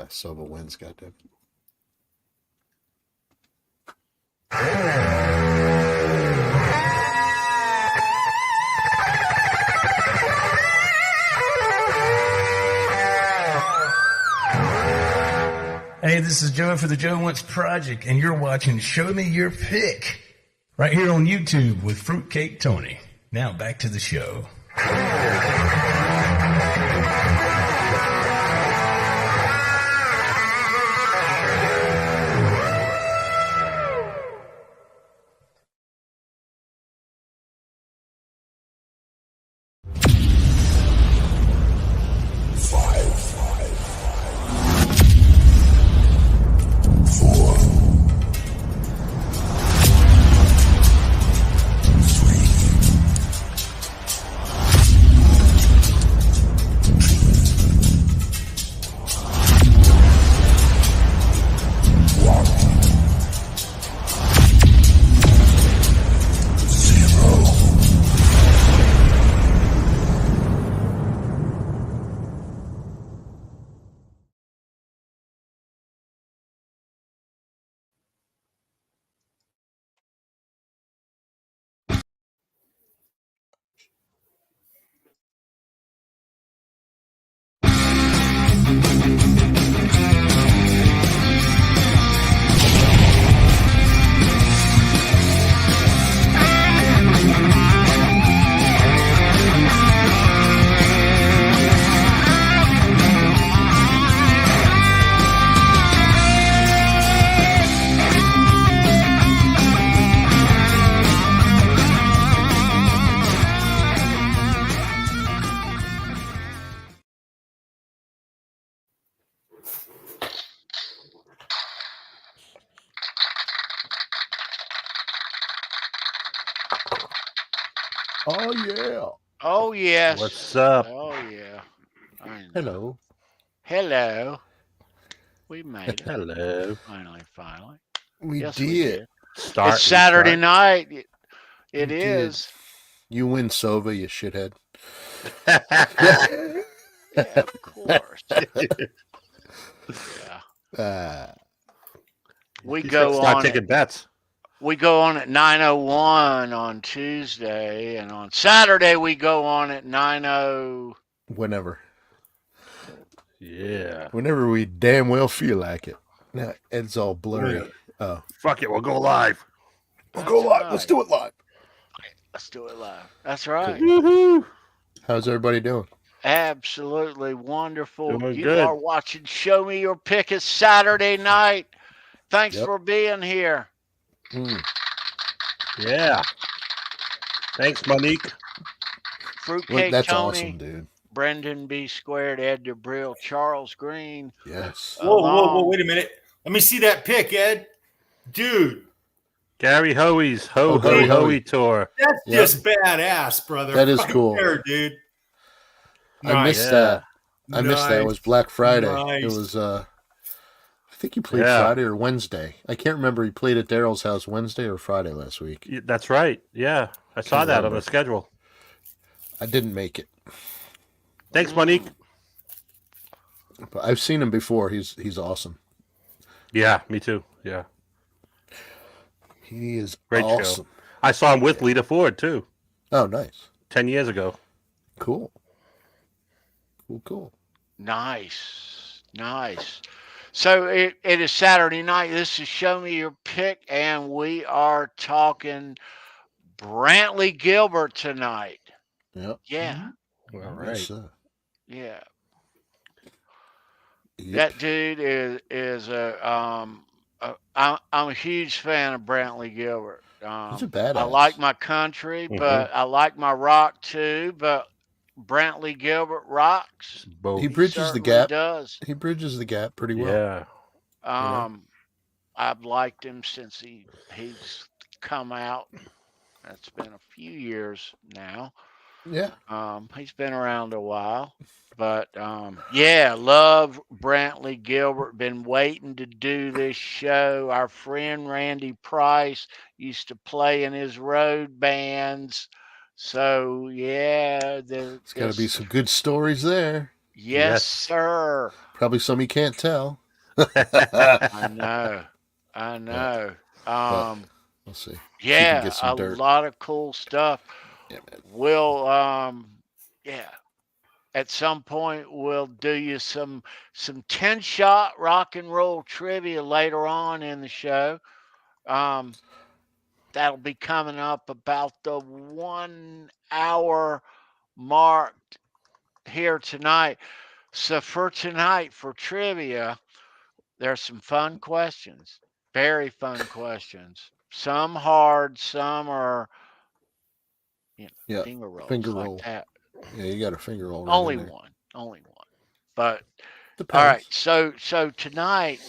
Silva wins, goddamn. Hey, this is Joe for the Joe Wentz Project, and you're watching Show Me Your Pick right here on YouTube with Fruitcake Tony. Now back to the show. Oh, yeah. Oh, yes. What's up? Oh, yeah. Hello. Hello. We made it. Hello. Finally. We Yes, did. we did. Start. It's Saturday night. It We is. You win, Sova, you shithead. Yeah, of course. Yeah. We go Start on. taking bets. We go on at 9:01 on Tuesday, and on Saturday we go on at 9:00. Whenever. Yeah. Whenever we damn well feel like it. Now, Ed's all blurry. Yeah. Oh. Fuck it, we'll go live. We'll go live. Right. Let's do it live. Let's do it live. That's right. Woohoo. How's everybody doing? Absolutely wonderful. Doing You good. are watching Show Me Your Pick. It's Saturday night. Thanks Yep. for being here. Yeah. Thanks, Monique. Fruitcake That's Tony, awesome, dude. Brendan B. Squared, Ed DeBrill, Charles Green. Yes. Whoa, wait a minute. Let me see that pick, Ed. Dude, Gary Hoey's Ho Gary Ho Hoey. Hoey tour. that's Yep. just badass, brother. That is Right cool. there, dude. I missed Yeah. that. I missed that. It was Black Friday. Nice. It was I think he played Yeah. Friday or Wednesday. I can't remember. He played at Daryl's house Wednesday or Friday last week. Yeah, that's right. Yeah. I saw Can't that on remember. the schedule. I didn't make it. Thanks, Monique. But I've seen him before. He's awesome. Yeah, me too. Yeah. He is Great awesome. show. I saw him with Lita Ford, too, Oh, nice. 10 years ago. Cool. Cool. Nice. So it is Saturday night. This is Show Me Your Pick, and we are talking Brantley Gilbert tonight. Yep. Yeah. All Yes, right. sir. Yeah. Yep. That dude is I'm a huge fan of Brantley Gilbert. He's a badass. I like my country, but I like my rock too. But Brantley Gilbert rocks. Both. He bridges the Certainly gap. does. He bridges the gap pretty well. Yeah. I've liked him since he's come out. That's been a few years now. Yeah. He's been around a while. But yeah, love Brantley Gilbert. Been waiting to do this show. Our friend Randy Price used to play in his road bands. So yeah, There's got to be some good stories there. Yes, sir. Probably some you can't tell. I know. I know. We'll see. Yeah, get some a dirt. lot of cool stuff. Yeah, man. We'll at some point we'll do you some 10-shot rock and roll trivia later on in the show. That'll be coming up about the 1 hour mark here tonight. So for tonight, for trivia, there's some fun questions, very fun questions. Some hard, some are, finger rolls finger like roll. that. Yeah, you got a finger roll. Right Only in there. one. But Depends. all right, so tonight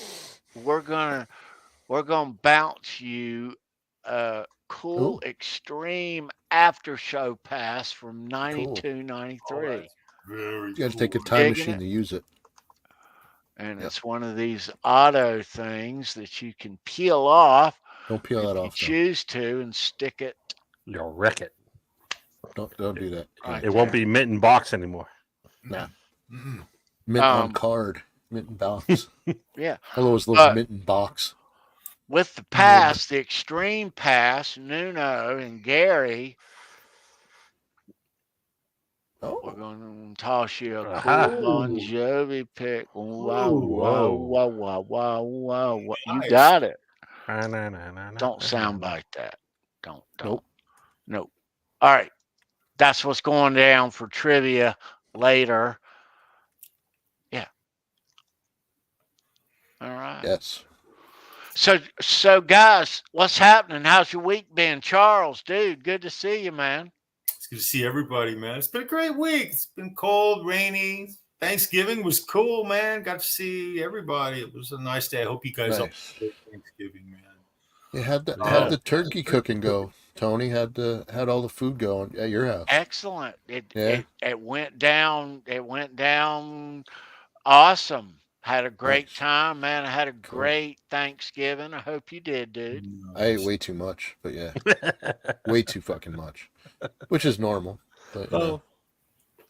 we're gonna bounce you a cool extreme after show pass from 92, 93. Very You got to cool. take a time Digging machine it? to use it. And Yep. it's one of these auto things that you can peel off Don't peel if that you off. Though. choose to and stick it. You'll wreck it. Don't do that. Right It won't there. be mint and box anymore. Nah. Mm-mm. Mint on card. Mint and box. Yeah. I always love mint and box. With the pass, the extreme pass, Nuno and Gary, we're going to toss you a cool Bon Jovi pick. Wow. You Nice. got it. Don't Don't sound like that. Don't. Nope. All right. That's what's going down for trivia later. Yeah. All right. Yes. So guys, what's happening? How's your week been? Charles, dude, good to see you, man. It's good to see everybody, man. It's been a great week. It's been cold, rainy. Thanksgiving was cool, man. Got to see everybody. It was a nice day. I hope you guys all had Thanksgiving, man. You had the turkey cooking go. Tony had all the food going at your house. Excellent. It went down. It went down awesome. Had a great time, man. I had a great Thanksgiving. I hope you did, dude. I ate way too much, but yeah. Way too fucking much. Which is normal. But you know,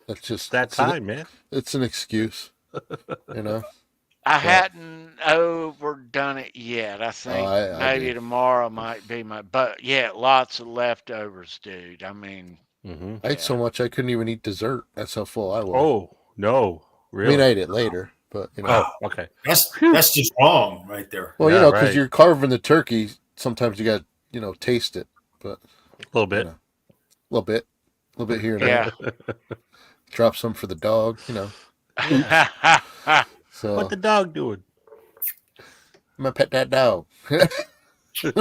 that's just that time, man. It's an excuse. You know? I hadn't overdone it yet. I think maybe did. tomorrow might be but yeah, lots of leftovers, dude. I mean, I ate so much I couldn't even eat dessert. That's how full I was. Oh, no. Really? I mean, I ate it later, but you know. Oh, okay. That's just wrong right there. Well, Yeah, you know, because right. you're carving the turkey, sometimes you got, taste it, but A little bit. a little bit here and there. Drop some for the dog, So What the dog doing? I'm gonna pet that dog. How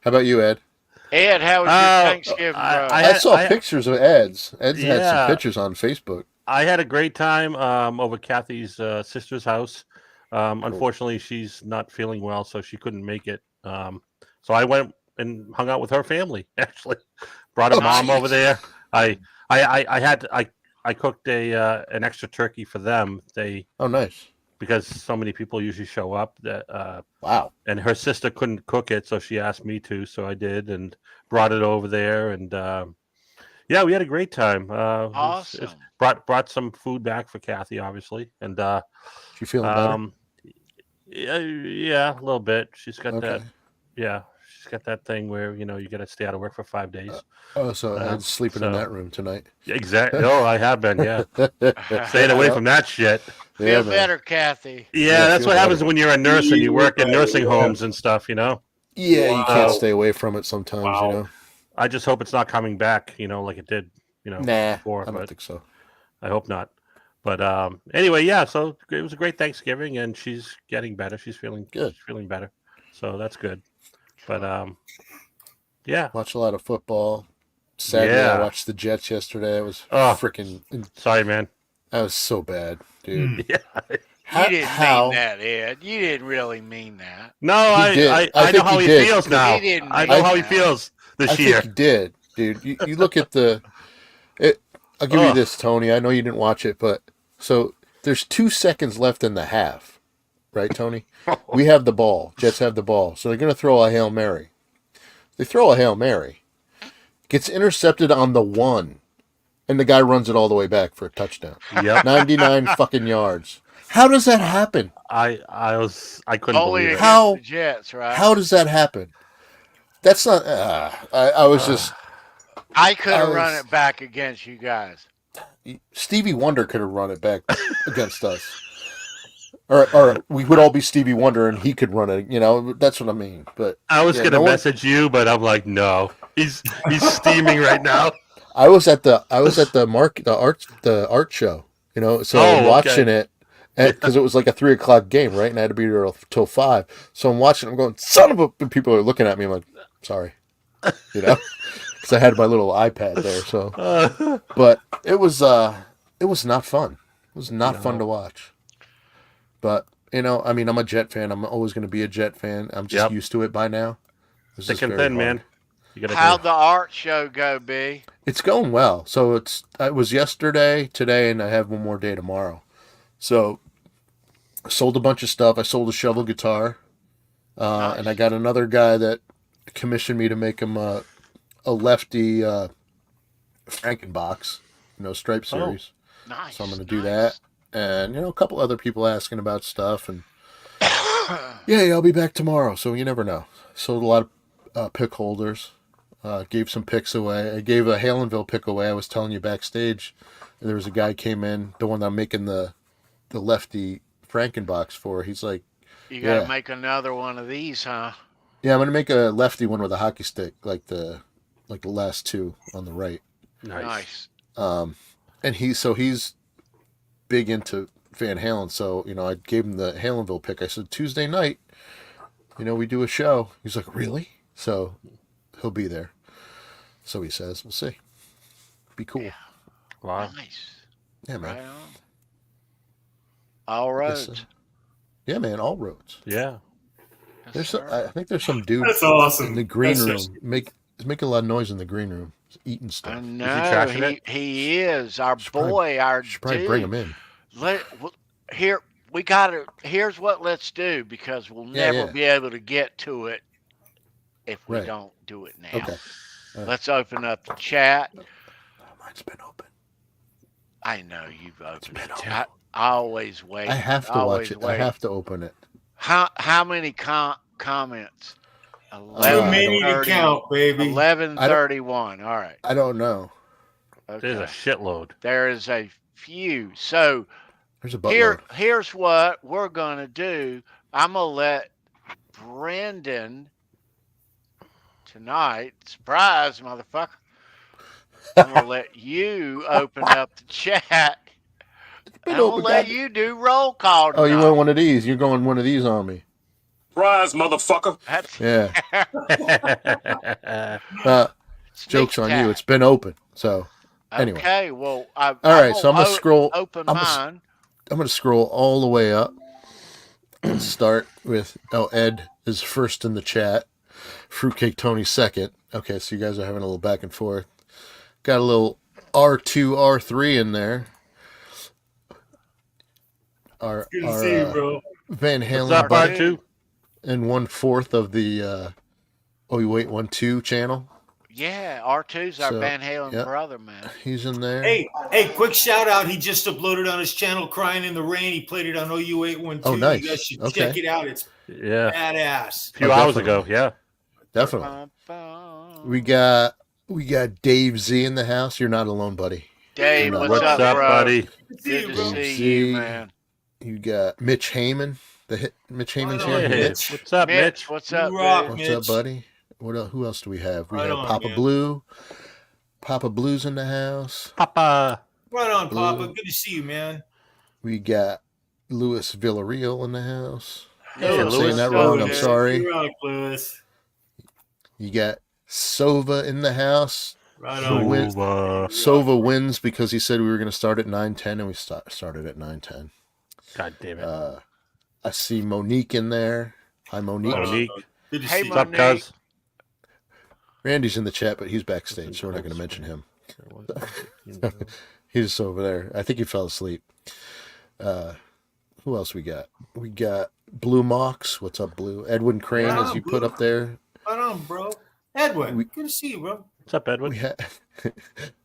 about you, Ed? Ed, how was your Thanksgiving, bro? I saw pictures of Ed's. Ed's had some Yeah. pictures on Facebook. I had a great time over Kathy's sister's house. Unfortunately, she's not feeling well, so she couldn't make it. So I went and hung out with her family. Actually, brought her mom over there. I cooked an extra turkey for them. Oh, nice. Because so many people usually show up that Wow. And her sister couldn't cook it, so she asked me to, so I did and brought it over there, and yeah, we had a great time. Awesome. Brought some food back for Kathy, obviously, and She feeling better? yeah, a little bit. She's got Okay. she's got that thing where you got to stay out of work for 5 days. So Ed's sleeping in that room tonight. Exactly. Oh, I have been. Yeah, staying away from that shit. Feel better, Kathy. Yeah, that's what happens when you're a nurse and you work in nursing homes and stuff. Yeah, you can't stay away from it sometimes. I just hope it's not coming back. Like it did. Nah, before. I don't think so. I hope not. But anyway, yeah. So it was a great Thanksgiving, and she's getting better. She's feeling good. She's feeling better. So that's good. But yeah, Watched a lot of football. Sadly, I watched the Jets yesterday. It was freaking. Sorry, man. That was so bad, dude. Yeah. You didn't mean that, Ed. You didn't really mean that. No, I know how he feels now. I know how he feels this year. I think he did, dude. You look at I'll give you this, Tony. I know you didn't watch it, but so there's 2 seconds left in the half, right, Tony? We have the ball. Jets have the ball. So they're going to throw a Hail Mary. They throw a Hail Mary. Gets intercepted on the 1. and the guy runs it all the way back for a touchdown. Yep. 99 fucking yards. How does that happen? I couldn't Only believe it. against How- the Jets, right? How does that happen? That's not. I was just. I could have I run was- it back against you guys. Stevie Wonder could have run it back against us. Or we would all be Stevie Wonder and he could run it. You know, that's what I mean. But I was yeah, gonna no one- message you, but I'm like, no. He's steaming right now. I was at the art show. You know, so I'm Oh, watching okay. it because it was like a 3:00 game, right? And I had to be there till 5. So I'm watching. I'm going, son of a. And people are looking at me. I'm like, sorry, you know, because I had my little iPad there. So, but it was not fun. It was not fun to watch. But you know, I mean, I'm a Jet fan. I'm always going to be a Jet fan. I'm just Yep. used to it by now. It's Thick just and very thin, hard. man. You gotta How'd do. the art show go, B? It's going well. So it was yesterday, today, and I have one more day tomorrow. So I sold a bunch of stuff. I sold a shovel guitar, Nice. and I got another guy that commissioned me to make him a lefty Frankenbox, Stripe series. Nice. So I'm going to do that, and a couple other people asking about stuff, and yeah, I'll be back tomorrow. So you never know. Sold a lot of pick holders. Gave some picks away. I gave a Halenville pick away. I was telling you backstage. There was a guy came in, the one that I'm making the lefty Frankenbox for. He's like, You got to yeah. make another one of these, huh? yeah, I'm gonna make a lefty one with a hockey stick, like the last two on the right. Nice. And he's big into Van Halen. So I gave him the Halenville pick. I said Tuesday night, we do a show. He's like, really? So he'll be there. So he says, we'll see. Be cool. Yeah. Wow. Nice. Yeah, man. Right on. All Yes, roads. Yeah, man. All roads. Yeah. Yes, There's sir. I think there's some dude That's awesome. in the green That's room just- he's making a lot of noise in the green room. He's eating I stuff. know trashing it? he is our Should probably- boy, our Should probably dude. bring him in. Here's what let's do because we'll Yeah, never yeah. be able to get to it if we Right. don't do it now. Okay. Let's open up the chat. Oh, mine's been open. I know you've opened been it. open. I always wait. I have to always watch it. Wait. I have to open it. How many comments? I Too 11, many to 30, count, baby. 11:31. All right. I don't know. Okay. There's a shitload. There is a few. So There's a buttload. here's what we're gonna do. I'm gonna let Brendan tonight. Surprise, motherfucker. I'm gonna let you open up the chat. been I'm gonna open, let God. you do roll call Oh, you tonight. want one of these? You're going one of these on me. Surprise, motherfucker. That's Yeah. sneak Joke's on you. attack. It's been open. So anyway. Okay, well, all right, so I'm gonna scroll- Open I'm gonna- mine. I'm going to scroll all the way up and start with, Ed is first in the chat. Fruitcake Tony second. Okay, so you guys are having a little back and forth. Got a little R2, R3 in there. Our Good to see you, bro. Van What's Halen up, buddy, Bud? Too? and 1/4 of the one 2 channel. Yeah, R2's our So, Van Halen yep. brother, man. He's in there. Hey, quick shout out. He just uploaded on his channel Crying in the Rain. He played it on OU812. Oh, nice. You guys should Okay. check it out. It's Yeah. badass. A few Oh, hours definitely. ago. Yeah. Definitely. Bum, bum. We got Dave Z in the house. You're not alone, buddy. Dave, What's what's, What's up, up, bro? buddy? Good to see Good you, to bro. see Z. you, man. You got Mitch Heyman. Mitch Heyman's Right here. on, Hey, Mitch. what's up, Mitch? What's up, You rock, dude? What's Mitch. up, buddy? Who else do we have? We Right have on, Papa man. Blue. Papa Blue's in the house. Papa. Right on, Blue. Papa. Good to see you, man. We got Louis Villarreal in the house. Hey, If I'm saying Louis. that What's wrong, up, I'm dude? sorry. You rock, Lewis. You got Sova in the house. Right Who on. wins? Over. Sova wins because he said we were going to start at 9:10, and we started at 9:10. God damn it. I see Monique in there. Hi, Monique. Right on. Monique. Good to Hey, see you. What's up, Monique. cuz? Randy's in the chat, but he's backstage, so we're not going to mention him. He's over there. I think he fell asleep. Who else we got? We got Blue Mox. What's up, Blue? Edwin Crane, Wow, as you Blue. put up there. Right on, bro. Edwin, We- good to see you, bro. What's up, Edwin?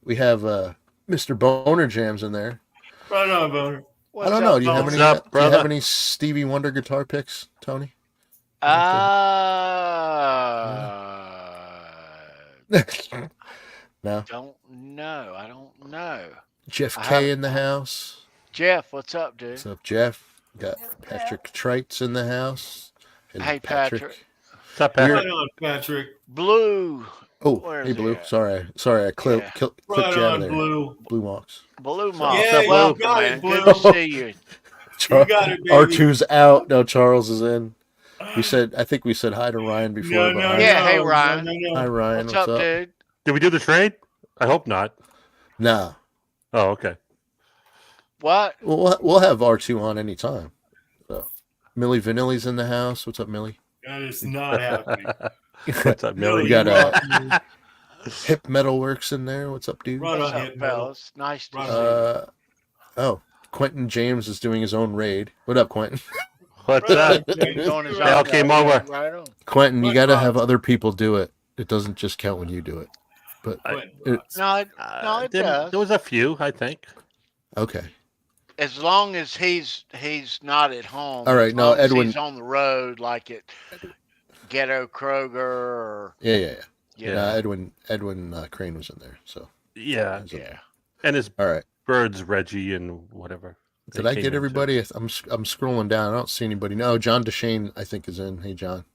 We have Mr. Boner Jam's in there. Right on, Boner. I don't know. Do you have What's any? up, Do you have brother? any Stevie Wonder guitar picks, Tony? No. Don't know. I don't know. Jeff I K haven't- in the house. Jeff, what's up, dude? What's up, Jeff? Got Patrick Trites in the house. And Hey, Patrick. What's up, Patrick? Right on, Patrick. Blue. Oh, Where's hey, he Blue. at? Sorry, I clipped Right you out of on, there. Blue. Blue Mox. Blue Moss. Yeah, you Welcome, got it, man. Blue. Good to see you. You got it, baby. R2's out. No, Charles is in. I think we said hi to Ryan before. but hi, Yeah, hey, Ryan. hi, Ryan. What's up, dude? Did we do the trade? I hope not. No. Oh, okay. What? We'll have R2 on anytime. So, Millie Vanilli's in the house. What's up, Millie? That is not happening. What's up, Millie? We got rock, man. Hip Metalworks in there. What's up, dude? Right What's on, up, Hit Metal. fellas? Nice to Right see you. Oh, Quentin James is doing his own raid. What up, Quentin? What's up? Doing his They all own came thing. over. Right on. Quentin, you What got to up? have other people do it. It doesn't just count when you do it. But Quentin rocks. No, it does. There was a few, I think. okay. As long as he's not at home. All right, as no, long as Edwin- he's on the road, like at Ghetto Kroger or Yeah. yeah. Edwin Crane was in there. So Yeah. he's in Yeah. there. And his All right. birds, Reggie, and whatever. Did They I came get in, everybody? I'm scrolling down. I don't see anybody. No, John DeShane, I think, is in. Hey, John.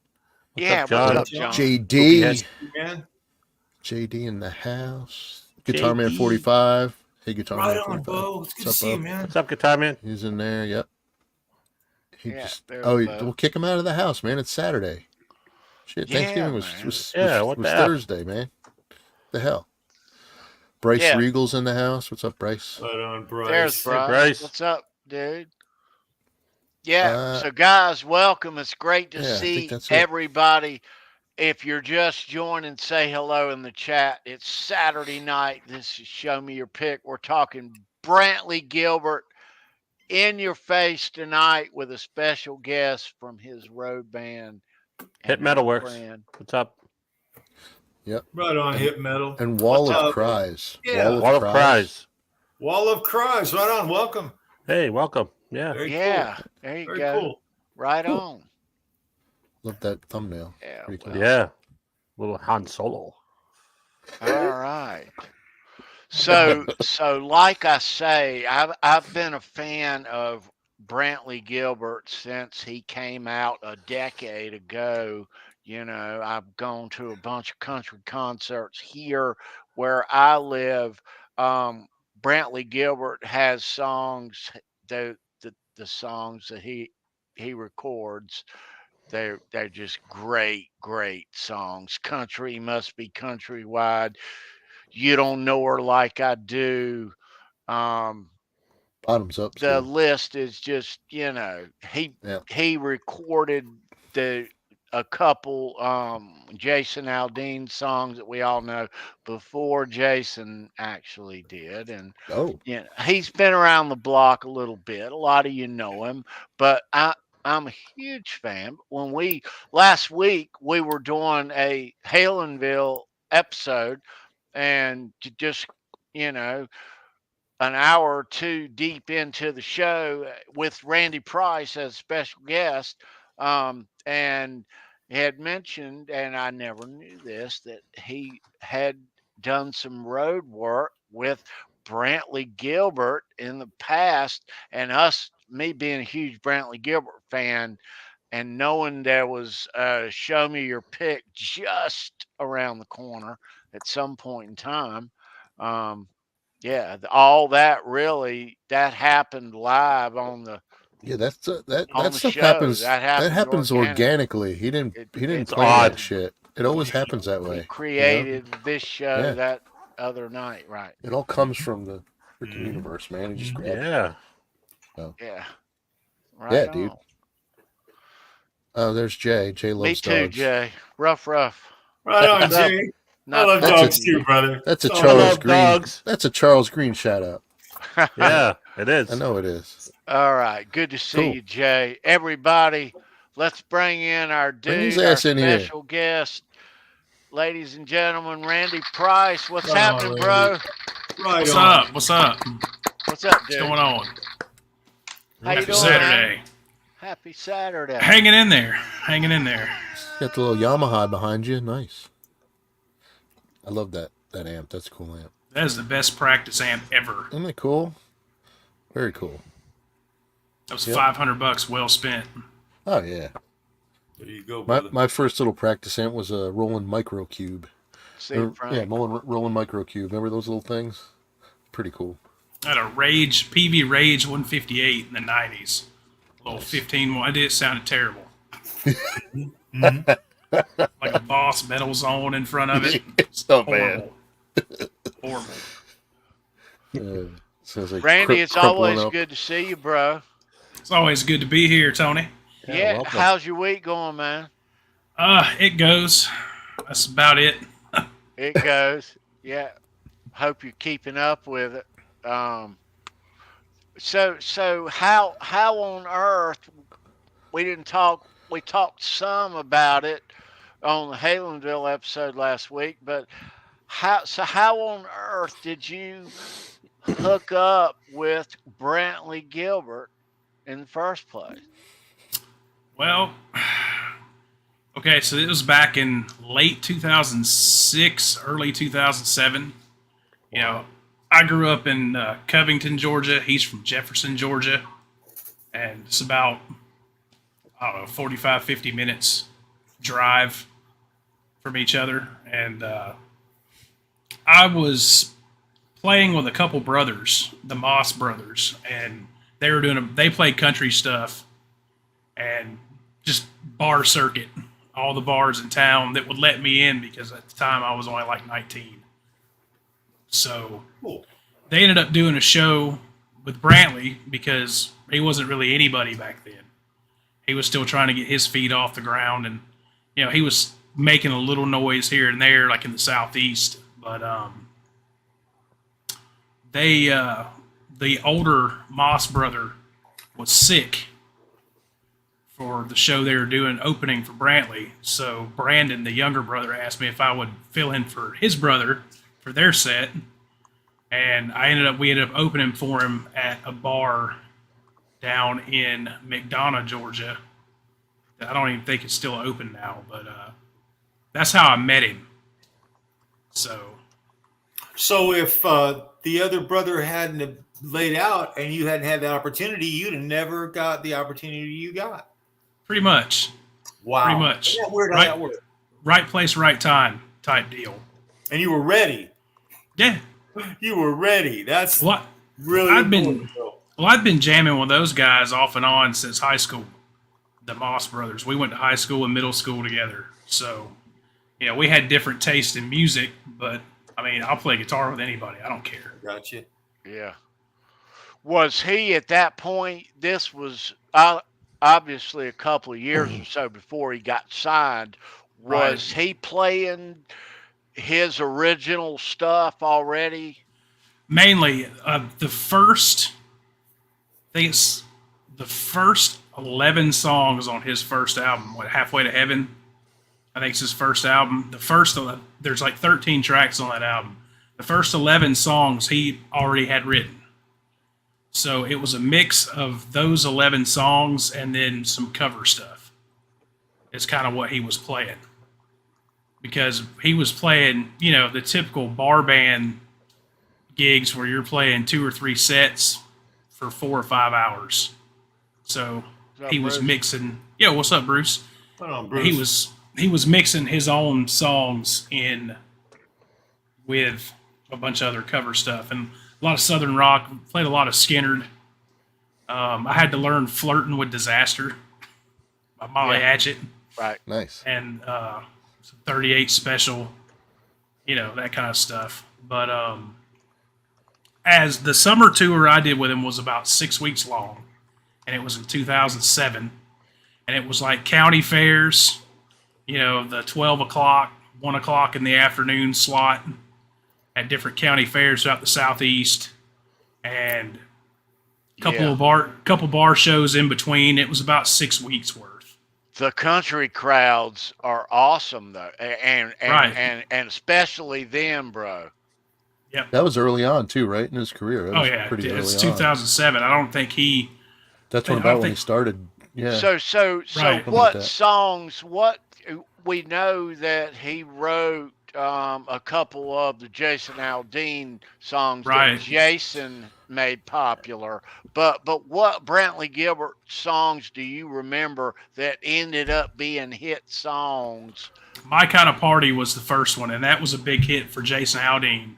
Yeah, John? what's up, John? JD. Yes. Man. JD in the house. Guitar Man JD. 45. Hey, Guitar Right Man on, 45. Bo. It's good to What's up, see you, Bo? man. What's up, Guitar Man? He's in there. Yep. Yeah, there's We'll Bo. kick him out of the house, man. It's Saturday. Shit, Yeah, Thanksgiving was man. was, Yeah, was, what was the F? Thursday, man. The hell. Bryce Yeah. Regal's in the house. What's up, Bryce? Right on, Bryce. There's Bryce. Bryce. What's up, dude? Yeah. Uh, So, guys, welcome. It's great to yeah, I think see that's it. everybody. If you're just joining, say hello in the chat. It's Saturday night. This is Show Me Your Pick. We're talking Brantley Gilbert in your face tonight with a special guest from his road band. Hit and our Metalworks. friend. What's up? Right on, Hit Metal. And Wall What's of up? Cries. Yeah. Wall of Cries. Wall of Cries. Right on. Welcome. Hey, welcome. Yeah. Very Yeah, cool. there you Very go. cool. Right Cool. on. Love that thumbnail. Yeah. Pretty cool. well, Yeah. Little Han Solo. All right. So like I say, I've been a fan of Brantley Gilbert since he came out a decade ago. You know, I've gone to a bunch of country concerts here where I live. Brantley Gilbert has songs, the songs that he records. They're just great songs. Country Must Be Countrywide. You Don't Know Her Like I Do. Bottoms up. The Steve. list is just, Yeah. he recorded a couple Jason Aldean songs that we all know before Jason actually did. And Oh, he's been around the block a little bit. A lot of you know him, but I'm a huge fan. When last week we were doing a Halenville episode, and just an hour or two deep into the show with Randy Price as a special guest, and he had mentioned, and I never knew this, that he had done some road work with Brantley Gilbert in the past, and me being a huge Brantley Gilbert fan and knowing there was Show Me Your Pick just around the corner at some point in time. All that happened live on the yeah. That on the stuff show. happens. That That happens happens organically. He didn't it's plan odd. that shit. It always happens that he way. created this show Yeah. that other night, right? It all comes from the freaking universe, man. He just grabbed it. Yeah. Yeah. Right Yeah, on. dude. Oh, there's Jay. Jay loves Me too, dogs. Jay. Rough. Right on, Jay. I Not love That's dogs a- too, brother. That's a Oh, I Charles love Green. dogs. That's a Charles Green shout out. Yeah, it is. I know it is. All right. Good to see Cool. you, Jay. Everybody, let's bring in our Bring his dude, our ass in here. special guest. Ladies and gentlemen, Randy Price. What's Oh, happening, bro? Right What's on. up? What's up? What's up, What's dude? going on? How you Happy doing, Saturday. man? Happy Saturday. Hanging in there. Hanging in there. Got the little Yamaha behind you. Nice. I love that amp. That's a cool amp. That is the best practice amp ever. Isn't it cool? Very cool. That was Yep. $500 well spent. Oh, yeah. There you go, My, brother. my first little practice amp was a Roland Microcube. See, Frank. Yeah, Roland Microcube. Remember those little things? Pretty cool. I had a PV Rage 158 in the 90s. A little 15 one. It sounded terrible. Like a Boss metal zone in front of it. It's not bad. Horrible. Sounds like Randy, it's crumpling always up. good to see you, bro. It's always good to be here, Tony. Yeah, welcome. how's your week going, man? It goes. That's about it. It goes. Yeah. Hope you're keeping up with it. So how on earth we talked some about it on the Halenville episode last week, but how on earth did you hook up with Brantley Gilbert in the first place? Well, okay, so it was back in late 2006, early 2007. You know, I grew up in Covington, Georgia. He's from Jefferson, Georgia. And it's about, I don't know, 45, 50 minutes drive from each other. And I was playing with a couple brothers, the Moss brothers, and they played country stuff and just bar circuit, all the bars in town that would let me in because at the time I was only like 19. So Cool. they ended up doing a show with Brantley because he wasn't really anybody back then. He was still trying to get his feet off the ground, and you know he was making a little noise here and there, like in the southeast. But the older Moss brother was sick for the show they were doing opening for Brantley. So Brandon, the younger brother, asked me if I would fill in for his brother for their set. And we ended up opening for him at a bar down in McDonough, Georgia. I don't even think it's still open now, but that's how I met him. So if the other brother hadn't have laid out and you hadn't had the opportunity, you'd have never got the opportunity you got. pretty much, Wow. pretty much. Yeah, weird how Right, that worked. right place, right time type deal. And you were ready. Yeah. You were ready. That's What? really I've been- important, though. Well, I've been jamming with those guys off and on since high school. The Moss brothers. We went to high school and middle school together. So, you know, we had different tastes in music, but I mean, I'll play guitar with anybody. I don't care. Gotcha. Yeah. Was he at that point? This was obviously a couple of years or so before he got signed. Was he playing his original stuff already? Mainly, the first 11 songs on his first album, Halfway to Heaven, I think it's his first album. There's like 13 tracks on that album. The first 11 songs he already had written. So it was a mix of those 11 songs and then some cover stuff. It's kind of what he was playing. Because he was playing, you know, the typical bar band gigs where you're playing 2 or 3 sets for 4 or 5 hours. So What's up, he was Bruce? mixing. Yeah, what's up, Bruce? Hold on, Bruce. He was mixing his own songs in with a bunch of other cover stuff and a lot of Southern rock. Played a lot of Gnfnr. I had to learn "Flirting with Disaster" by Molly Hatchet Right. Nice. and 38 Special, you know, that kind of stuff. But as the summer tour I did with him was about 6 weeks long, and it was in 2007, and it was like county fairs, you know, the 12 o'clock, 1 o'clock in the afternoon slot at different county fairs throughout the Southeast, and a couple bar shows in between. It was about 6 weeks worth. The country crowds are awesome though, and Right. and especially them, bro. Yep. That was early on too, right, in his career. That Oh was yeah, pretty it's early on. 2007. I don't think he. That's I when don't when he think- started. Yeah. So Right. what that. songs? What we know that he wrote a couple of the Jason Aldean songs Right. that Jason made popular. But what Brantley Gilbert songs do you remember that ended up being hit songs? My Kind of Party was the first one, and that was a big hit for Jason Aldean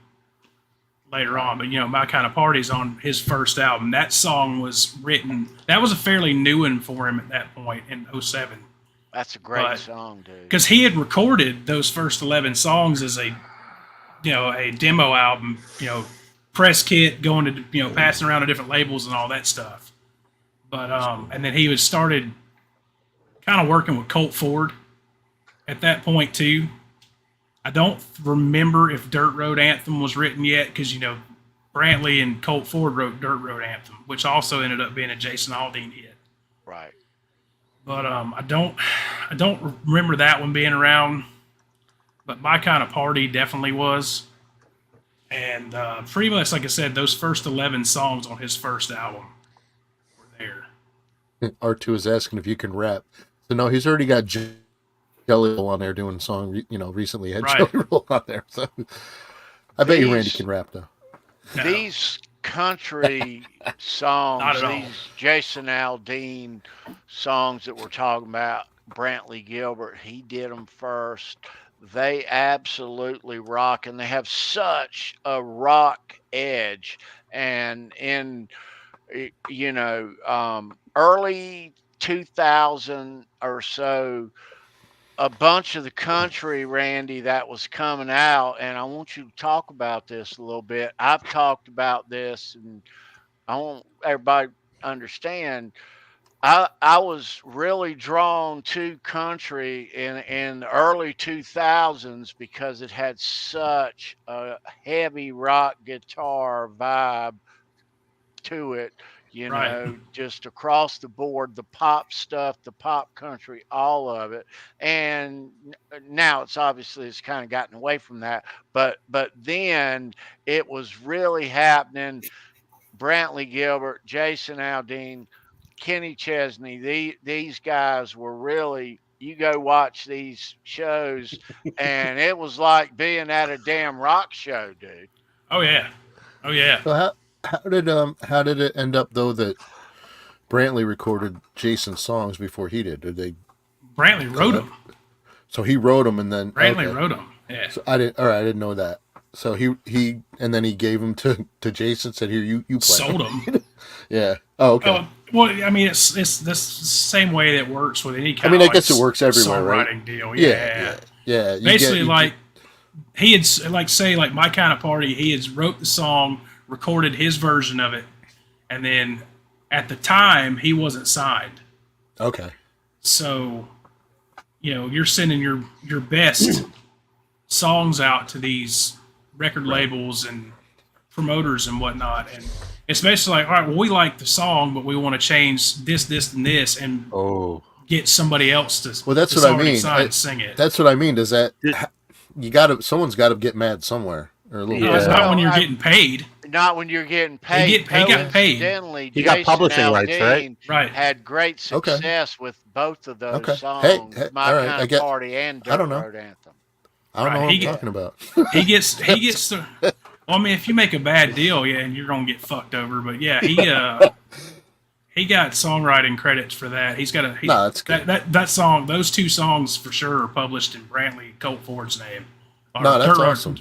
later on. But My Kind of Party's on his first album. That song was written. That was a fairly new one for him at that point in 07. That's a great song, dude. Because he had recorded those first 11 songs as a demo album, press kit, going to passing around to different labels and all that stuff. But and then he was started kind of working with Colt Ford at that point too. I don't remember if Dirt Road Anthem was written yet, because Brantley and Colt Ford wrote Dirt Road Anthem, which also ended up being a Jason Aldean hit. Right. But I don't remember that one being around. But My Kind of Party definitely was. And pretty much, like I said, those first 11 songs on his first album were there. R2 is asking if you can rap. So no, he's already got Jelly Roll on there doing a song. Recently he had Right. Jelly Roll on there. So I bet you Randy can rap though. No. These country songs, Not at all. these Jason Aldean songs that we're talking about, Brantley Gilbert, he did them first. They absolutely rock, and they have such a rock edge. And in early 2000 or so, a bunch of the country, Randy, that was coming out, and I want you to talk about this a little bit. I've talked about this, and I want everybody to understand. I was really drawn to country in the early 2000s because it had such a heavy rock guitar vibe to it. Right. Just across the board, the pop stuff, the pop country, all of it. And now it's kind of gotten away from that. But then it was really happening. Brantley Gilbert, Jason Aldean, Kenny Chesney, these guys were really, you go watch these shows and it was like being at a damn rock show, dude. Oh yeah. So how did it end up though that Brantley recorded Jason's songs before he did? Did they? Brantley wrote them. So he wrote them and then Brantley wrote them. Yeah. So I didn't know that. So he and then he gave them to Jason. Said, "Here, you play." Sold them. Yeah. Oh, okay. Well, I mean, it's the same way that works with any kind. I mean, of I guess it works everywhere, right? Songwriting deal. Yeah. You Basically, get- he had say My Kind of Party. He had wrote the song, recorded his version of it, and then at the time he wasn't signed. Okay. So, you're sending your best songs out to these record labels and promoters and whatnot, and it's basically like, all right, well, we like the song, but we want to change this, and this, and get somebody else to. Well, that's that's what I already mean. signed, sing it. That's what I mean. Does that someone's got to get mad somewhere or a little? No, it's not when you're getting paid. Not when you're getting paid. He got paid. Coincidentally, He got Jason publishing rights, Aldean Right. had great success with both of those Okay. songs, Hey, My all right, Kind I of get- Party and I don't Dirt know. Road Anthem. I don't know Right, what he I'm get- talking about. He gets the. Well, I mean, if you make a bad deal, and you're gonna get fucked over. But yeah, he got songwriting credits for that. He's got a. No, that's good. That song, those two songs for sure are published in Brantley Colt Ford's name. No, that's Dirt Road- awesome.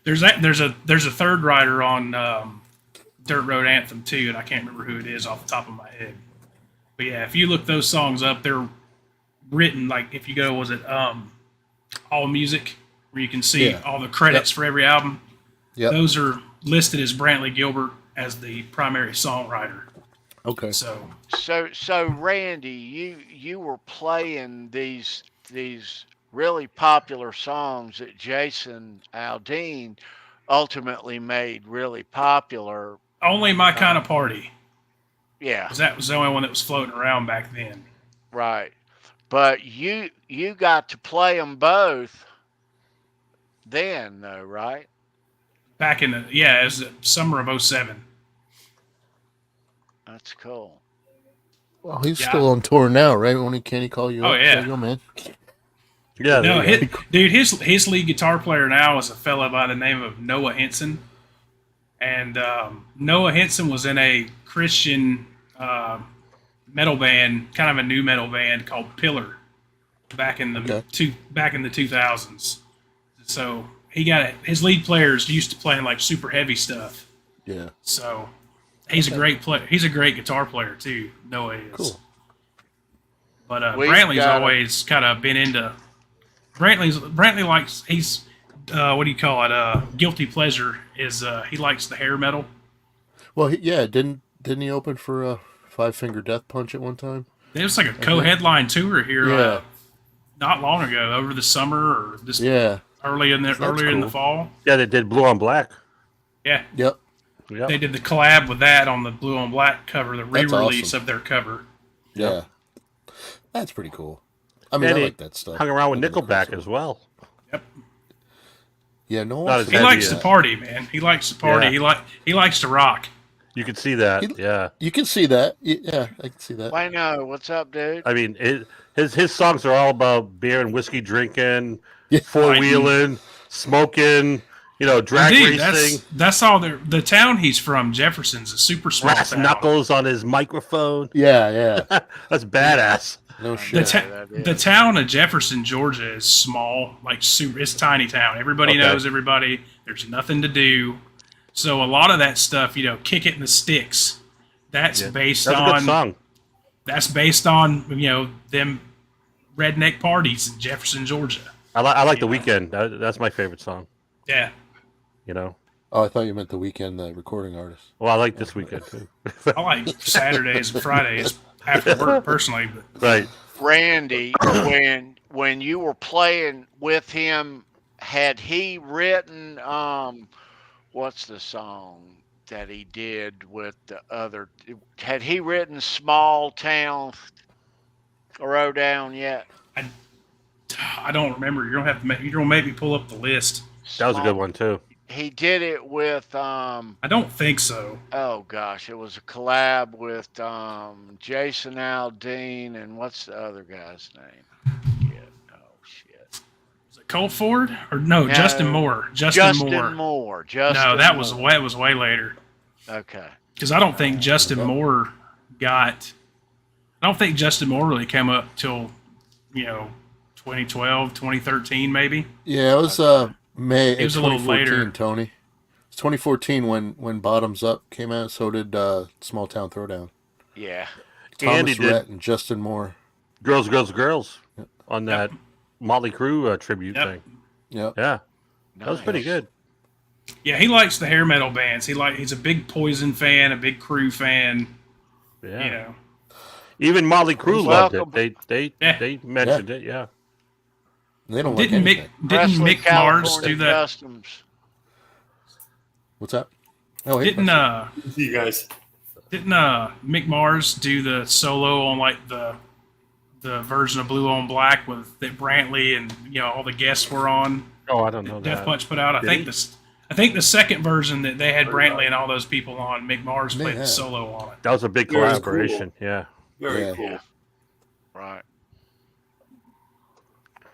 There's a third writer on Dirt Road Anthem too, and I can't remember who it is off the top of my head. But yeah, if you look those songs up, they're written like if you go, was it All Music, where you can see Yeah. all the credits for every album. Yep. Those are listed as Brantley Gilbert as the primary songwriter. Okay. So Randy, you were playing these really popular songs that Jason Aldean ultimately made really popular. Only My Kind of Party, Yeah, 'cause that was the only one that was floating around back then. right. But you got to play them both then, though, right? back in it was the summer of 07. That's cool. Well, he's still on tour now, right? Can he call you Oh, up? yeah. Say, yo, man. Yeah, No, there you go. his lead guitar player now is a fella by the name of Noah Henson, and Noah Henson was in a Christian metal band, kind of a new metal band called Pillar, back in the 2000s. So he got his lead players used to playing like super heavy stuff. Yeah. So he's a great player. He's a great guitar player too. Noah is. Cool. But We've Brantley's got always kind of been into. Brantley likes he's what do you call it? Guilty pleasure is he likes the hair metal. Well, didn't he open for a Five Finger Death Punch at one time? It was like a co-headline tour here Yeah. not long ago, over the summer or this Yeah. earlier in the cool. fall. Yeah, they did Blue on Black. Yeah, Yep. Yeah. they did the collab with that on the Blue on Black cover, the That's re-release awesome. of their cover. Yeah. That's pretty cool. I mean, And I he like that stuff. hung around with Under the Nickelback crossover. as well. Yep, Yeah, no Not one. as he heavy likes as- to party, man. He likes to party. Yeah. He likes to rock. You could see that. He- Yeah. You can see that. Yeah, I can see that. Why no? What's up, dude? I mean, his songs are all about beer and whiskey drinking, Yeah. four wheeling, smoking, drag Dude, racing, that's all. The town he's from, Jefferson's a super small brass town. knuckles on his microphone. Yeah. That's badass. No The, shit. ta- the town of Jefferson, Georgia, is small, like super. It's a tiny town. Everybody Okay. knows everybody. There's nothing to do, so a lot of that stuff, kick it in the sticks. That's based That's a good on. song. That's based on them redneck parties in Jefferson, Georgia. I like The Weeknd. That's my favorite song. Yeah, Oh, I thought you meant The Weeknd, the recording artist. Well, I like This Weekend too. I like Saturdays and Fridays after work personally, but Right. Randy, when you were playing with him, had he written what's the song that he did with the other? Had he written "Small Town Row Down" yet? I don't remember. You're gonna make me pull up the list. That was a good one too. He did it with I don't think so. oh gosh, it was a collab with Jason Aldean and what's the other guy's name? Oh shit. Was it Colt Ford or no? No, Justin Moore. Justin Moore. No, that was way later. Okay. Because I don't think Justin Moore really came up till 2012, 2013 maybe. Yeah, it was May It was a little 2014, later. Tony. It's 2014 when Bottoms Up came out. So did Small Town Throwdown. Yeah. And he Thomas Rhett did and Justin Moore. Girls on that Motley Crue tribute Yep. thing. Yep. Yeah, that was pretty Nice. good. Yeah, he likes the hair metal bands. He's a big Poison fan, a big Crue fan. Yeah. Even Motley Crue loved Welcome. it. They mentioned it. Yeah. They don't Didn't like Mick anything. Presley, Mick Mars California do that? Customs. What's that? Oh, hey, See you guys. Didn't Mick Mars do the solo on like the version of Blue on Black that Brantley and all the guests were on? Oh, I don't know Death that. Punch put out. I think the second version that they had Brantley and all those people on, Mick Mars played the solo on it. That was a big Very collaboration. Yeah. Very Yeah. cool. Right.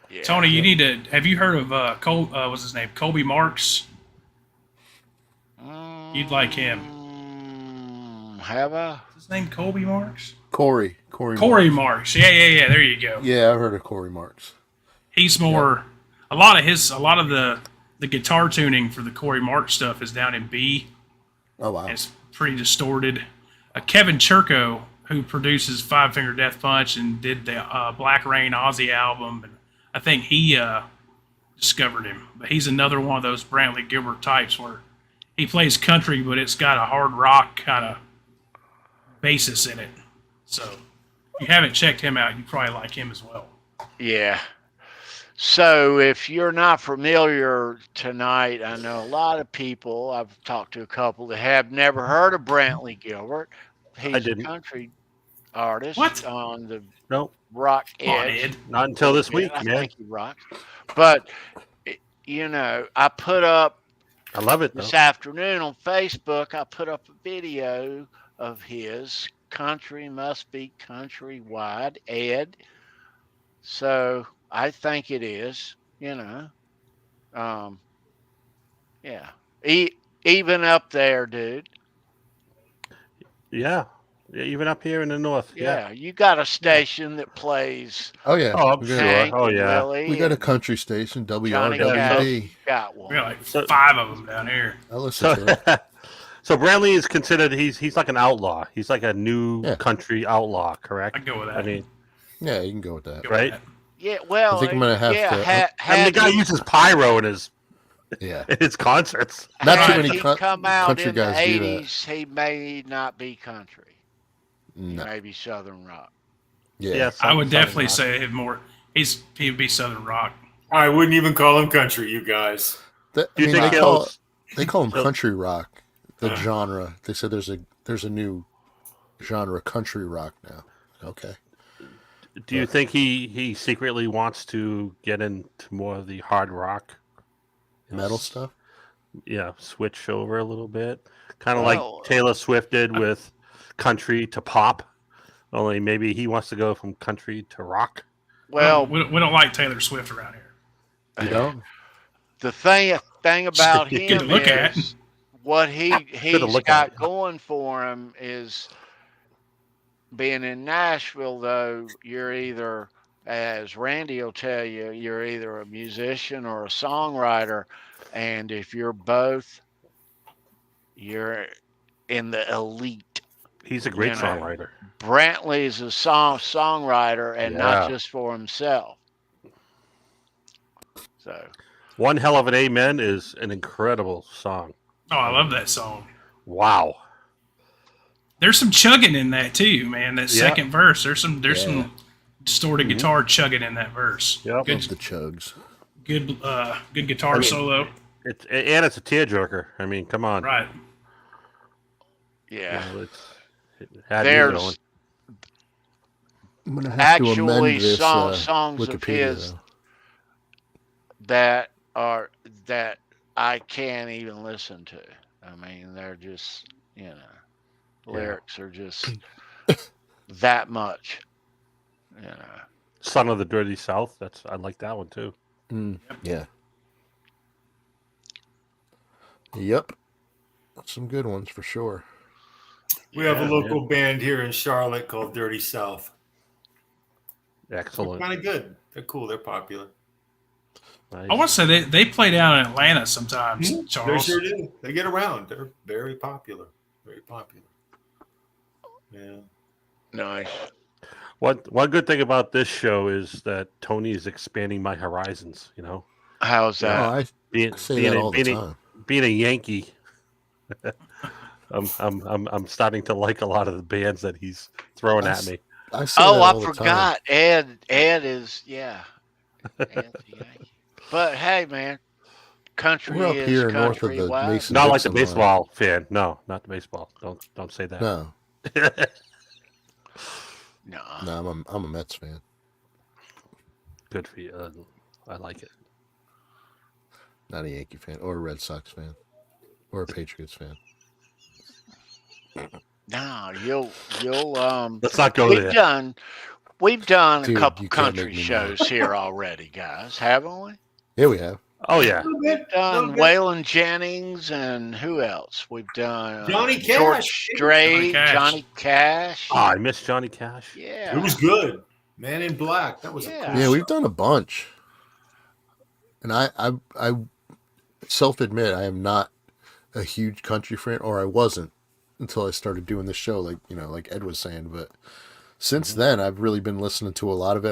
Yeah. Tony, you need to. Have you heard of what's his name? Colby Marks. You'd like him. Have I? What's his name? Colby Marks. Corey Corey Marks. Yeah. There you go. Yeah, I've heard of Corey Marks. He's more. A lot of the guitar tuning for the Corey Marks stuff is down in B. Oh wow. It's pretty distorted. Kevin Churko, who produces Five Finger Death Punch and did the Black Rain Ozzy album, and I think he discovered him. But he's another one of those Brantley Gilbert types where he plays country, but it's got a hard rock kind of basis in it. So if you haven't checked him out, you probably like him as well. Yeah. So if you're not familiar tonight, I know a lot of people, I've talked to a couple that have never heard of Brantley Gilbert. He's a didn't. country artist What? on the No, rock Come on, edge. Ed. not until this week, I man. think he rocks. But, I put up I love it, this though. afternoon on Facebook, I put up a video of his Country Must Be Countrywide, Ed. So I think it is, yeah. Even up there, dude. Yeah. Even up here in the north. Yeah, you got a station that plays Oh yeah. Oh, I'm we got, sure. Hank Oh, and yeah. Willie. We got a and country station, Johnny Cash WRWD. got We one. got like So- 5 of them down here. I listen So, to it. so Brantley is considered he's like an outlaw. He's like a new Yeah. country outlaw, correct? I go with that. I mean, Yeah, you can go with that. Go with right? that. Yeah, well, I think I'm gonna have to- I mean, the guy uses pyro in his Yeah. concerts. Not too had many he coun- come out country in the guys do that. 80s, he may not be country. He No. may be Southern rock. Yeah. Yes, I would definitely say he'd be Southern rock. I wouldn't even call him country, you guys. That- I Do you mean, think they call him so- country rock. The genre. They said there's a new genre, country rock now. Okay. Do you think he secretly wants to get into more of the hard rock Metal stuff. Yeah, switch over a little bit, kind of Well- like Taylor Swift did with country to pop. Only maybe he wants to go from country to rock. Well, we don't like Taylor Swift around here. You don't? the thing about Good him to look at. is what to he's look got at. going for him is being in Nashville. Though you're either, as Randy will tell you, you're either a musician or a songwriter, and if you're both, you're in the elite. He's a great You know. songwriter. Brantley is a songwriter and not Yeah. just for himself. So One Hell of an Amen is an incredible song. Oh, I love that song. Wow. There's some chugging in that too, man. That Yeah. second verse. There's some distorted Mhm. guitar chugging in that verse. Yep. Love Good, the chugs. good guitar I mean- solo. It's a tearjerker. I mean, come on. Right. yeah. You know, it had me going. There's I'm gonna have to amend actually this songs of Wikipedia. his though. that I can't even listen to. I mean, they're just, lyrics are just that much. Son of the Dirty South. I like that one too. Yeah. Yep. Some good ones for sure. We have a Yeah, local band here in Charlotte called Dirty South. They're Excellent. kind of good. They're cool. They're popular. Nice. I want to say they play down in Atlanta sometimes, They Charles. sure do. They get around. They're very popular. Very popular. Yeah. Nice. One good thing about this show is that Tony is expanding my horizons. You know, How's Oh, that? I being say that all the being, time. being a Yankee. I'm starting to like a lot of the bands that he's throwing at me. I say Oh, that all I the time. forgot. Ed is Ed's a Yankee. But hey, man, country We're up is here north of the countrywide. Mason. Not like the Dixon baseball fan. No, not the baseball. Don't say that. No, No, no, I'm a Mets fan. Good for you. I like it. Not a Yankee fan or a Red Sox fan or a Patriots fan. no, you'll Let's not go we've there. done Dude, a couple you can't country make me shows here already, guys, haven't we? Yeah, we have. Oh yeah. We've done Waylon Jennings and who else? We've done Johnny George Cash. Strait, Johnny Cash. Johnny Cash. Oh, I miss Johnny Cash. Yeah, It was good. Man in Black. That was a Yeah. cool Yeah, we've done a bunch. And I self-admit I am not a huge country fan, or I wasn't until I started doing this show, like Ed was saying. But since then, I've really been listening to a lot of it.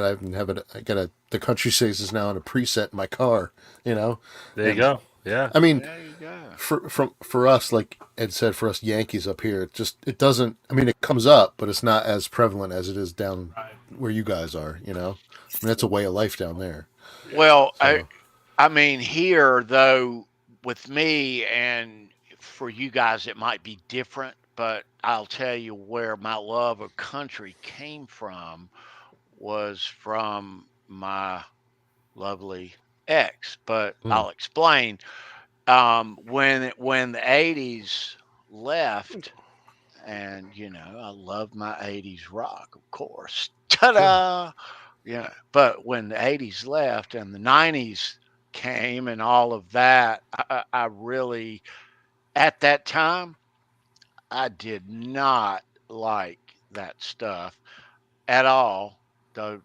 The country stays is now in a preset in my car. There you go. Yeah. I mean, there you go. for us, like Ed said, for us Yankees up here, it doesn't. I mean, it comes up, but it's not as prevalent as it is down Right. where you guys are. I mean, that's a way of life down there. Well, So- I mean, here though, with me and for you guys, it might be different, but I'll tell you where my love of country came from was from my lovely ex. But I'll explain. when the '80s left, and I love my '80s rock, of course. Ta-da! Yeah, but when the '80s left and the '90s came and all of that, I really, at that time, I did not like that stuff at all. The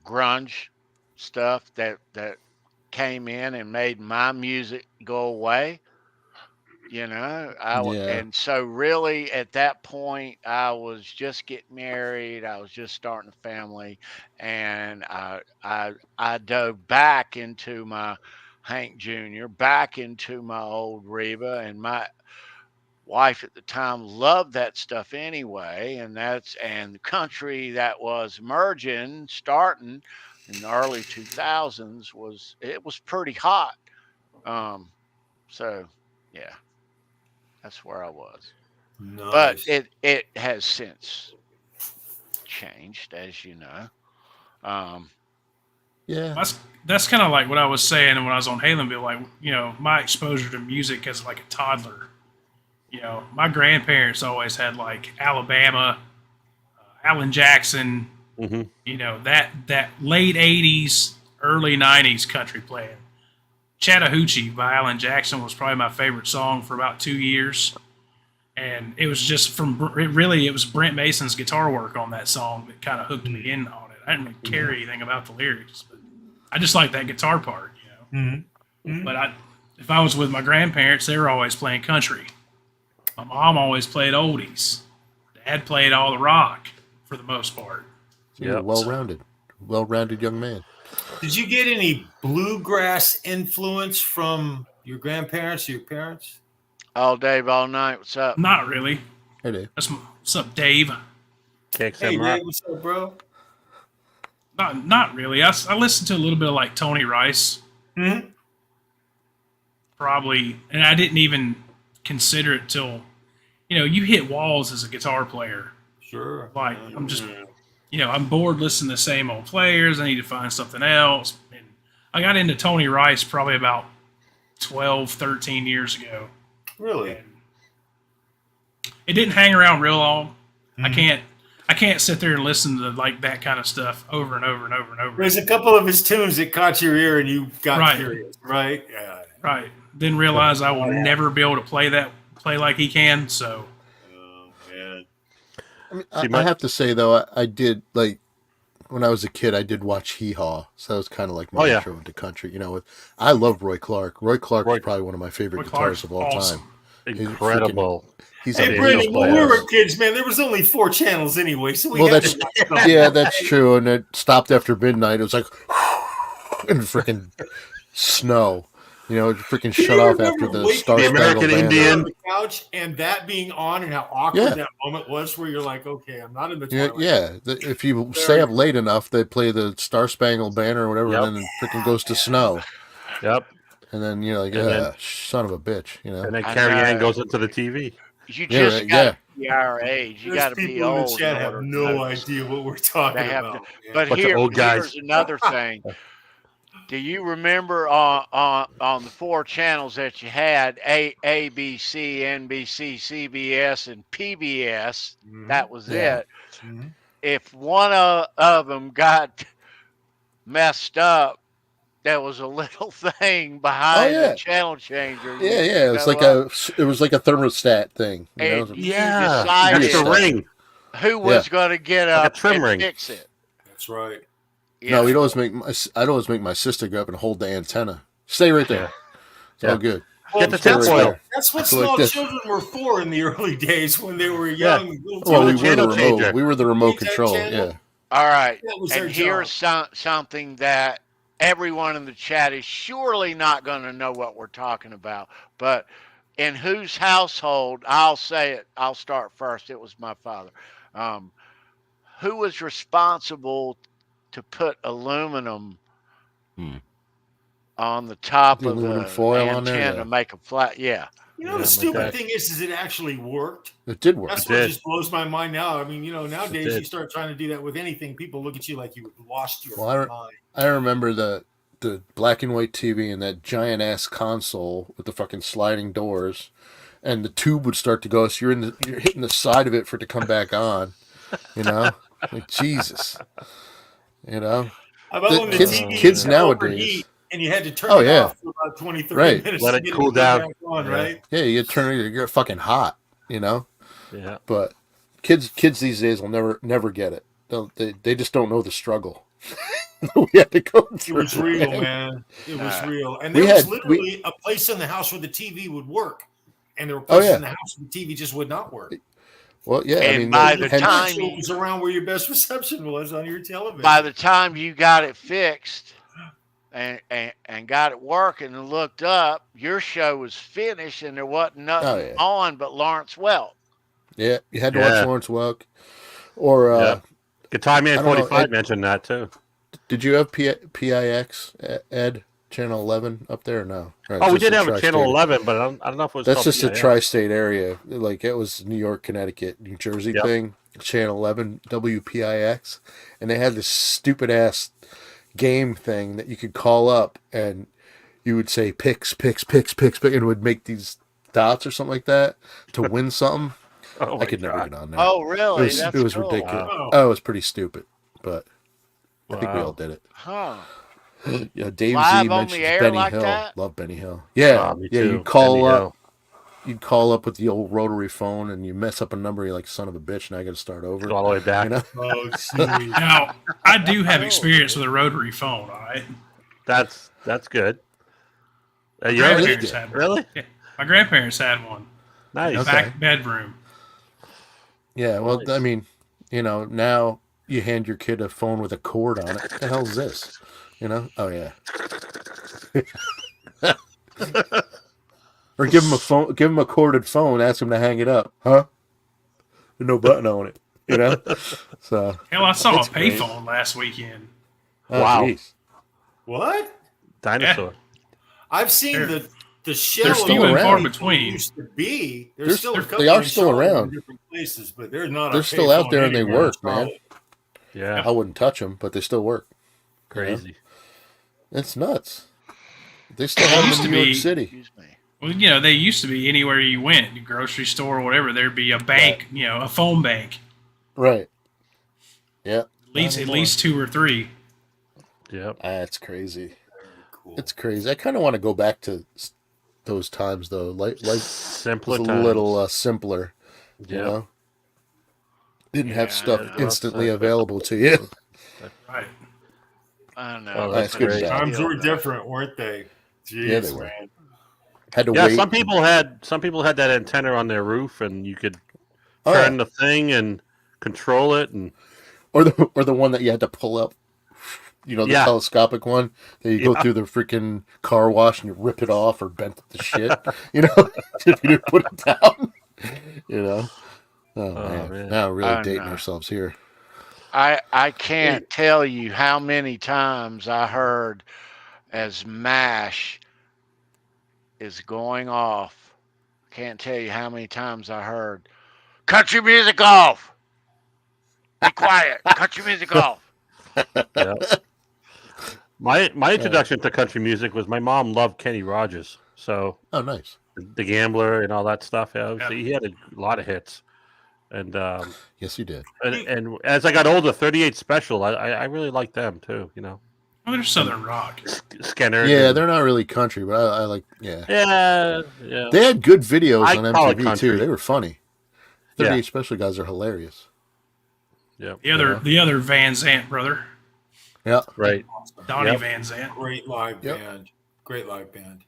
grunge stuff that came in and made my music go away. Yeah. And so really at that point I was just getting married, I was just starting a family, and I dove back into my Hank Jr., back into my old Reba, and my wife at the time loved that stuff anyway, and the country that was emerging, starting in the early 2000s, was pretty hot. Um, so yeah, that's where I was. But Nice. it has since changed, as you know. Um, Yeah. That's kind of like what I was saying when I was on Halenville. Like, my exposure to music as like a toddler. My grandparents always had like Alabama, Alan Jackson. Mm-hmm. That late '80s, early '90s country playing. Chattahoochee by Alan Jackson was probably my favorite song for about 2 years. And it was just it was Brent Mason's guitar work on that song that kind of hooked me in on it. I didn't really care anything about the lyrics, but I just liked that guitar part, But if I was with my grandparents, they were always playing country. My mom always played oldies. Dad played all the rock for the most part. You're well-rounded young man. Did you get any bluegrass influence from your grandparents or your parents? all day, all night. What's up? Not really. Hey, Dave. What's up, Dave? Hey, Dave, what's up, bro? Not really. I listened to a little bit of like Tony Rice. Mm-hmm. Probably, and I didn't even consider it till, you hit walls as a guitar player. Sure. Like, I'm just, I'm bored listening to the same old players. I need to find something else. And I got into Tony Rice probably about 12, 13 years ago. Really? And it didn't hang around real long. Mm-hmm. I can't sit there and listen to like that kind of stuff over and over and over and over. There's a couple of his tunes that caught your ear and you got curious, right? Yeah. Right. Then realize I will never be able to play like he can. So. Oh man. I mean, I have to say though, I did like when I was a kid, I did watch Hee Haw, so that was kind of like my intro into country. I love Roy Clark. Roy Clark is probably one of my favorite guitarists of all time. Incredible. Hey, Brandon, when we were kids, man, there was only 4 channels anyway, so that's true. And it stopped after midnight. It was like and freaking snow. Freaking shut off after the Star Spangled Banner. On the couch and that being on, and how awkward that moment was, where you're like, okay, I'm not in the twilight. Yeah. If you stay up late enough, they play the Star Spangled Banner or whatever, and then it freaking goes to snow. Yep. And then son of a bitch. And then Carrie Ann goes into the TV. You just got to be our age. You got to be old. People in the chat have no idea what we're talking about. But here's another thing. Do you remember on the 4 channels that you had, ABC, NBC, CBS, and PBS? Mm-hmm. That was it. Mm-hmm. If one of them got messed up, there was a little thing behind the channel changer. Yeah. It was like a thermostat thing. And you decided a ring. Who was going to get up and fix it. That's right. Yeah. No, I'd always make my sister go up and hold the antenna. Stay right there. It's all good. Well, get the tinfoil. That's what small children were for in the early days when they were young. Yeah. Well, we were the remote control. Yeah. All right. And here's something that everyone in the chat is surely not going to know what we're talking about. But in whose household, I'll say it. I'll start first. It was my father. Who was responsible to put aluminum on the top of the foil antenna on there, to make a flat? Yeah. The stupid thing is it actually worked. It did work. That's what just blows my mind now. I mean, nowadays you start trying to do that with anything, people look at you like you lost your mind. I remember the the black and white TV and that giant ass console with the fucking sliding doors, and the tube would start to go. So you're hitting the side of it for it to come back on. You know, like Jesus. You know, How about The when the kids- TV kids used to nowadays- overheat and you had to turn Oh, it yeah. off for about 20, 30 Right. minutes Let to it get cool to go down. back on, Yeah. right? yeah, you turn it, you're fucking hot. You know, Yeah. but kids these days will never get it. They just don't know the struggle. We had to go It through. was real, man. It was real. And We there was had- literally a place in the house where the TV would work. And there were Oh, places yeah. in the house where the TV just would not work. Well, yeah, I And mean, by the- the time- So it was around where your best reception was on your television. By the time you got it fixed and got it working and looked up, your show was finished and there wasn't nothing yeah. on but Lawrence Welk. yeah, you had to Yeah. watch Lawrence Welk, or Yeah. Guitar Man I don't know, 45 Ed- mentioned that too. did you have PIX Ed Channel 11 up there? Or no. Or Oh, we just did a have a tri-state- channel 11, but I don't know if it was. That's called just a PIX. tri-state area. Like it was New York, Connecticut, New Jersey Yep. thing. Channel 11 WPIX, and they had this stupid ass game thing that you could call up, and you would say picks, and it would make these dots or something like that to win something. Oh, I could my never God. get on there. Oh, really? it That's was cool. ridiculous. Wow. Oh, it was pretty stupid, but I think we Wow. all did it. Huh. Yeah, Dave Live Z on mentions the air Benny like Hill. that? Love Benny Hill. Yeah, Oh, me yeah. too. You'd call Benny up. Hill. You'd call up with the old rotary phone, and you mess up a number. You're like, son of a bitch. Now I got to start over. Go all the way back. You know? Oh, geez. Now, I do have experience with a rotary phone, all right? That's good. My Yours? grandparents had one. Really? Yeah, my grandparents had one. Nice. Okay. Back bedroom. Yeah. Well, Nice. I mean, now you hand your kid a phone with a cord on it. What the hell's this? Oh yeah. Or give him a phone. Give him a corded phone. Ask him to hang it up. Huh? There's no button on it. So. Hell, I saw a That's great. payphone last weekend. Oh, Wow. geez. What? Dinosaur. I've seen They're- the shell they're of few what and far they between. used to be. They're- There's still a they couple are in still Charlotte in around. different places, but they're not. They're a still out payphone there and they anywhere in work, man. Charlotte. Yeah. I wouldn't touch them, but they still work. Crazy. It's nuts. They still have used them in to New be- York City. Excuse me. Well, they used to be anywhere you went, the grocery store or whatever, there'd be a bank, a phone bank. Right. Yeah. At least two or three. Yep. That's crazy. Cool. It's crazy. I kind of want to go back to those times, though. Life Simpler was a times. little simpler. You Yep. know? Didn't have Yeah, stuff yeah, instantly available to you. Right. I know. Oh, that's good. Times were different, weren't they? Jeez, Yeah, they were. man. Had to Yeah, wait. some people had that antenna on their roof, and you could Oh, turn yeah. the thing and control it. And or the one that you had to pull up. The Yeah. telescopic one that you go Yeah. through the freaking car wash and you rip it off or bent it to shit. If you didn't put it down. Oh, man. man. Now we're really I dating know. ourselves here. I can't tell you how many times I heard as MASH is going off. Can't tell you how many times I heard, cut your music off. Be quiet. Cut your music off. Yep. My introduction to country music was my mom loved Kenny Rogers, so Oh, nice. the Gambler and all that stuff. Yeah, Yeah. he had a lot of hits, and Yes, you did. and as I got older, 38 Special, I really liked them too. Well, they're Southern rock. Skinner. Yeah, and- they're not really country, but I like, yeah. yeah. They had good videos I on call it MTV, country. too. They were funny. Yeah. 38 Special guys are hilarious. Yep. The other Van Zant brother, Yeah. Right. Donnie Yep. Van Zant. Great live Yep. band. Great live band.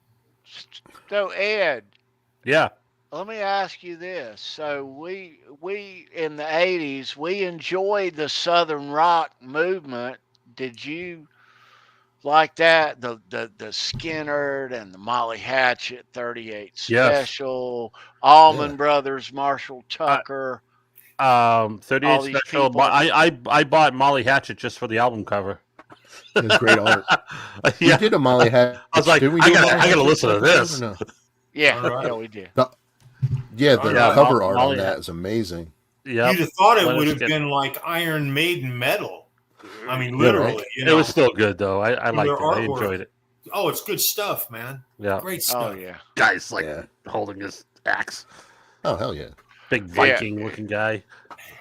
So Ed, Yeah. let me ask you this. So we in the 80s, we enjoyed the Southern rock movement. Did you like that? The Skinner and the Molly Hatchet 38 Yes. Special, Allman Brothers, Marshall Tucker. 38 All these Special. people- I bought Molly Hatchet just for the album cover. It was great art. We Yeah. did a Molly Hatchet. I was like, Did we I do a gotta- Molly I gotta Hatchet listen to episode this. or no? Yeah, All right. yeah, we did. Yeah, the Yeah, cover art Molly on that Hatchet. is amazing. Yep. You'd have thought it Let would us have get- been like Iron Maiden metal. I mean, Yeah, right. literally. You It know, was still good though. I liked it. their I artwork. enjoyed it. Oh, it's good stuff, man. Yeah. Great Oh stuff. yeah. Guy's like Yeah. holding his axe. Oh hell yeah. Big Viking looking guy.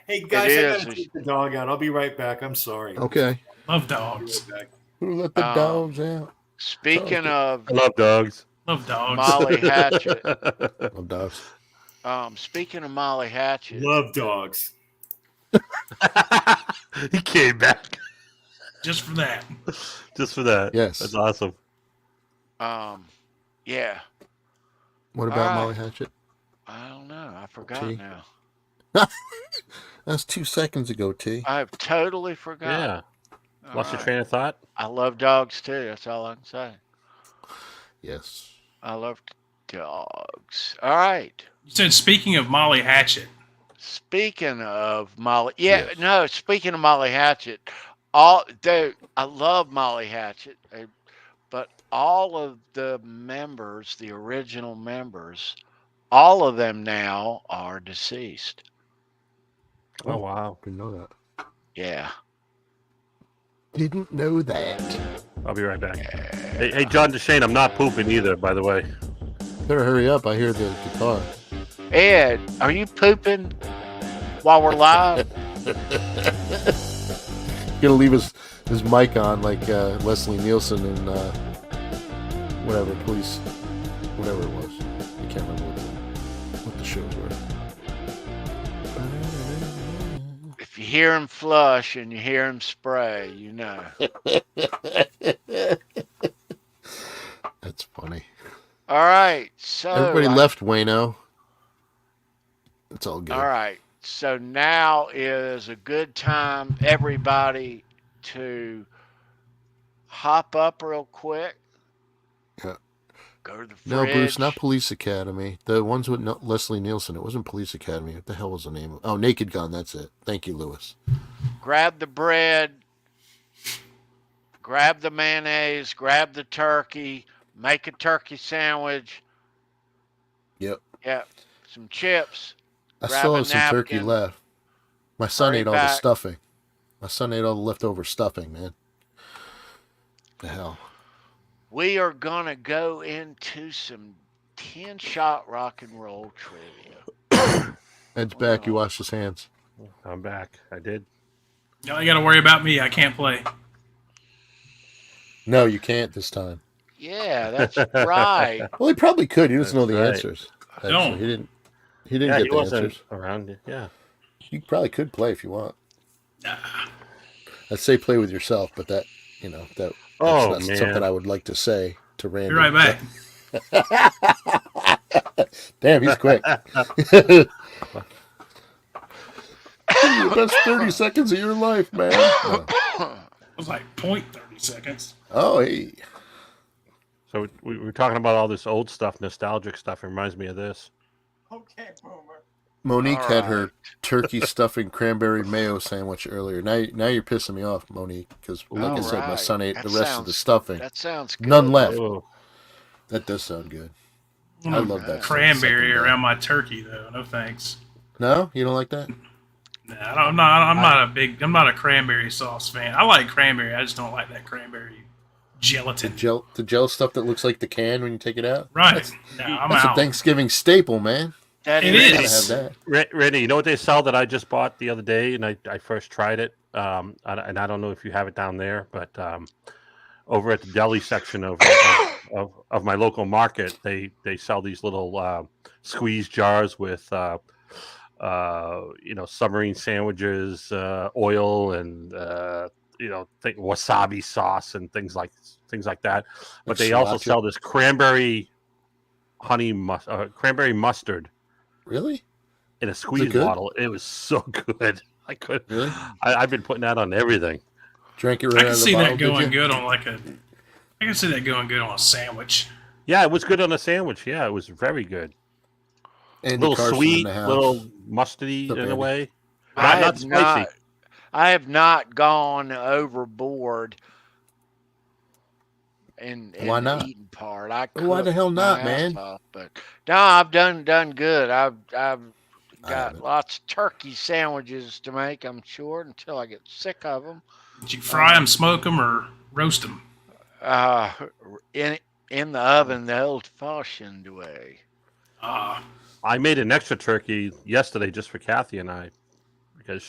Hey guys, I is. gotta take the dog out. I'll be right back. I'm sorry. Okay. Love I'll dogs. be right back. Who let the dogs out? Speaking of I love dogs. Love dogs. Molly Hatchet, Love dogs. speaking of Molly Hatchet, Love dogs. He came back Just for that. just for that. Yes. That's awesome. yeah, What about All Molly right. Hatchet? I don't know. I forgot Gee. now. That's 2 seconds ago, T. I've totally forgotten. Yeah. All Lost your right. train of thought? I love dogs too. That's all I can say. Yes. I love dogs. All right. You said speaking of Molly Hatchet. Speaking of Molly, Yes. no. Speaking of Molly Hatchet, I love Molly Hatchet, but all of the members, the original members, all of them now are deceased. Oh wow. Didn't know that. Yeah. Didn't know that. I'll be right back. Hey, John DeShane, I'm not pooping either, by the way. Better hurry up. I hear the guitar. Ed, are you pooping while we're live? Gonna leave his mic on like Leslie Nielsen and whatever police, whatever it was. I can't remember what the shows were. If you hear him flush and you hear him spray, you know. That's funny. All right. So Everybody left Wayno. It's all good. All right. So now is a good time, everybody, to hop up real quick. Yeah. Go to the fridge. No, Bruce, not Police Academy. The ones with Leslie Nielsen. It wasn't Police Academy. What the hell was the name of? Oh, Naked Gun. That's it. Thank you, Lewis. Grab the bread. Grab the mayonnaise. Grab the turkey. Make a turkey sandwich. Yep. Yep. Some chips. I Grab still a have some turkey napkin. left. My son Hurry ate all the back. stuffing. My son ate all the leftover stuffing, man. The hell. We are going to go into some 10-shot rock and roll trivia. Ed's back. You washed his hands. I'm back. I did. Y'all got to worry about me. I can't play. No, you can't this time. Yeah, that's right. Well, he probably could. He doesn't know the That's right. answers. I don't. Actually, he didn't Yeah, get he the wasn't answers. around. Yeah. You probably could play if you want. Nah. I'd say play with yourself, but that's Oh, not man. something I would like to say to Randy. Be right back. Damn, he's quick. The best 30 seconds of your life, man. No. It was like 0.30 seconds. Oh, hey. So we were talking about all this old stuff, nostalgic stuff. It reminds me of this. Monique All had her right. turkey stuffing cranberry mayo sandwich earlier. Now you're pissing me off, Monique, because like I All said, my right. son ate That the rest of the sounds- stuffing. That sounds good. None left. Oh, That does sound good. I Mm, love that. Cranberry second around my turkey, though. No thanks. No, you don't like that? Nah, I'm not a cranberry sauce fan. I like cranberry. I just don't like that cranberry gelatin. The gel stuff that looks like the can when you take it out. Right. Nah, I'm That's a out. Thanksgiving staple, man. That It You gotta is. have that. Randy, you know what they sell that I just bought the other day, and I first tried it. And I don't know if you have it down there, but over at the deli section of my local market, they sell these little squeeze jars with submarine sandwiches, oil, and wasabi sauce and things like that. But Like they also sriracha? sell this cranberry cranberry mustard Really? in a squeeze good? bottle. It was so good. I could. Really? I've been putting that on everything. Drank it right I out can of the see bottle, that did going you? good on I can see that going good on a sandwich. Yeah, it was good on a sandwich. Yeah, it was very good. A Andy little Carson in sweet, the house. little mustardy What's up, in a Andy? way. I Not have spicy. I have not gone overboard in Why the not? eating part. I Well, why the cooked hell not, my ass man? off, but no, I've done good. I've I got haven't. lots of turkey sandwiches to make. I'm sure until I get sick of them. Did you fry them, smoke them, or roast them? In the oven the old-fashioned way. I made an extra turkey yesterday just for Kathy and I, because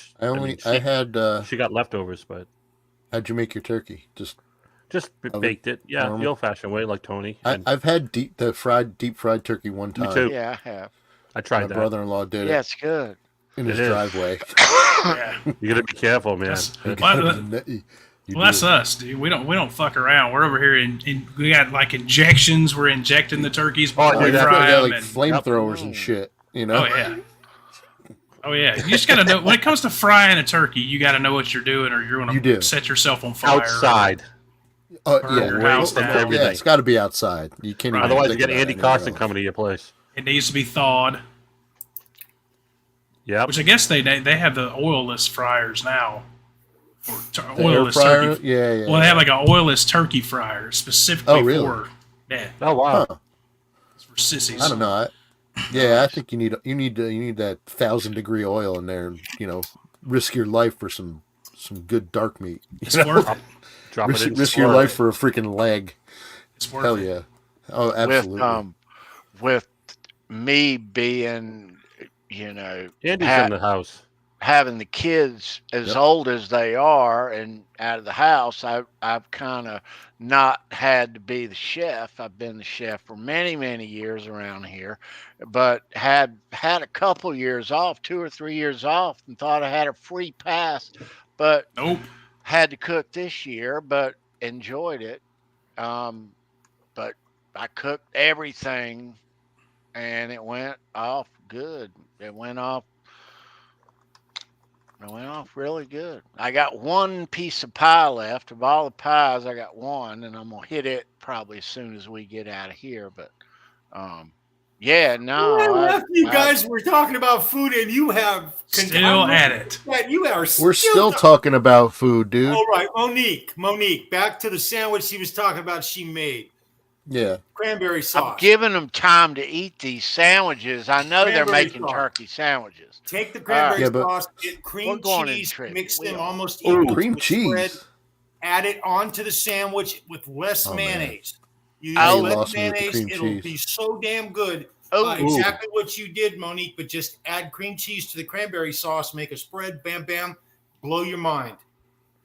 she got leftovers. But how'd you make your turkey? Just baked it. Yeah, normal? the old-fashioned way, like Tony. I've had deep fried turkey one time. Me too. Yeah, I have. I tried My that. brother-in-law did Yeah, it it's good. in his driveway. Yeah. You gotta be careful, man. Well, that's us, dude. We don't fuck around. We're over here we got like injections. We're injecting the turkeys before we fry them. Like flamethrowers and shit. You know? Oh yeah. Oh yeah. You just gotta know when it comes to frying a turkey. You gotta know what you're doing, or you're gonna set yourself on fire. Outside. Your house down. Yeah, it's got to be outside. You can't. Even Otherwise, you get Andy Costin coming to your place. It needs to be thawed. Yeah. Which I guess they have the oilless fryers now. Oilless turkey. Yeah. Well, they have like an oilless turkey fryer specifically for. Yeah. Oh wow. Huh. It's for sissies. I don't know. I think you need that 1,000-degree oil in there. And, risk your life for some good dark meat. It's worth it. Risk your life for a freaking leg. It's worth Hell it. yeah. Oh, absolutely. With me being, Andy's in the house, having the kids as old as they are and out of the house, I've kind of not had to be the chef. I've been the chef for many, many years around here, but had a couple years off, 2 or 3 years off, and thought I had a free pass, but nope. Had to cook this year, but enjoyed it. But I cooked everything, and it went off good. It went off really good. I got one piece of pie left. Of all the pies, I got one, and I'm gonna hit it probably as soon as we get out of here. But you guys were talking about food, and you have still at it. We're still talking about food, dude. All right, Monique, back to the sandwich she was talking about. She made. Yeah. Cranberry sauce. I'm giving them time to eat these sandwiches. I know they're making turkey sandwiches. Take the cranberry sauce, get cream cheese, mix them almost equal. Cream cheese. Bread, add it onto the sandwich with less mayonnaise. You use less mayonnaise, it'll be so damn good. Exactly what you did, Monique, but just add cream cheese to the cranberry sauce, make a spread, bam, bam, blow your mind.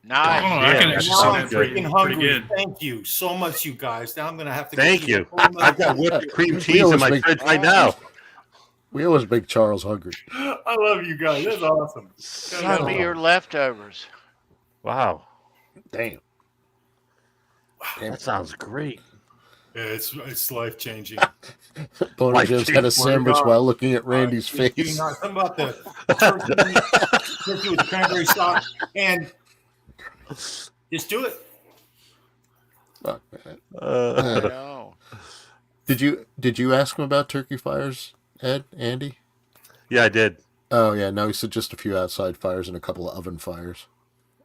Nice. I can actually see that pretty good. Thank you so much, you guys. Now I'm going to have to. Thank you. I've got whipped cream cheese in my fridge right now. We always make Charles hungry. I love you guys. That's awesome. Send me your leftovers. Wow. Damn. That sounds great. Yeah, it's life changing. Boner just had a sandwich while looking at Randy's face. Something about the turkey with cranberry sauce, and just do it. Did you ask him about turkey fires, Andy? Yeah, I did. Oh yeah, no, he said just a few outside fires and a couple of oven fires.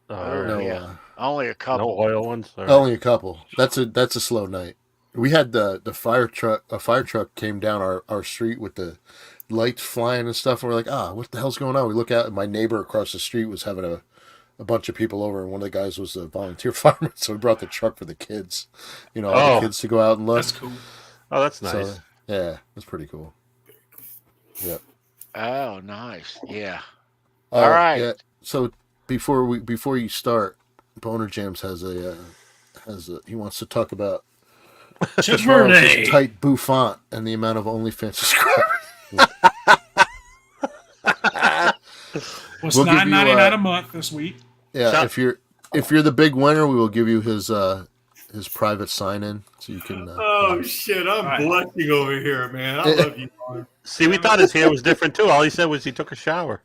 Only a couple. No oil ones. Only a couple. That's a slow night. We had the fire truck. A fire truck came down our street with the lights flying and stuff. And we're like, what the hell's going on? We look out, and my neighbor across the street was having a bunch of people over, and one of the guys was a volunteer fireman, so we brought the truck for the kids. All the kids to go out and look. That's cool. Oh, that's nice. So, yeah, that's pretty cool. Yep. Oh, nice. Yeah. All right. Yeah. So before you start, Boner Jams has he wants to talk about Charles' tight bouffant and the amount of OnlyFans subscribers. Was $9.99 a month this week. Yeah, if you're the big winner, we will give you his private sign in so you can. Shit! I'm blushing over here, man. I love you, Mark. See, we thought his hair was different too. All he said was he took a shower.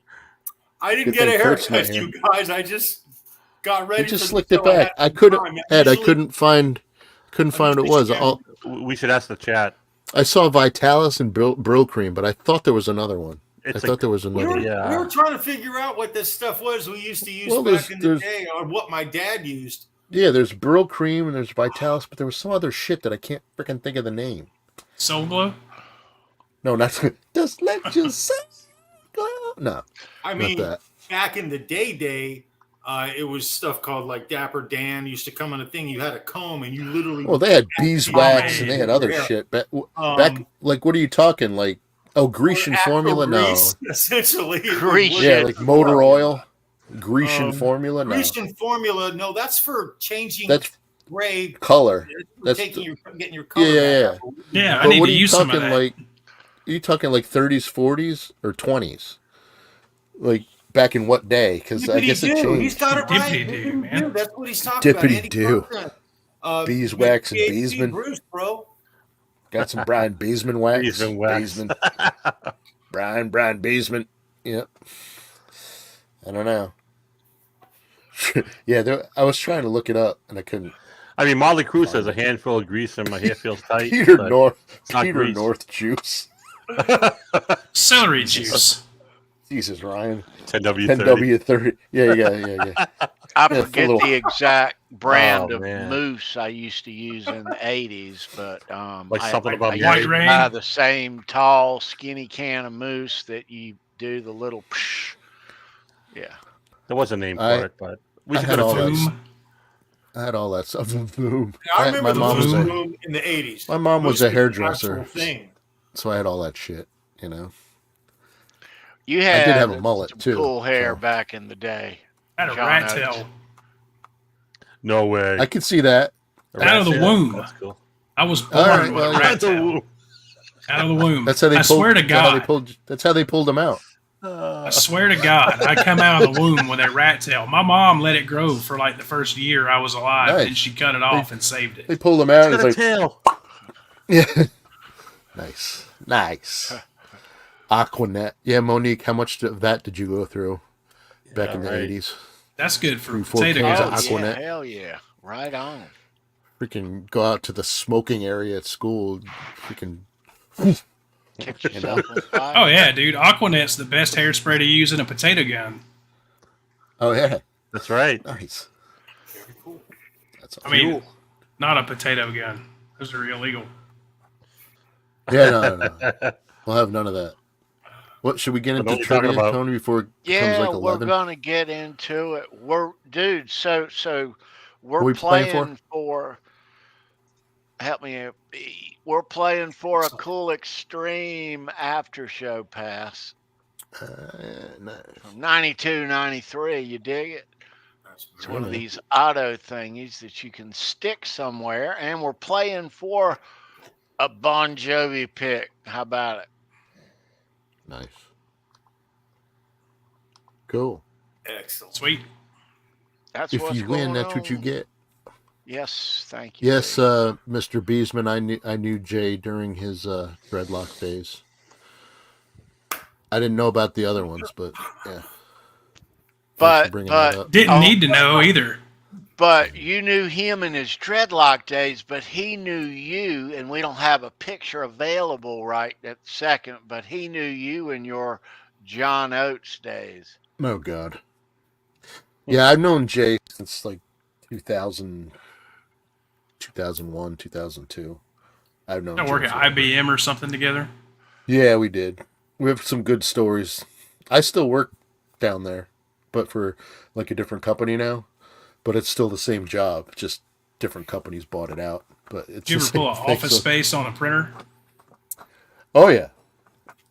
I didn't get a haircut, you guys. I just got ready. He just slicked it back. I couldn't find what it was. We should ask the chat. I saw Vitalis and Brill Cream, but I thought there was another one. There was another. We were trying to figure out what this stuff was we used to use back in the day, or what my dad used. Yeah, there's Brill Cream and there's Vitalis, but there was some other shit that I can't freaking think of the name. Soul Glow? No, not just let you say glow. No, I mean, back in the day, It was stuff called like Dapper Dan used to come on a thing. You had a comb and you literally. Well, they had beeswax and they had other shit. Back, like, what are you talking? Like, Grecian formula? Grease, No. Essentially. Grecian. Yeah, like motor oil. Grecian formula? No. Grecian formula? No, that's for changing. That's gray color. That's getting your color. Yeah. I But need what to are you use some of talking that. like? Are you talking like 30s, 40s, or 20s? Like back in what day? Because I guess it changed. He's got it right. Dippity-doo, man. That's what he's talking about. Dippity-doo. Beeswax and PhD Beesman. Bruce, bro. Got some Brian Beesman wax. Beesman wax. Beesman. Brian Beesman. Yep. I don't know. Yeah, I was trying to look it up and I couldn't. I mean, Molly Cruz says a handful of grease and my hair feels tight. Peter but North grease. North juice. Celery juice. Jesus, Ryan. 10W30. 10W30. Yeah. I Yeah, forget little- the exact brand Oh, of man. mousse I used to use in the 80s, but Like something about I White used to Rain? buy the same tall, skinny can of mousse that you do the little psh. Yeah. There was a name for I- it, but we I should had go all to that. Boom. I had all that stuff. Boom. I remember my the mom was boom a, boom in the 80s. my mom was a Mousse hairdresser, an actual thing. so I had all that shit. You know. You had did have a mullet, some too, cool hair so. back in the day. I had a John rat Oates. tail. No way. I could see that. Out of the womb. That's cool. I was born All right, with well, a yeah. rat tail. Out of the womb. That's how they I pulled. swear to God. That's how they pulled them out. I swear to God, I come out of the womb with a rat tail. My mom let it grow for like the first year I was alive, Nice. and she cut it off and saved it. They pulled them out. It's It's got a like, tail. yeah. Nice. Aquanet. Yeah, Monique, how much of that did you go through back in the right. 80s? That's good for 3-4 potato cans of guns. Aquanet. Yeah, hell yeah. Right on. Freaking go out to the smoking area at school. Freaking. Catch yourself on fire. Oh yeah, dude. Aquanet's the best hairspray to use in a potato gun. Oh, yeah. That's right. Nice. That's I mean, not a potato gun. Those are illegal. yeah, no. We'll have none of that. What should we get What into are you talking trivia, about? Tony, before it Yeah, becomes like we're 11? gonna get into it. So we're What we playing playing for. Help me. We're playing for a cool extreme after show pass No. from 92, 93. You dig it? It's one of Really? these auto thingies that you can stick somewhere, and we're playing for a Bon Jovi pick. How about it? Nice. Cool. Excellent. Sweet. That's If what's you win, going that's what you on. get. Yes, thank you. Yes, Mr. Beesman, I knew Jay during his dreadlock phase. I didn't know about the other ones, but yeah. Thanks for bringing that up. Didn't need to know either. But you knew him in his dreadlock days, but he knew you, and we don't have a picture available right at second, but he knew you in your John Oates days. Oh God. Yeah, I've known Jay since like 2000, 2001, 2002. I've known. I work at IBM or something together. Yeah, we did. We have some good stories. I still work down there, but for like a different company now. But it's still the same job, just different companies bought it out. But it's Did you the ever pull an same thing, office so- space on a printer? Oh yeah,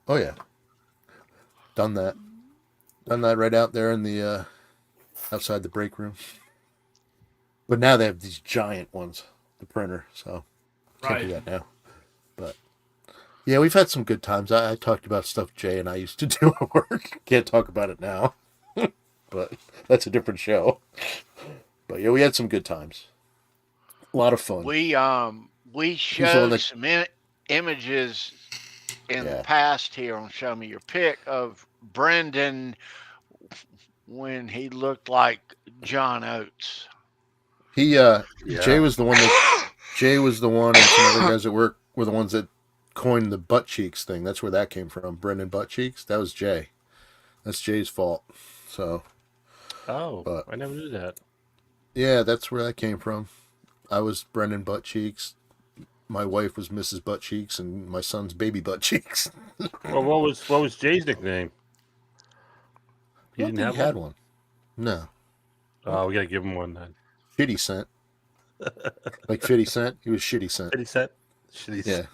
oh yeah. Done that right out there in the outside the break room. But now they have these giant ones, the printer. So can't do Right. that now. But yeah, we've had some good times. I talked about stuff Jay and I used to do at work. Can't talk about it now, but that's a different show. But yeah, we had some good times. A lot of fun. We the showed one that- some images in Yeah. the past here on Show Me Your Pick of Brendan when he looked like John Oates. He Jay was the one and some other guys at work were the ones that coined the butt cheeks thing. That's where that came from. Brendan butt cheeks. That was Jay. That's Jay's fault. So Oh, But- I never knew that. yeah, that's where that came from. I was Brendan butt cheeks. My wife was Mrs. Butt Cheeks, and my son's Baby Butt Cheeks. Well, what was Jay's nickname? He I didn't don't have think he had one. one. No. Oh, we gotta give him one then. Shitty Cent. Like 50 Cent? He was Shitty Cent. 50 Cent? Shitty Yeah.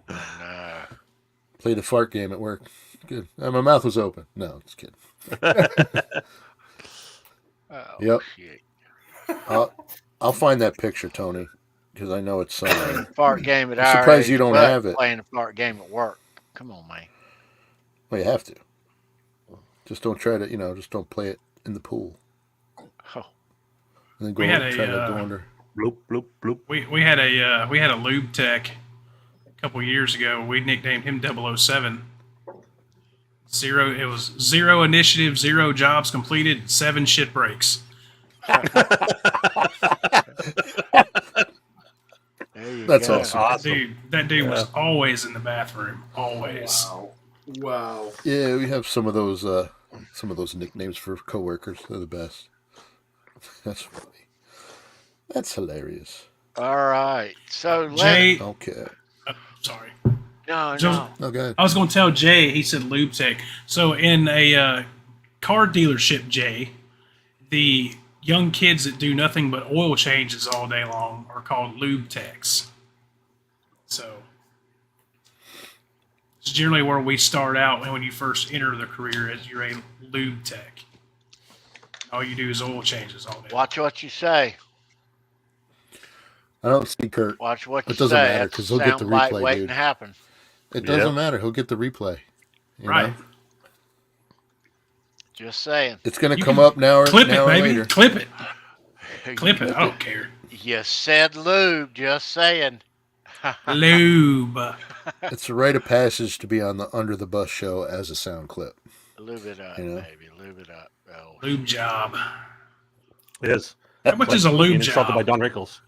Nah. Played a fart game at work. Good. My mouth was open. No, just kidding. Oh, Yep. shit. I'll find that picture, Tony, because I know it's somewhere. Fart game at I'm our surprised age, you don't but have it. Playing a fart game at work. Come on, man. Well, you have to. Just don't try to, just don't play it in the pool. Oh. And then go We had try to a go under. Bloop, bloop, bloop. we had a lube tech a couple years ago. We nicknamed him 007. It was 0 initiative, 0 jobs completed, 7 shit breaks. That's awesome. That dude was always in the bathroom. Always. Wow. Yeah, we have some of those nicknames for coworkers. They're the best. That's funny. That's hilarious. All right. So Jay. Okay. Sorry. No. Oh, go ahead. I was going to tell Jay. He said lube tech. So in a car dealership, Jay, the young kids that do nothing but oil changes all day long are called lube techs. So it's generally where we start out when you first enter the career as you're a lube tech. All you do is oil changes all day. Watch what you say. I don't see Kurt. Watch what you It doesn't say. matter because he'll get the replay, waiting dude. to happen. It doesn't matter. He'll get the replay. You Right. know? Just saying. It's going to You come can up now or, Clip now it, or baby. later. Clip it. Clip it. I don't care. You said lube. Just saying. Lube. It's a rite of passage to be on the Under the Bus show as a sound clip. Lube it up, You know? baby. Lube it up. Oh. Lube job. It is. How much is a lube Being insulted job? by Don Rickles.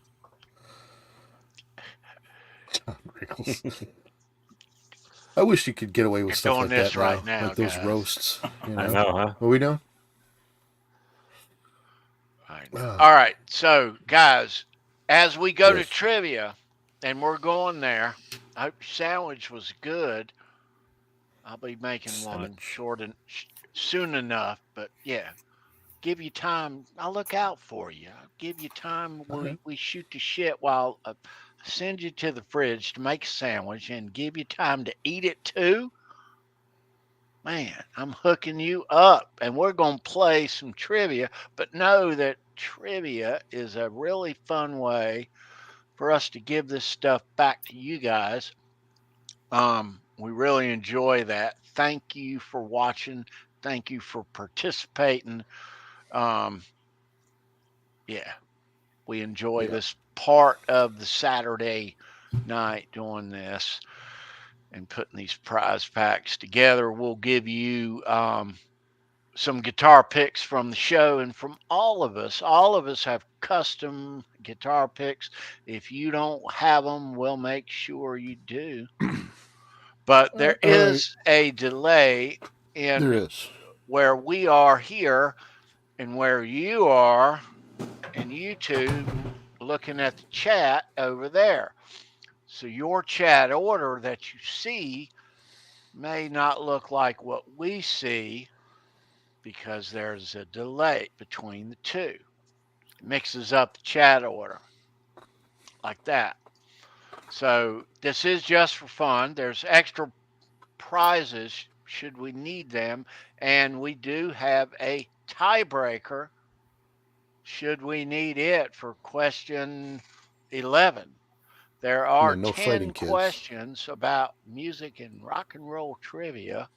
I wish you could get away with You're stuff doing like this that right now. now, Like those guys. roasts. You know? I know, huh? What are we doing? All right. So, guys, as we go Yes. to trivia, and we're going there, I hope your sandwich was good. I'll be making one soon enough, but yeah, give you time. I'll look out for you. I'll give you time. We shoot the shit while I send you to the fridge to make a sandwich and give you time to eat it too. Man, I'm hooking you up, and we're going to play some trivia, but know that trivia is a really fun way for us to give this stuff back to you guys. We really enjoy that. Thank you for watching. Thank you for participating. Yeah, we enjoy this part of the Saturday night doing this and putting these prize packs together. We'll give you some guitar picks from the show and from all of us. All of us have custom guitar picks. If you don't have them, we'll make sure you do. But there is a delay in where we are here and where you are in YouTube looking at the chat over there. So your chat order that you see may not look like what we see because there's a delay between the two. It mixes up the chat order like that. So this is just for fun. There's extra prizes should we need them. And we do have a tiebreaker should we need it for question 11. There are 10 questions about music and rock and roll trivia.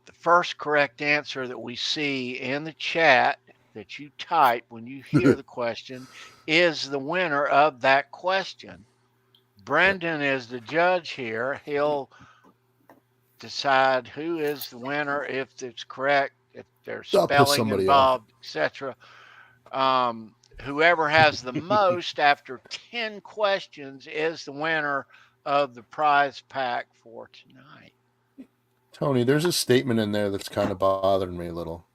The first correct answer that we see in the chat that you type when you hear the question is the winner of that question. Brendan is the judge here. He'll decide who is the winner, if it's correct, if there's spelling involved, etc. Whoever has the most after 10 questions is the winner of the prize pack for tonight. Tony, there's a statement in there that's kind of bothering me a little.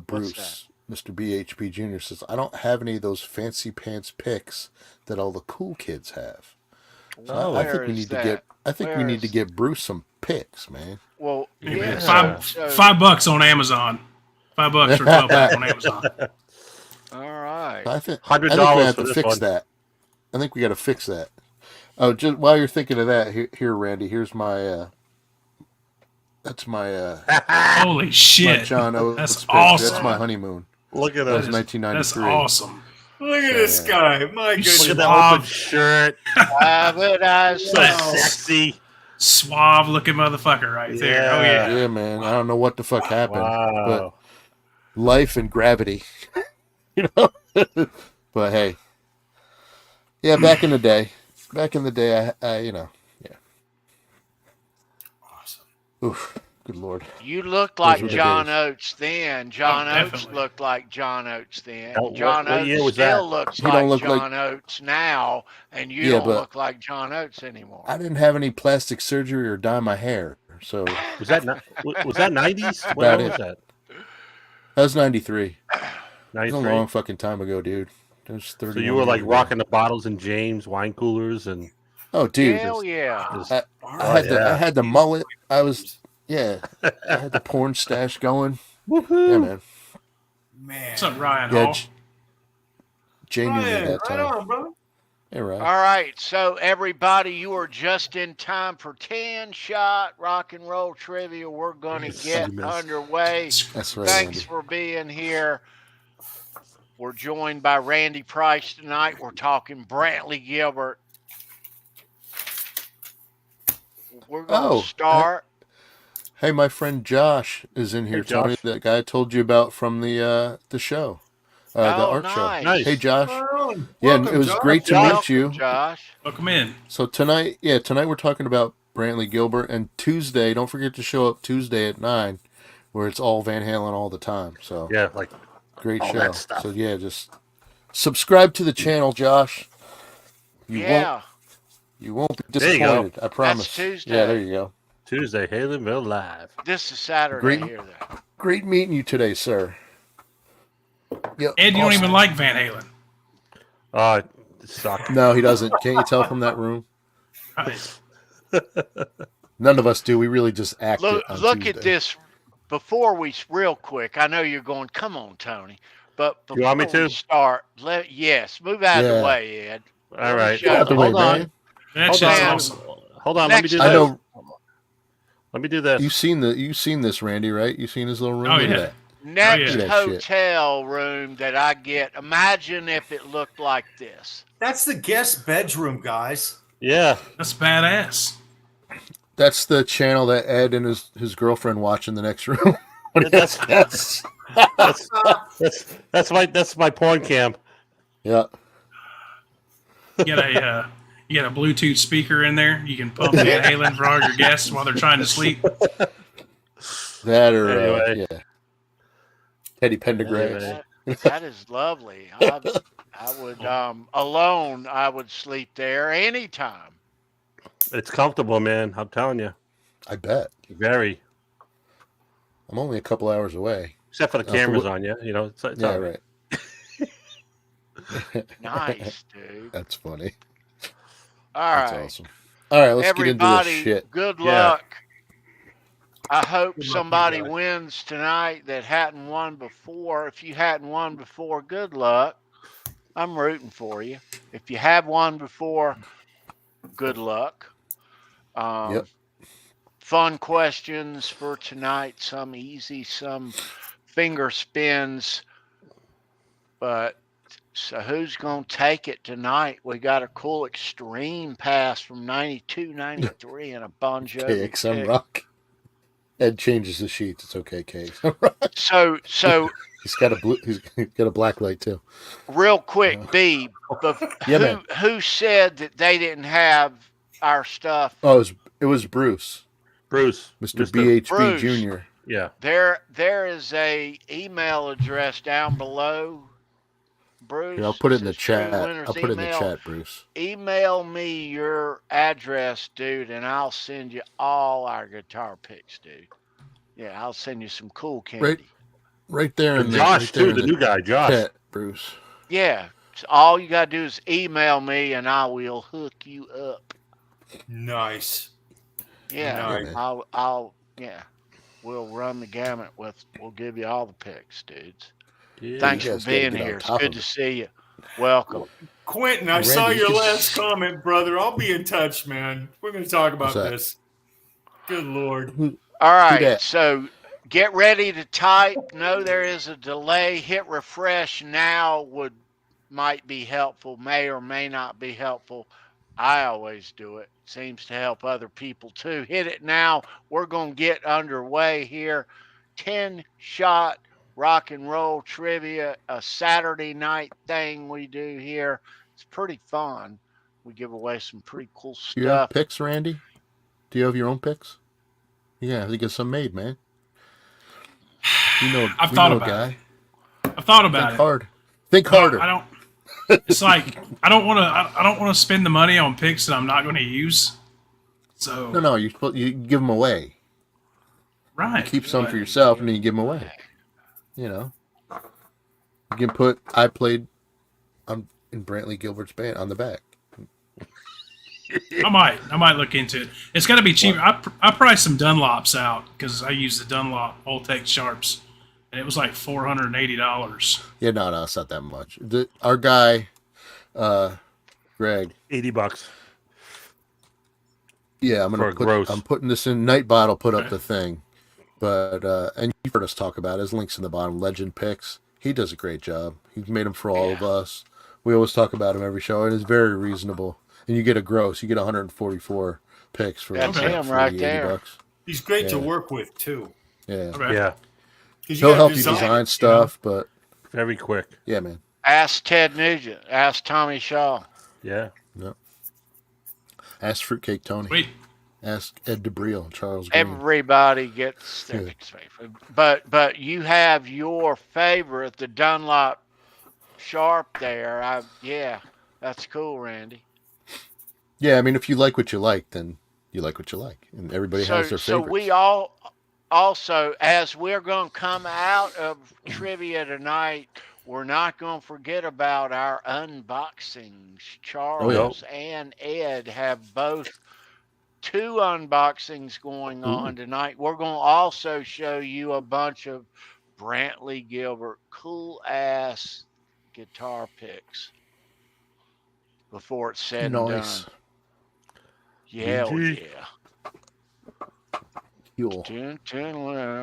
Bruce, Mr. BHP Jr. says, I don't have any of those fancy pants picks that all the cool kids have. So I think we need to get. I think we need to get Bruce some picks, man. Well, $5 on Amazon. $5 for 12 pack on Amazon. right. I think $100 we have for to this fix one. that. I think we got to fix that. Oh, just while you're thinking of that, here, Randy. Here's my. That's my. Holy My shit. John Oates That's pick. awesome. That's my honeymoon. Look at That was that. 1993. That's awesome. Look at So, this yeah. guy. My You goodness. Look at that open suave, shirt. But I So Wow. sexy. suave looking motherfucker right there. Oh, yeah. Yeah, man. I don't know what the fuck happened, but Wow. life and gravity, you know. But hey, yeah. Back in the day, I you know, yeah. Awesome. Oof, good lord. You looked like were the John days. Oates then. John Oates definitely. looked like John Oates then. Now, John what year Oates was still that? looks He don't like look like- John Oates now, and you Yeah, don't but- look like John Oates anymore. I didn't have any plastic surgery or dye my hair, so Was that 90s? About When it. was that? that was 93. It was a 93. long fucking time ago, dude. It was 30. So you were like rocking the bottles in James wine coolers and Oh, dude. Hell yeah. I had the mullet. I was, yeah. I had the porn stash going. woohoo. Yeah, man. Man. What's up, Ryan Yeah, Hall? Jay knew me Ryan, that right time. on, brother. Hey, right. All right, so everybody, you are just in time for 10-shot rock and roll trivia. We're going to get underway. That's right, Thanks Andy. for being here. We're joined by Randy Price tonight. We're talking Brantley Gilbert. We're going to start. Hey, my friend Josh is in here, Hey, Josh. Tony. That guy I told you about from the show, the art nice. show. Nice. Hey, Josh. Right on. Yeah, Welcome, it was Josh. great to Welcome, meet you. Josh. Welcome in. So tonight we're talking about Brantley Gilbert, and Tuesday, don't forget to show up Tuesday at 9, where it's all Van Halen all the time. So Yeah, like great all show. that stuff. So yeah, just subscribe to the channel, Josh. You won't be There you go. disappointed. I promise. Tuesday. Yeah, there you go. Tuesday, Halenville Live. This is Saturday Great. here, though. Great meeting you today, sir. Yeah, Ed, you don't awesome. even like Van Halen. It sucked. No, he doesn't. Can't you tell from that room? Right. None of us do. We really just act it on Look Tuesday. at this. Before we, real quick, I know you're going, come on, Tony. But before You want me we to? start, yes, move out of Yeah. the way, Ed. All right. Get out Out the way, Hold on. man. That Hold shit's on. awesome. Hold on. Let me Next do I this. know Let me do this. you've seen this, Randy, right? You've seen his little room. Oh, Look at yeah. that. Next yeah. hotel room that I get, imagine if it looked like this. That's the guest bedroom, guys. Yeah. That's badass. That's the channel that Ed and his girlfriend watch in the next room. That's Yes. that's my porn cam. Yeah. You got a Bluetooth speaker in there. You can pump Van Halen for all your guests while they're trying to sleep. That or Anyway. yeah. Teddy Pendergrass. Anyway. That is lovely. I would, alone, I would sleep there anytime. It's comfortable, man. I'm telling you. I bet. Very. I'm only a couple hours away. Except for the cameras on you. You know, it's Yeah, all right. right. Nice, dude. That's funny. All That's right. awesome. All right, let's Everybody, get into this shit. good Yeah. luck. I hope Good luck, somebody you guys. wins tonight that hadn't won before. If you hadn't won before, good luck. I'm rooting for you. If you have won before, good luck. Yep. Fun questions for tonight. Some easy, some finger spins. But so who's going to take it tonight? We got a cool Extreme pass from 92, 93 and a Bon Jovi KXM pick. Rock. Ed changes the sheets. It's okay, KXM Rock. So He's got a black light too. real quick, B, Yeah, man. who said that they didn't have our stuff? Oh, it was Bruce, Bruce. Mr. BHB Bruce. Jr. Yeah. There is a email address down below. Bruce, Here, I'll put it in the this is True chat. Winners I'll put it in the email. chat, Bruce. Email me your address, dude, and I'll send you all our guitar picks, dude. Yeah, I'll send you some cool candy. Right there in And the Josh, right there too, in the new guy, Josh. chat, Bruce. Yeah, so all you gotta do is email me, and I will hook you up. Nice. Yeah, Nice. I'll we'll run the gamut with. We'll give you all the picks, dudes. Yeah. Thanks you for guys gotta being get on here. It's top good of to it. see you. Welcome. Quentin, I Randy, saw you your can- last comment, brother. I'll be in touch, man. We're going to talk What's about that? this. Good Lord. All right, that? so get ready to type. No, there is a delay. Hit refresh now might be helpful, may or may not be helpful. I always do it. Seems to help other people too. Hit it now. We're going to get underway here. 10-shot rock and roll trivia, a Saturday night thing we do here. It's pretty fun. We give away some pretty cool Do you have stuff. picks, Randy? Do you have your own picks? Yeah, I think it's some made, man. I've thought about it. I've thought about Think it. hard. Think But harder. I don't. It's like I don't want to. I don't want to spend the money on picks that I'm not going to use. So No, you give them away. right. Keep some but- for yourself, and then you give them away. You know, you can put "I played in Brantley Gilbert's band" on the back. I might look into it. It's got to be cheaper. I priced some Dunlops out because I use the Dunlop Voltec Sharps, and it was like $480. Yeah, no, it's not that much. Our guy, Greg. $80. Yeah, I'm putting this in. Nightbot put up the thing, but and you've heard us talk about it. His links in the bottom. Legend Picks. He does a great job. He's made them for all of us. We always talk about him every show, and it's very reasonable. And you get a gross. You get 144 picks for That's like him 40, right 80 there. bucks. He's great to work with, too. Yeah, Okay. Yeah. 'Cause you he'll gotta help you design stuff, but Very quick. yeah, man. Ask Ted Nugent. Ask Tommy Shaw. Yeah. Ask Fruitcake Tony. Wait, Ask Ed DeBrio, Charles Green. Everybody gets their favorite. But you have your favorite, the Dunlop Sharp there. Yeah, that's cool, Randy. Yeah, I mean, if you like what you like, then you like what you like, and everybody has their So favorites. we all also, as we're going to come out of trivia tonight, we're not going to forget about our unboxings. Charles and Ed have both 2 unboxings going on tonight. We're going to also show you a bunch of Brantley Gilbert cool ass guitar picks before it's said and Nice. done. Yeah, BG. yeah. Cool.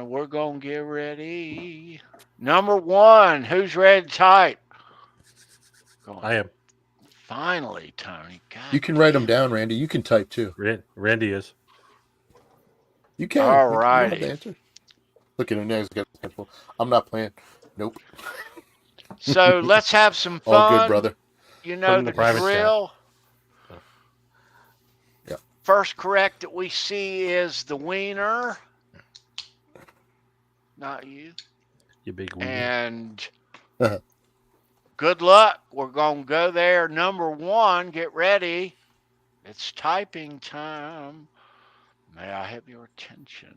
We're going to get ready. Number 1, who's ready to type? I am. Finally, Tony. God, You can write them down, Randy. You can type too. Randy is. You can. All You righty. have the answer. Look at him now. I'm not playing. Nope. So let's have some fun. All good, brother. You know From the the private drill. Yeah. First correct that we see is the wiener. Not you. You big wiener. And good luck. We're going to go there. Number 1, get ready. It's typing time. May I have your attention,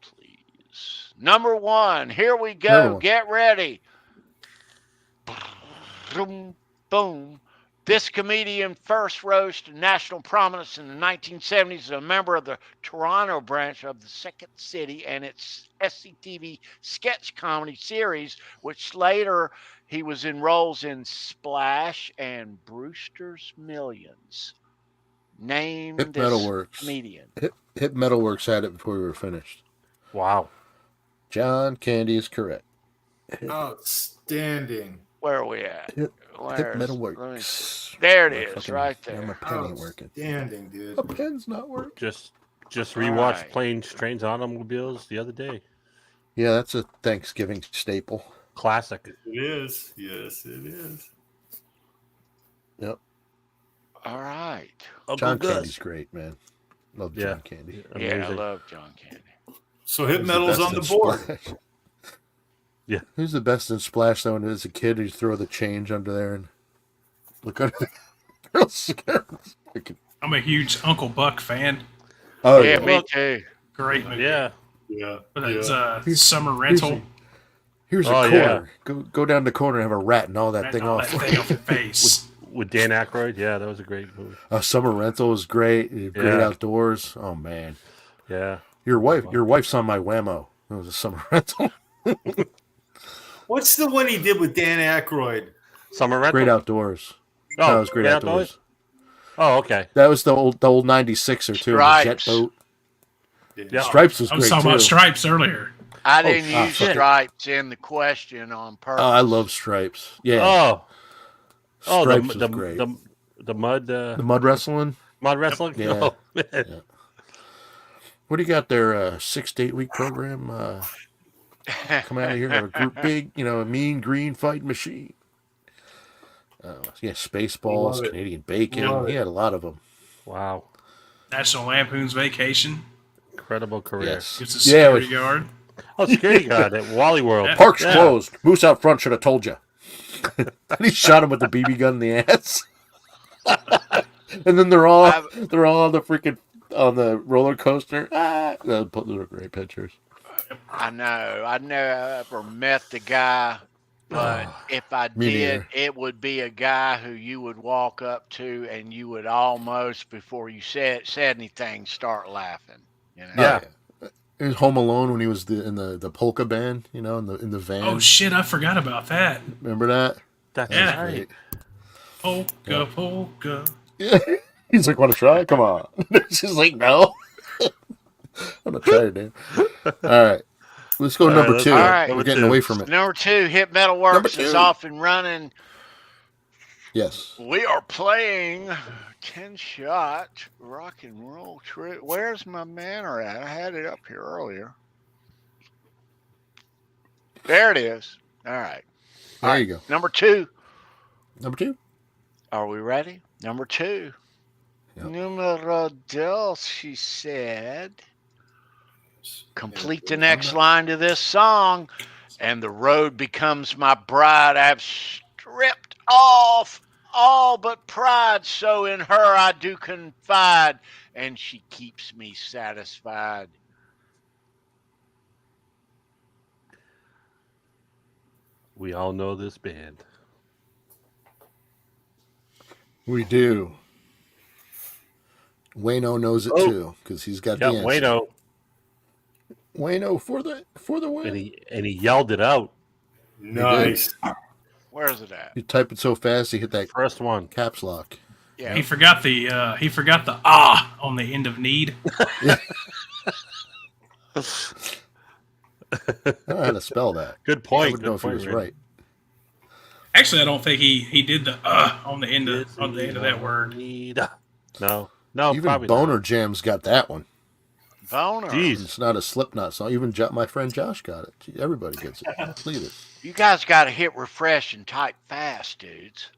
please? Number 1, here we go. Get ready. Boom, boom. This comedian first rose to national prominence in the 1970s as a member of the Toronto branch of the Second City and its SCTV sketch comedy series, which later he was in roles in Splash and Brewster's Millions. Name Hip this Metalworks. comedian. Hip Metalworks had it before we were finished. Wow. John Candy is correct. Outstanding. Where are we at? Hip Where's- Metalworks. there it is, Fucking- right now there. my pen ain't working. Outstanding, dude. My pen's not working. Just rewatched right. Planes, Trains, Automobiles the other day. Yeah, that's a Thanksgiving staple. Classic. It is. Yes, it is. Yep. All right. John Candy's great, man. Love John Candy. Yeah, I Amazing. love John Candy. So hip Who's the metal's best on the in board. Splash? Yeah. Who's the best in Splash though? And as a kid, you throw the change under there and look under the girl's scared. I'm a huge Uncle Buck fan. Oh Yeah, yeah. me too. Great movie. Yeah. Yeah. But it's Here's- Summer Rental. Here's a Oh, corner. Go down the corner and have a rat and all that thing All off. that thing off your face. With Dan Aykroyd. Yeah, that was a great movie. Summer Rental was great. Great Yeah. outdoors. Oh man. Yeah. Your wife's on my whammo. It was a Summer Rental. What's the one he did with Dan Aykroyd? Summer Rental. Great Outdoors. Oh, That was Great Outdoors. Oh, okay. That was the old 96er too. The jet boat. Yeah. Stripes was I great was talking too. about Stripes earlier. I didn't use fuck it. Stripes in the question on purpose. Oh, I love Stripes. Yeah. Oh, Stripes was great. The mud. The mud wrestling. Mud wrestling. Yeah. Oh, man. Yeah. What do you got there? 6 to 8 week program coming out of here. A group big, a mean green fighting machine. Yeah, Spaceballs, Canadian Bacon. He had a lot of them. Wow. National Lampoon's Vacation. Incredible career. Yes. He was a security guard. Oh, security guard at Wally World. Park's closed. Moose out front should have told you. And he shot him with the BB gun in the ass. And then they're all on the freaking on the roller coaster. Those are great pictures. I know. I never met the guy, but if I did, it would be a guy who you would walk up to and you would almost, before you said anything, start laughing. Yeah. It was Home Alone when he was in the polka band, in the van. Oh shit! I forgot about that. Remember that? That's right. Polka. Yeah. He's like, want to try? Come on. She's like, no. I'm going to try it, dude. All right. Let's go number 2. All right. We're getting away from it. Number 2, Hit Metal Works is off and running. Yes. We are playing 10-shot rock and roll trip. Where's my manor at? I had it up here earlier. There it is. All right. There you go. Number 2. Number 2. Are we ready? Number 2. Yep. Numero dos, she said. Complete the next line to this song, and the road becomes my bride. I've stripped off all but pride, so in her I do confide, and she keeps me satisfied. We all know this band. We do. Wayno knows it too, because he's got the answer. Wayno. Wayno for the win. And he yelled it out. Nice. Where's it at? You type it so fast, he hit that first one. Caps lock. Yeah. He forgot the on the end of need. Yeah. I don't know how to spell that. Good point. I would know if he was right. Actually, I don't think he did the on the end of that word. No, even probably Boner not. Jam's got that one. Boner. Jeez. It's not a Slipknot song. Even my friend Josh got it. Everybody gets it. Look at it. You guys got to hit refresh and type fast, dudes.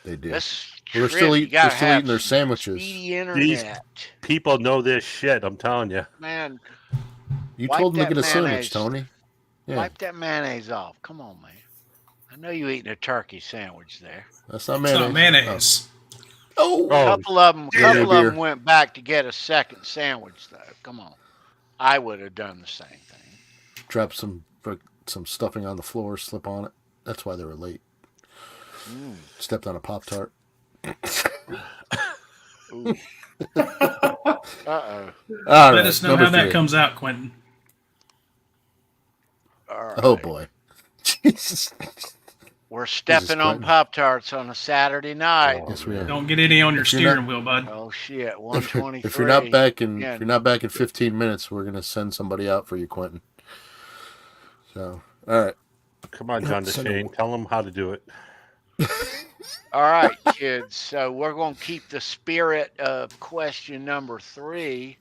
They do. This They're trip, still you eating gotta have their sandwiches. speedy internet. These people know this shit, I'm telling you. Man, You wipe told them to that get a sandwich, mayonnaise. Tony. Yeah. Wipe that mayonnaise off. Come on, man. I know you eating a turkey sandwich there. That's not It's mayonnaise. not mayonnaise. Oh. A couple of them beer. went back to get a second sandwich, though. Come on. I would have done the same thing. Drop some stuffing on the floor, slip on it. That's why they were late. Stepped on a Pop-Tart. Uh-oh. Let us know how that comes out, Quentin. All right. Oh, boy. Jesus. We're stepping on Pop-Tarts on a Saturday night. Yes, we are. Don't get any on your steering wheel, bud. Oh, shit. 123. If you're not back in 15 minutes, we're going to send somebody out for you, Quentin. So, all right. Come on, John DeShane. Tell them how to do it. All right, kids. So we're going to keep the spirit of question number 3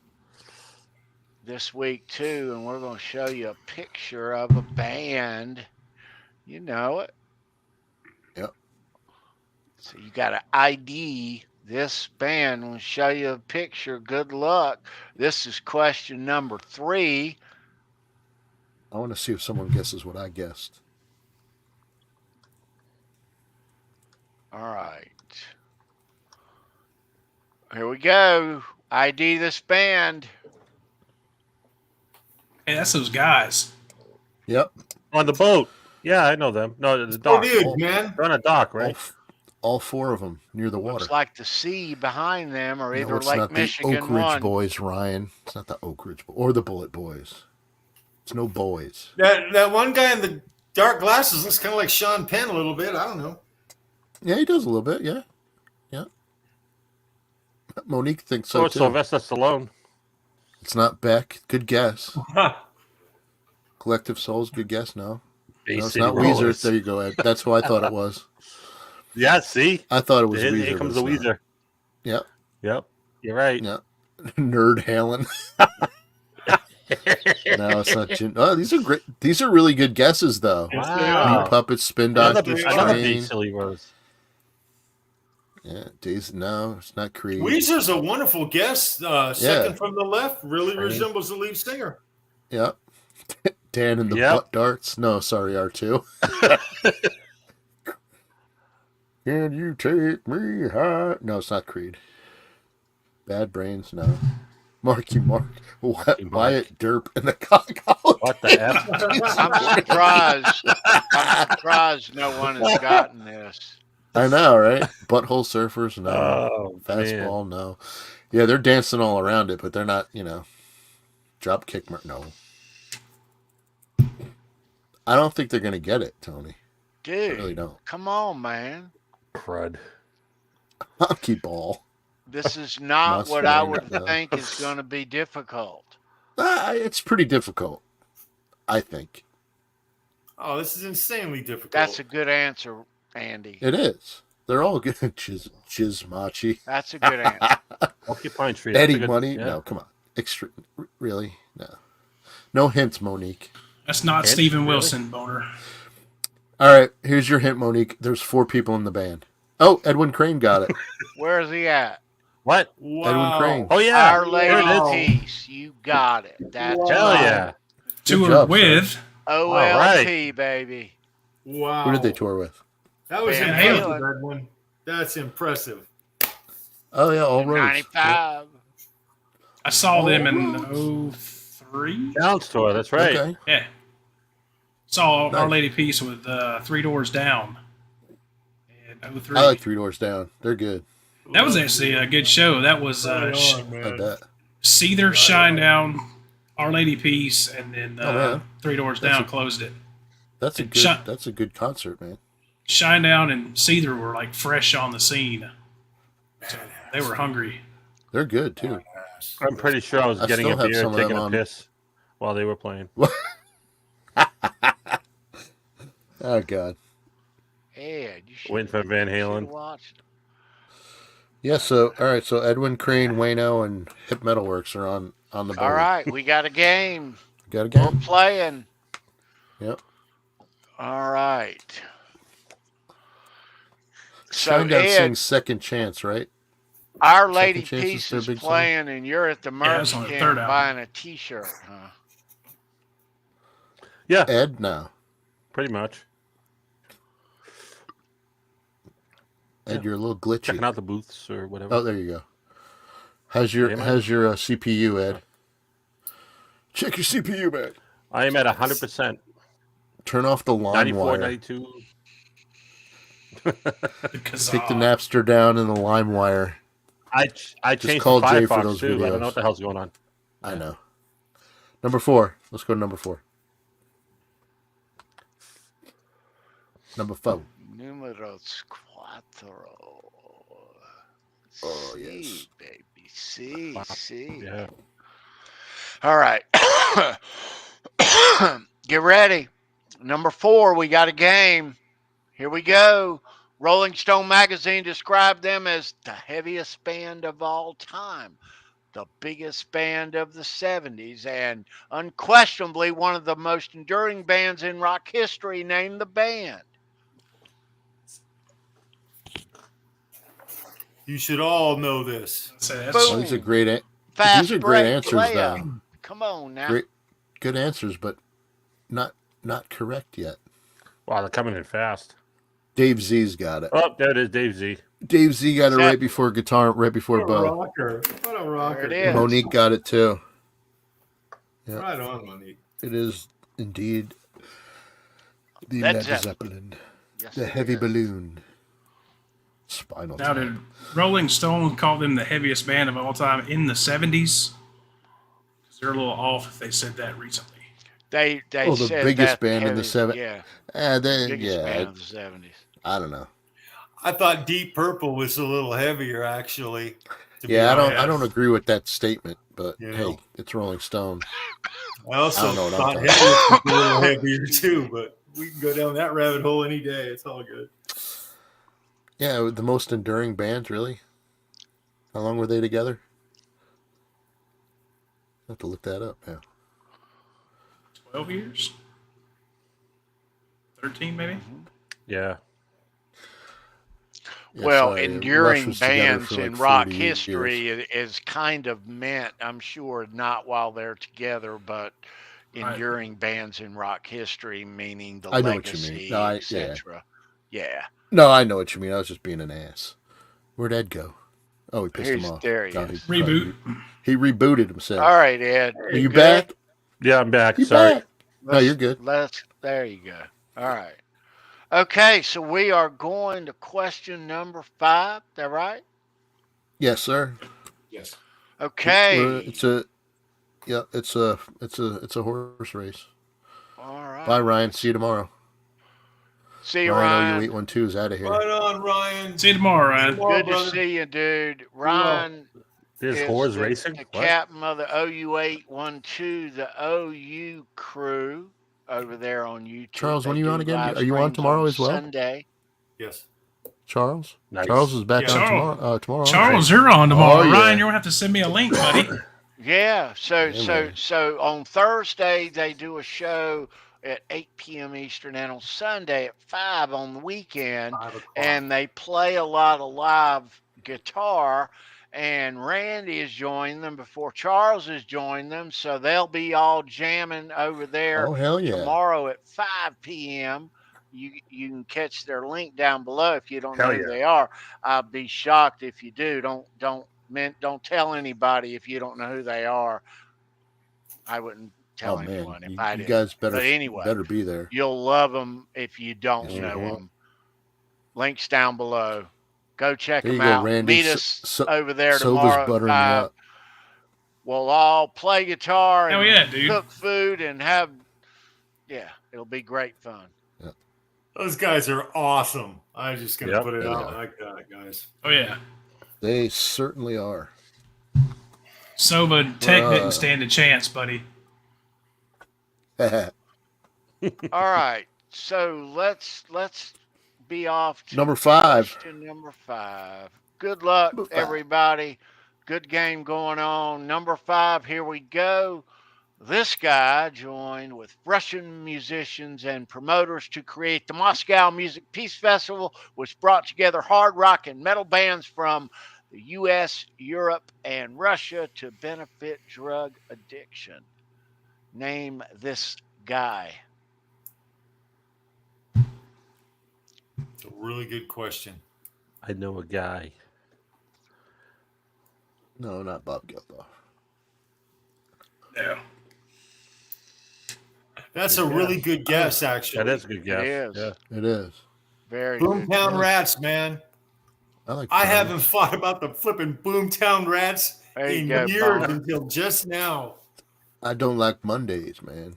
this week, too. And we're going to show you a picture of a band. You know it. Yep. So you got to ID this band. We'll show you a picture. Good luck. This is question number 3. I want to see if someone guesses what I guessed. All right. Here we go. ID this band. Hey, that's those guys. Yep. On the boat. Yeah, I know them. No, the dock. Dude, man. They're on a dock, right? All 4 of them near the water. Looks like the sea behind them, or No, either it's Lake not Michigan the Oak Ridge 1. Boys, Ryan. It's not the Oak Ridge or the Bullet Boys. It's no boys. That one guy in dark glasses. Looks kind of like Sean Penn a little bit. I don't know. Yeah, he does a little bit. Yeah. Monique thinks so it's too. Sylvester Stallone. It's not Beck. Good guess. Collective Souls. Good guess. No, it's not Weezer. There you go, Ed. That's who I thought it was. Yeah, see? I thought it was Weezer. Here comes the Weezer. Yep. You're right. Yep. Nerd Halen. No, it's not Jim. Oh, these are great. These are really good guesses, though. Wow. Meat Puppets, Spin Doctor, Another Train. big silly rose. Yeah, no, it's not Creed. Weezer's a wonderful guess. Second from the left, really resembles the lead singer. Yep. Dan and the Butt Darts. No, sorry, R2. Can you take me high? No, it's not Creed. Bad Brains. No. Marky Mark. Wyatt Derp and the Cockhollow. What the F? I'm surprised no one has gotten this. I know, right? Butthole Surfers, no. Oh, Fastball, no. Yeah, they're dancing all around it, but they're not, drop kick, no. I don't think they're going to get it, Tony. Dude, I really don't. Come on, man. Crud. Hockey ball. This is not what I would think is going to be difficult. It's pretty difficult, I think. Oh, this is insanely difficult. That's a good answer, Andy. It is. They're all good. Jizmachi. That's a good answer. Porcupine Tree. Eddie Money? Yeah. No, come on. Really? No. No hints, Monique. That's not Steven Wilson, Boner. All right, here's your hint, Monique. There's 4 people in the band. Oh, Edwin Crane got it. Where is he at? What? Wow. Edwin Crane. Oh, yeah. Our Lady Peace. You got it. That's Hell yeah. Tour with OLP, baby. Wow. Who did they tour with? That was impressive, Edwin. That's impressive. Oh, yeah, all roads. 95. I saw them in 03. Downs tour, that's right. Okay. Yeah. Saw Our Lady Peace with 3 Doors Down in 03. I like 3 Doors Down. They're good. That was actually a good show. That was I bet. Seether, Shinedown, Our Lady Peace, and then 3 Doors Down closed it. That's a good concert, man. Shinedown and Seether were like fresh on the scene. So they were hungry. They're good too. I'm pretty sure I was getting a beer and taking a piss while they were playing. Oh God. Yeah, you should Waiting for Van Halen. Yeah, so all right, so Edwin Crane, Wayno, and Hip Metalworks are on the board. All right, we got a game. Got a game. We're playing. Yep. All right. Shinedown sings Second Chance, right? Our Lady Peace is playing, and you're at the merch camp buying a T-shirt, huh? Yeah. Ed, no. Pretty much. Ed, you're a little glitchy. Checking out the booths or whatever. Oh, there you go. How's your CPU, Ed? Check your CPU, man. I am at 100%. Turn off the line 94, wire. 92. Take the Napster down and the lime wire. I Just changed call to Jay Firefox for those too. videos. I don't know what the hell's going on. I know. Number 4. Let's go to number 4. Number 4. Numero cuatro. Oh, yes. Baby. See. Yeah. All right. Get ready. Number 4, we got a game. Here we go. Rolling Stone magazine described them as the heaviest band of all time, the biggest band of the 70s, and unquestionably one of the most enduring bands in rock history. Named the band. You should all know this. Oh, these are great. Fast these are great break answers, layup. though. Come on now. Good answers, but not correct yet. Wow, they're coming in fast. Dave Z's got it. Oh, there it is, Dave Z. Dave Z got it right before Bo. What a rocker. There it is. Monique got it too. Yep. Right on, Monique. It is indeed the Led Led Zeppelin. Zeppelin. Yes, The Heavy Balloon. Spinal Now, Tap. did Rolling Stone call them the heaviest band of all time in the 70s? They're a little off if they said that recently. They the said biggest that band in the heavy- 70s. Yeah, Then, biggest yeah, band of the 70s. I don't know. I thought Deep Purple was a little heavier, actually. Yeah, I honest. don't agree with that statement, but You know. hey, it's Rolling Stone. I also I don't know what I'm thought talking Heaviest was a little heavier too, but we can go down that rabbit hole any day. It's all good. Yeah, the most enduring bands, really. How long were they together? I have to look that up now. 12 years? 13 maybe? Yeah. Yeah, Well, sorry, Rush enduring was together bands for like in rock 40 history years. is kind of meant, I'm sure, not while they're together, but enduring bands in rock history, meaning the I know what you mean. legacy, No, yeah. etc. Yeah. No, I know what you mean. I was just being an ass. Where'd Ed go? Oh, he pissed him off. There he No, is. Reboot. He rebooted himself. All right, Ed. Are you good? back? Yeah, I'm back. You Sorry. back? No, you're good. There you go. All right. Okay, so we are going to question number 5. Is that right? Yes, sir. Yes. Okay. It's a horse race. All right. Bye, Ryan. See you tomorrow. See you, Ryan. Ryan. OU812 is out of here. Right on, Ryan. See you tomorrow, Ryan. Good to brother. see you, dude. Ryan There's is horse the racing. What? captain of the OU812, the OU crew over there on YouTube. Charles, when They are you do on again? live Are you on streams tomorrow as well? Sunday. Yes. Charles? Nice. Charles is back Yeah. on tomorrow. Tomorrow. Charles, you're on tomorrow. Oh, yeah. Ryan, you're going to have to send me a link, buddy. Yeah, man. so on Thursday they do a show at 8 p.m. Eastern, and on Sunday at 5 on the weekend, 5 o'clock. and they play a lot of live guitar. And Randy has joined them before Charles has joined them, so they'll be all jamming over there Oh, hell yeah. tomorrow at 5 p.m. You can catch their link down below if you don't know Hell who yeah. they are. I'd be shocked if you do. Don't tell anybody if you don't know who they are. I wouldn't tell Oh, man. anyone if You, I you did. guys better, But anyway, better be there. you'll love them if you don't Yes, know you will. them. Links down below. Go check There you them go, out. Randy. Meet us over there Sova's tomorrow at buttering you 5. up. We'll all play guitar and Hell yeah, dude. cook food and it'll be great fun. Those guys are awesome. I'm just going to Yep. put it Yeah. out like that, guys. Oh, yeah. They certainly are. Sova Tech didn't stand a chance, buddy. All right. So let's be off to Number 5. question number 5. Good luck, Number 5. everybody. Good game going on. Number 5, here we go. This guy joined with Russian musicians and promoters to create the Moscow Music Peace Festival, which brought together hard rock and metal bands from the U.S., Europe, and Russia to benefit drug addiction. Name this guy. It's a really good question. I know a guy. No, not Bob Geldof. Yeah. That's a really good guess, actually. That is a good guess. It is. Yeah. It is. Very good. Boomtown Rats, man. I like. I Tommy. haven't thought about the flipping Boomtown Rats There you in go, years Bob. until just now. I don't like Mondays, man.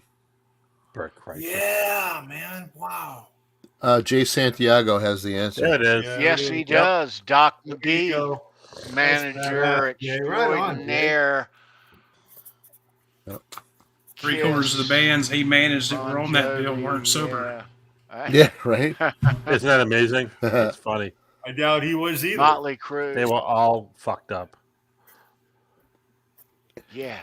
Bert Kreischer. Yeah, man. Wow. Jay Santiago has the answer. There it is. Yeah. Yes, he does. Doc There you McGee, go. manager Yeah, right on, extraordinaire. Three-quarters of the bands he managed that were on that bill Jovi, weren't sober. yeah. Yeah, right. Isn't that amazing? It's funny. I doubt he was either. Motley Crue. They were all fucked up. Yeah.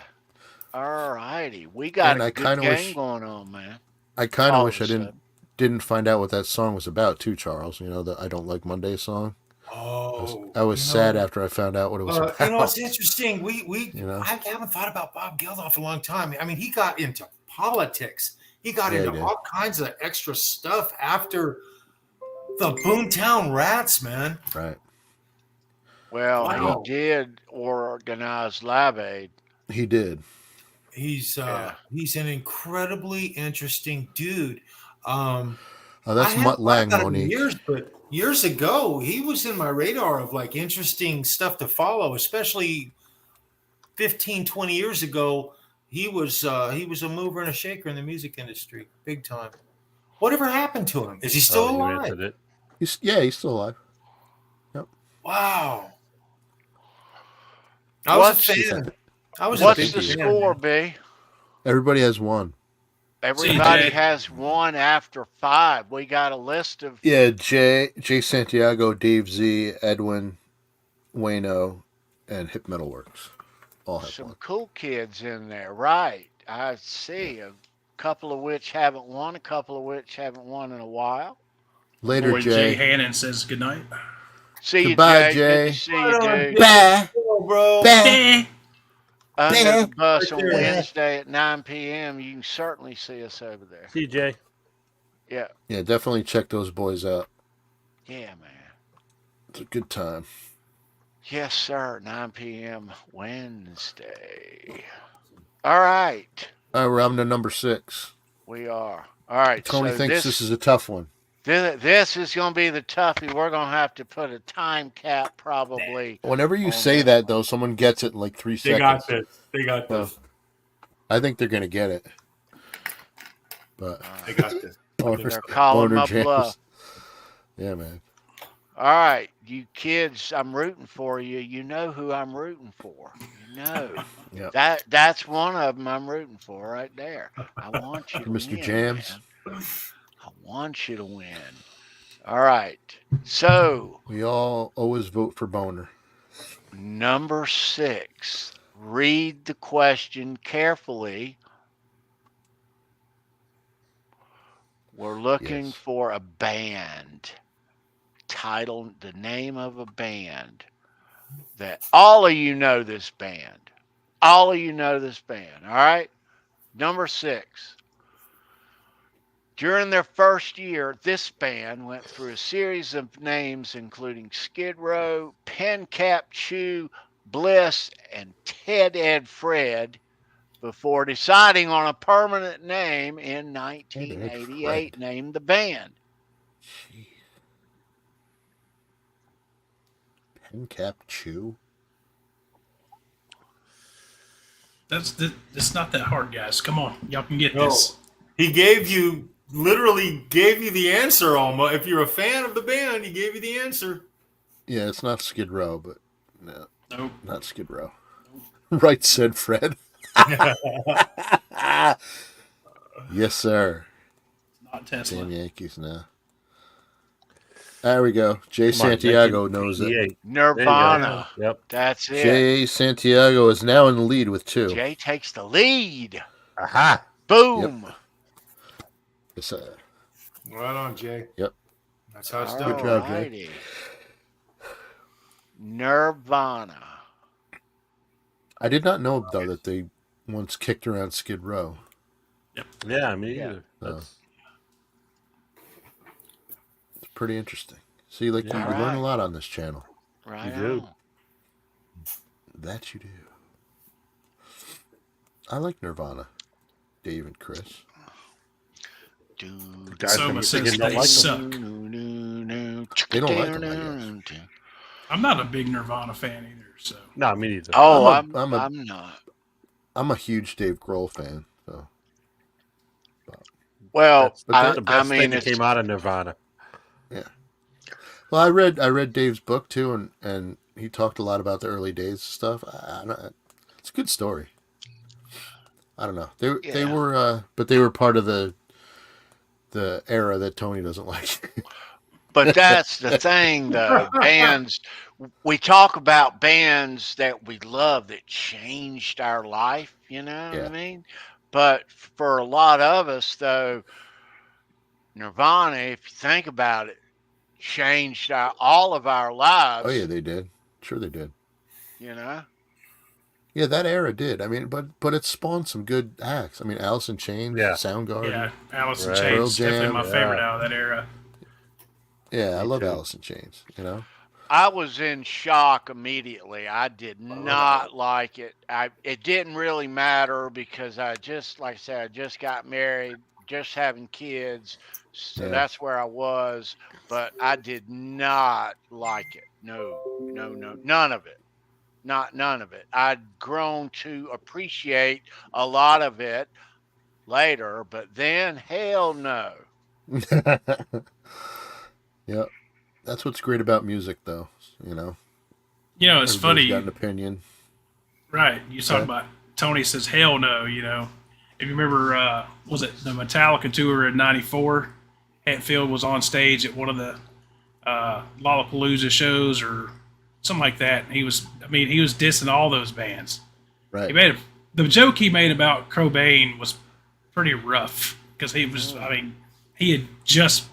All righty. We got And a I good kinda game wish- going on, man. I kind All of of wish a I didn't find out what that song was about too, Charles. You know, the I Don't Like Monday song. Oh, I was sad after I found out what it was about. You know, it's interesting. We You know? I haven't thought about Bob Geldof a long time. I mean, he got into politics. He got Yeah, he into did. all kinds of extra stuff after the Boomtown Rats, man. Right. Well, Wow. he did organize Live Aid. He did. He's Yeah. he's an incredibly interesting dude. Oh, that's I haven't Mutt thought Lang, about him in Monique. years, but years ago, he was in my radar of like interesting stuff to follow, especially 15, 20 years ago. he was a mover and a shaker in the music industry, big time. Whatever happened to him? Is he still alive? He's still alive. Yep. Wow. I was a fan. What's the score, B? Everybody has one. Everybody has one after 5. We got a list of Jay Santiago, Dave Z, Edwin, Wayno, and Hip Metal Works. All have some one. cool kids in there, right? I see a couple of which haven't won, a couple of which haven't won in a while. Later, Boy, Jay. Jay Hannon says goodnight. See Goodbye, you, Jay. Jay. Good to see you, dude. Bye. Bro. Bye. Under the bus on Wednesday at 9 p.m. You can certainly see us over there. See you, Jay. Yeah. Yeah, definitely check those boys out. Yeah, man. It's a good time. Yes, sir. 9 p.m. Wednesday. All right. All right, we're on to number 6. We are. All right. Tony so thinks this is a tough one. This is going to be the toughie. We're going to have to put a time cap probably. Whenever you say that, though, someone gets it in like 3 seconds. They got this. I think they're going to get it. But They got this. They're calling my bluff. Yeah, man. All right, you kids, I'm rooting for you. You know who I'm rooting for. You know. Yeah. That's one of them I'm rooting for right there. I want you to Mr. win, Jams. man. I want you to win. All right. So we all always vote for Boner. Number 6. Read the question carefully. We're looking for a band. Title, the name of a band that all of you know this band. All of you know this band. All right. Number 6. During their first year, this band went through a series of names including Skid Row, Pen Cap Chew, Bliss, and Ted Ed Fred before deciding on a permanent name in 1988, named the band. Pen Cap Chew? It's not that hard, guys. Come on. Y'all can get this. He literally gave you the answer almost. If you're a fan of the band, he gave you the answer. Yeah, it's not Skid Row, but no. Nope. Not Skid Row. Right, said Fred. Yes, sir. Not Tesla. Damn Yankees now. There we go. Jay Santiago knows it. Nirvana. Yep. That's it. Jay Santiago is now in the lead with 2. Jay takes the lead. Aha. Boom. Yep. Yes, sir. Right on, Jay. Yep. That's how it's All done. Good job, Jay. Nirvana. I did not know, though, that they once kicked around Skid Row. Yep. Yeah, me either. It's pretty interesting. See, like, you Right. learn a lot on this channel. Right. You do. That you do. I like Nirvana. Dave and Chris. Dude, Soma says they suck. They don't like them, I guess. I'm not a big Nirvana fan either, so. No, me neither. Oh, I'm not. I'm a huge Dave Grohl fan. So. Well, That's the best I mean, thing that came out of Nirvana. Yeah. Well, I read Dave's book too, and he talked a lot about the early days stuff. It's a good story. I don't know. They were, but they were part of the era that Tony doesn't like. But that's the thing, though. Bands, we talk about bands that we love that changed our life, you know what I mean? But for a lot of us, though, Nirvana, if you think about it, changed all of our lives. Oh, yeah, they did. Sure they did. You know? Yeah, that era did. I mean, but it spawned some good acts. I mean, Alice in Chains, Soundgarden. Yeah, Alice in Pearl Chains, Jam. definitely my favorite out of that era. Yeah, I love Alice in Chains, you know? I was in shock immediately. I did not like it. It didn't really matter because I just got married, just having kids. So that's where I was. But I did not like it. No, none of it. none of it. I'd grown to appreciate a lot of it later, but then hell no. Yep. That's what's great about music, though. You know, It's everybody's funny. got an opinion. Right. You talk about Tony says, hell no, If you remember, was it the Metallica tour in 94? Hetfield was on stage at one of the Lollapalooza shows or something like that. He was dissing all those bands. Right. The joke he made about Cobain was pretty rough because he was, he had just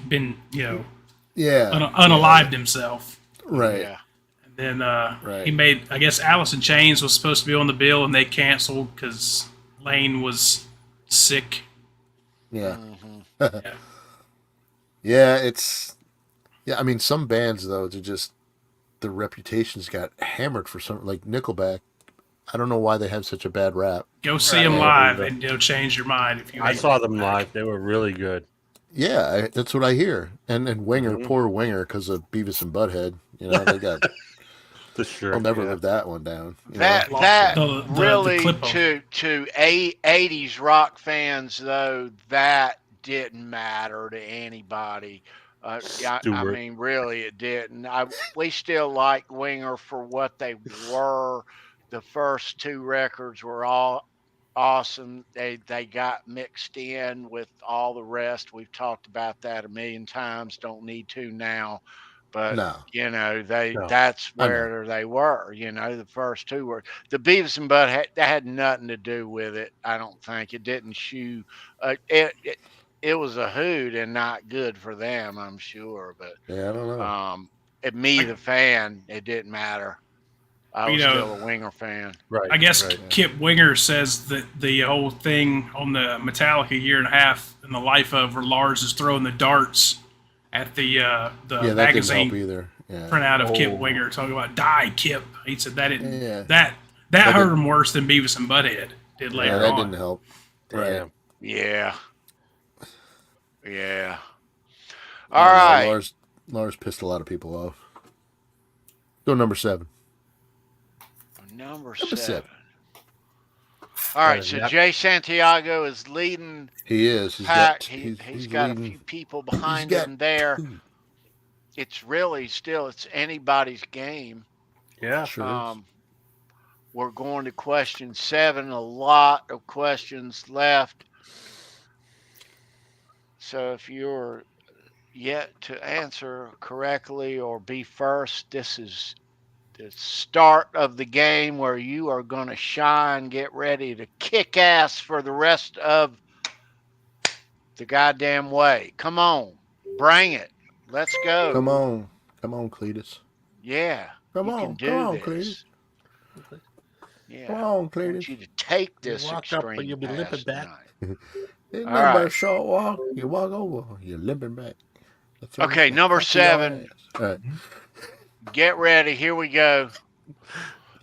been, unalived himself. Right. Yeah. And then he made, I guess Alice in Chains was supposed to be on the bill and they canceled because Lane was sick. Yeah. Mm-hmm. Yeah, I mean, some bands, though, the reputations got hammered for some, like Nickelback. I don't know why they have such a bad rap. Go see them live and change your mind if you. I saw them live; they were really good. Yeah, that's what I hear. And Winger, poor Winger, because of Beavis and Butthead. They got. I'll never live that one down. That really to 80s rock fans though, that didn't matter to anybody. I mean, really, it didn't. We still like Winger for what they were. The first two records were all awesome. They got mixed in with all the rest. We've talked about that a million times. Don't need to now. But that's where they were. The first two were the Beavis and Butthead. That had nothing to do with it. I don't think it didn't shoe. It was a hoot and not good for them, I'm sure. But yeah, I don't know. Me, the fan, it didn't matter. I was still a Winger fan. Right. I guess Kip Winger says that the whole thing on the Metallica year and a half in the life of where Lars is throwing the darts at the magazine printout of Kip Winger talking about die Kip. He said that didn't that hurt him worse than Beavis and Butthead did later on. Yeah, that didn't help. Right. Yeah. All right. Lars pissed a lot of people off. Go number 7. Number 7. All right, so Jay Santiago is leading. He is. He's got a few people behind him there. 2. It's really it's anybody's game. Yeah, sure. We're going to question 7. A lot of questions left. So if you're yet to answer correctly or be first, this is the start of the game where you are going to shine. Get ready to kick ass for the rest of the goddamn way. Come on. Bring it. Let's go. Come on, Cletus. Yeah. Come on, Cletus. Yeah. Come on, Cletus. I want you to take this walk extreme up and you'll be limping back. It's not a short walk. You walk over, you're limping back. Okay, number 7. All right. Get ready. Here we go.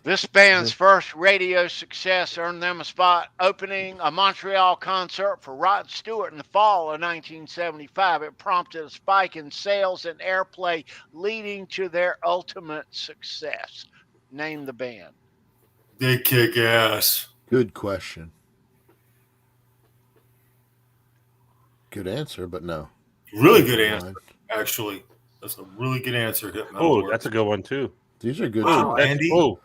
This band's first radio success earned them a spot opening a Montreal concert for Rod Stewart in the fall of 1975. It prompted a spike in sales and airplay, leading to their ultimate success. Name the band. They kick ass. Good question. Good answer, but no. Really good answer, actually. That's a really good answer. Oh, that's a good one, too. These are good. Wow, Andy. Oh,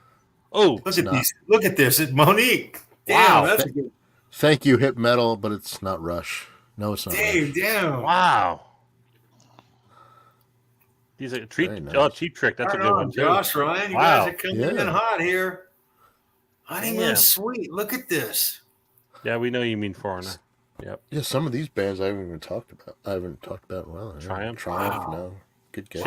look at these. Look at this. It's Monique. Damn, that's a good. Thank you, Hip Metal, but it's not Rush. No, it's not. Damn. Wow. These are Cheap Trick. That's a good one, too. Josh, Ryan, you guys are coming in hot here. Honeymoon Suite. Look at this. Yeah, we know you mean Foreigner. Yep. Yeah, some of these bands I haven't even talked about. in a while. Triumph. No. Good guess.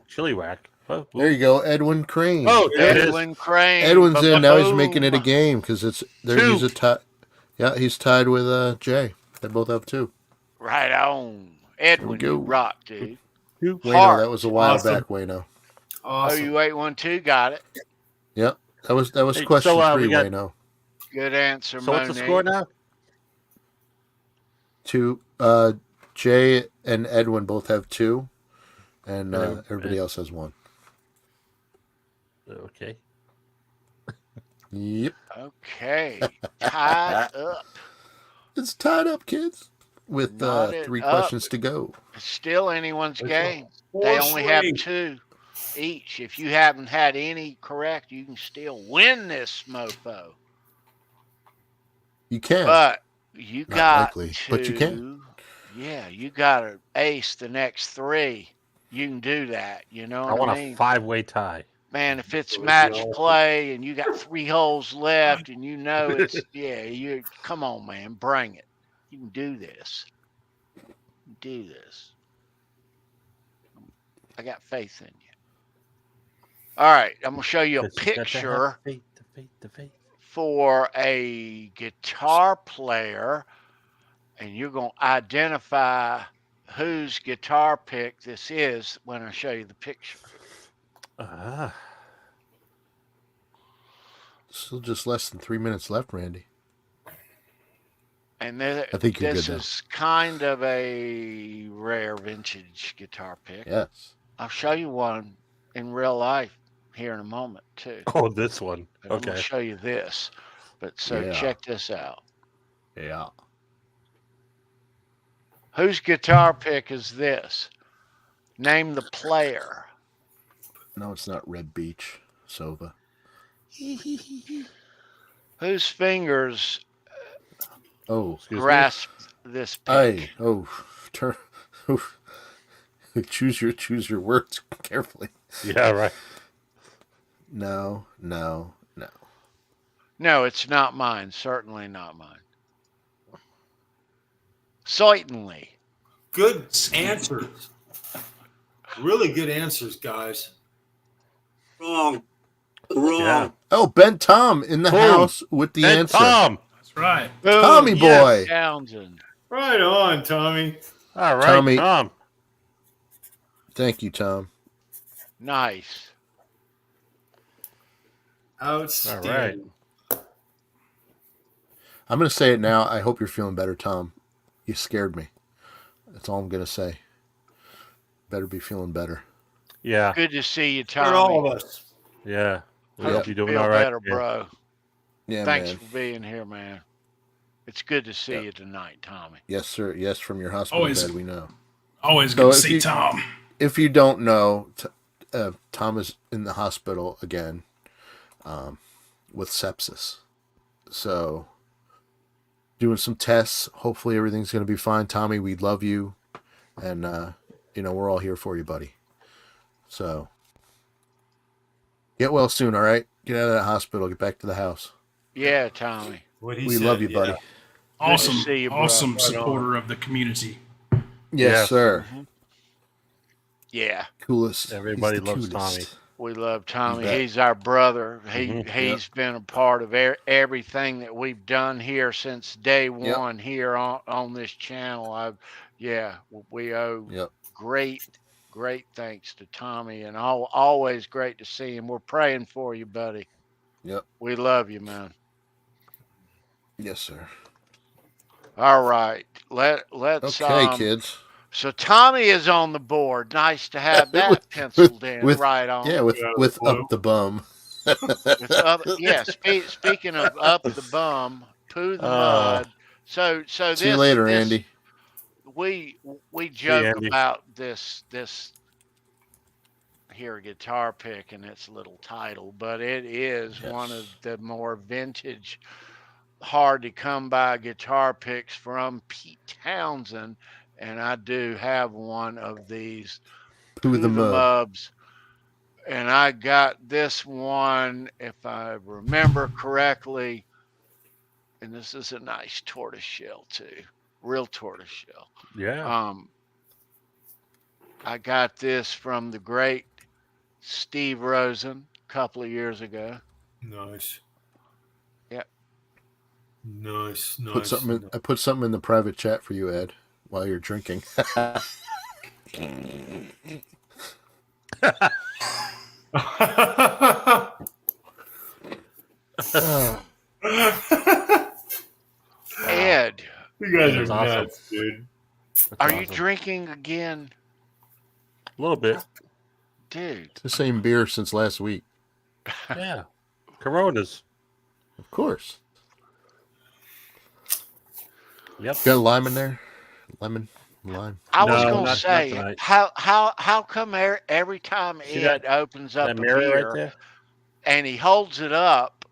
Chili Whack. Oh, there you go, Edwin Crane. Oh, Edwin Crane. Edwin's in now. He's making it a game because he's a tie. Yeah, he's tied with Jay. They both have 2. Right on, Edwin. You rock, dude. Wayno, that was a while back. Wayno. Awesome. Oh, you 812 got it. Yep, that was question 3. Wayno. Good answer. So what's the score now? 2. Jay and Edwin both have 2, and everybody else has 1. Okay. Yep. Okay. Tied up. It's tied up, kids. With Knotted 3 up. questions to go. It's still anyone's game. Four They only have swing. 2 each. If you haven't had any correct, you can still win this mofo. You can. But you Not got likely, to, but you can. Yeah, you got to ace the next 3. You can do that. You know I what want I mean? a 5-way tie. Man, if it's match play and you got 3 holes left and you know it's, you come on, man, bring it. You can do this. Do this. I got faith in you. All right, I'm gonna show you a picture for a guitar player, and you're gonna identify whose guitar pick this is when I show you the picture. Still just less than 3 minutes left, Randy. And I think you're this good, is kind of a rare vintage guitar pick. Yes. I'll show you one in real life here in a moment too. Oh, this one. But I'm gonna Okay. show you this. But check this out. Yeah. Whose guitar pick is this? Name the player. No, it's not Red Beach. Sova. Whose fingers grasp this pick? Choose your words carefully. Yeah, right. No. No, it's not mine. Certainly not mine. Certainly. Good answers. Really good answers, guys. Wrong. Yeah. Oh, Ben Tom in the Boom. house with the And answer. Tom. That's right. Tommy boy. Townsend. Right on, Tommy. All right, Tommy. Tom. Thank you, Tom. Nice. Outstanding. All right. I'm going to say it now. I hope you're feeling better, Tom. You scared me. That's all I'm going to say. Better be feeling better. Yeah. Good to see you, For Tommy. all of us. Yeah. We Hope hope you're doing feel all right. better, bro. Yeah, Thanks man. for being here, man. It's good to see you tonight, Tommy. Yes, sir. Yes, from your hospital Always. bed, we know. Always So good to if see you- Tom. If you don't know, Tom is in the hospital again with sepsis. So, doing some tests. Hopefully everything's going to be fine. Tommy, we love you. And, we're all here for you, buddy. So, get well soon, all right? Get out of that hospital. Get back to the house. Yeah, Tommy. We love you, buddy. Awesome, see you, bro. awesome Right supporter of the community. Yes, sir. Yeah. Coolest. Everybody He's the loves cutest. Tommy. We love Tommy. bet. He's our brother. Mhm. He's been a part of everything that we've done here since day one here on this channel. We owe great thanks to Tommy, and always great to see him. We're praying for you, buddy. Yep. We love you, man. Yes, sir. All right. Let's Okay, kids. So Tommy is on the board. Nice to have that penciled in right on. Yeah, with up the bum. Speaking of up the bum, poo the mud. So See you later, Andy. We joke Andy. about this here guitar pick and its little title, but it is one of the more vintage, hard to come by guitar picks from Pete Townsend. And I do have one of these Poo the Mubs. And I got this one, if I remember correctly. And this is a nice tortoiseshell too. Real tortoiseshell. Yeah. I got this from the great Steve Rosen a couple of years ago. Nice. Yep. Nice. I put something in the private chat for you, Ed, while you're drinking. Ed, you guys That's are awesome. nuts, dude. are you drinking again? A little bit. Dude. It's the same beer since last week. Yeah. Coronas. Of course. Yep. Got a lime in there? Lemon, lime. I was No, going to not say, tonight. how come every time See Ed opens up That a mirror right beer there? and he holds it up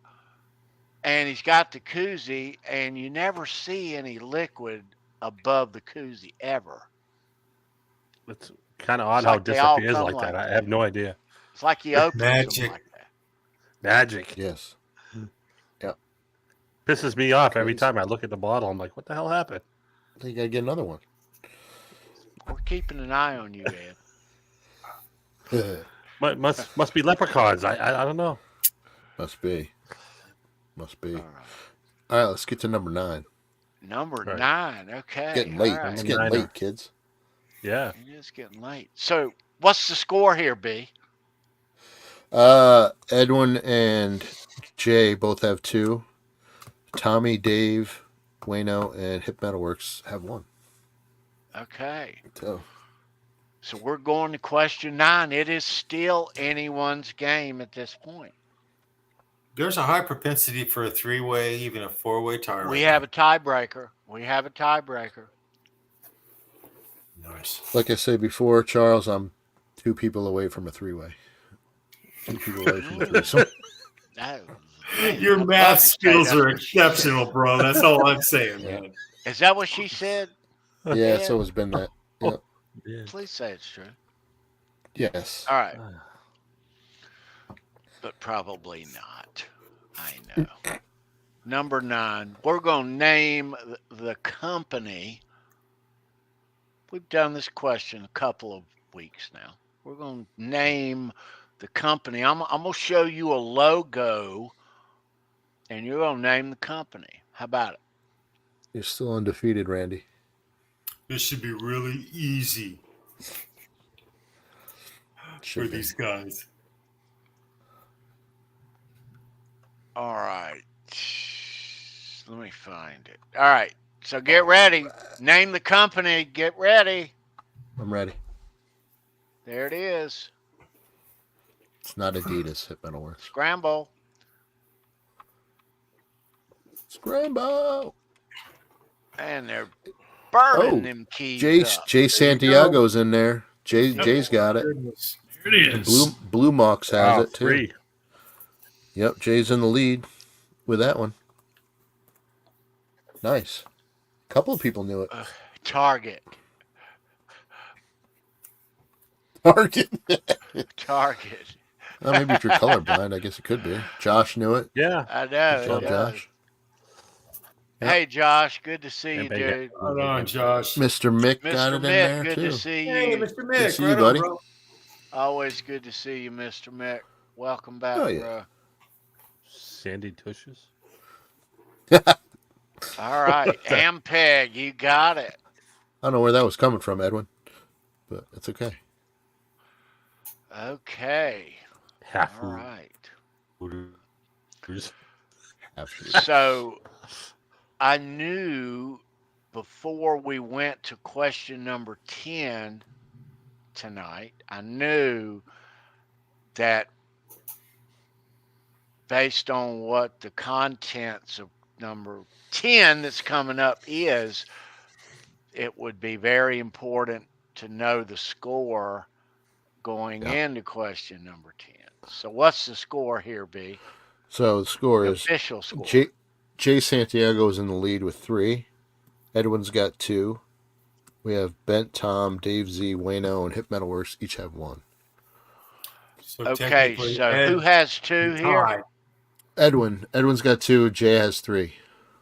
and he's got the koozie and you never see any liquid above the koozie ever? It's kind of odd It's how like it they all disappears come like like that. I that. have no idea. It's like he opens them Magic. like that. Magic. Yes. Pisses me off every Crazy. time I look at the bottle. I'm like, what the hell happened? I think I get another one. We're keeping an eye on you, Ed. Must be leprechauns. I don't know. Must be. Must be. All All right, let's get to number 9. Number Right. 9. Okay. Getting late. All It's right. getting Niner. late, kids. Yeah. It is getting late. So, what's the score here, B? Edwin and Jay both have 2. Tommy, Dave, Wayno, and Hip Metalworks have 1. Okay. So we're going to question 9. It is still anyone's game at this point. There's a high propensity for a 3-way, even a 4-way tie. We have a tiebreaker. Nice. like I said before, Charles, I'm 2 people away from a 3-way. 2 people away from a threesome. Your math skills are exceptional, bro. That's all I'm saying, man. Is that what she said? Yeah, it's always been that. Yeah. Yeah. Please say it's true. Yes. All right. But probably not. I know. Number 9. We're going to name the company. We've done this question a couple of weeks now. We're going to name the company. I'm going to show you a logo, and you're going to name the company. How about it? You're still undefeated, Randy. This should be really easy for these guys. All right. Let me find it. All right. So get ready. Name the company. Get ready. I'm ready. There it is. It's not Adidas, Hip Metalworks. Scramble. Scramble. And they're burning them keys up. Jay Santiago's in there. Jay's got it. Here it is. Blue Mox has it too. 3. Yep, Jay's in the lead with that one. Nice. A couple of people knew it. Target. Target. Target. Well, maybe if you're colorblind, I guess it could be. Josh knew it. Yeah. I know. Good job, it does. Josh. Hey, Josh. Good to see you, big dude. Hold on, Josh. Mr. Mick Mr. got it in Mick, there good too. to see Hey, you. Mr. Good Mick. to see you, Right on, buddy. bro. Always good to see you, Mr. Mick. Welcome back, Oh, yeah. bro. Sandy Tushes. All right. Ampeg, you got it. I don't know where that was coming from, Edwin, but it's okay. Okay. Half. All right. Absolutely. So I knew before we went to question number 10 tonight, I knew that based on what the contents of number 10 that's coming up is, it would be very important to know the score going into question number 10. So what's the score here, B? So the score The is official score. Jay Santiago is in the lead with 3. Edwin's got 2. We have Bent, Tom, Dave Z, Wayno, and Hip Metalworks each have 1. So Okay, technically, so Ed who has 2 here? tied. Edwin's got 2. Jay has 3.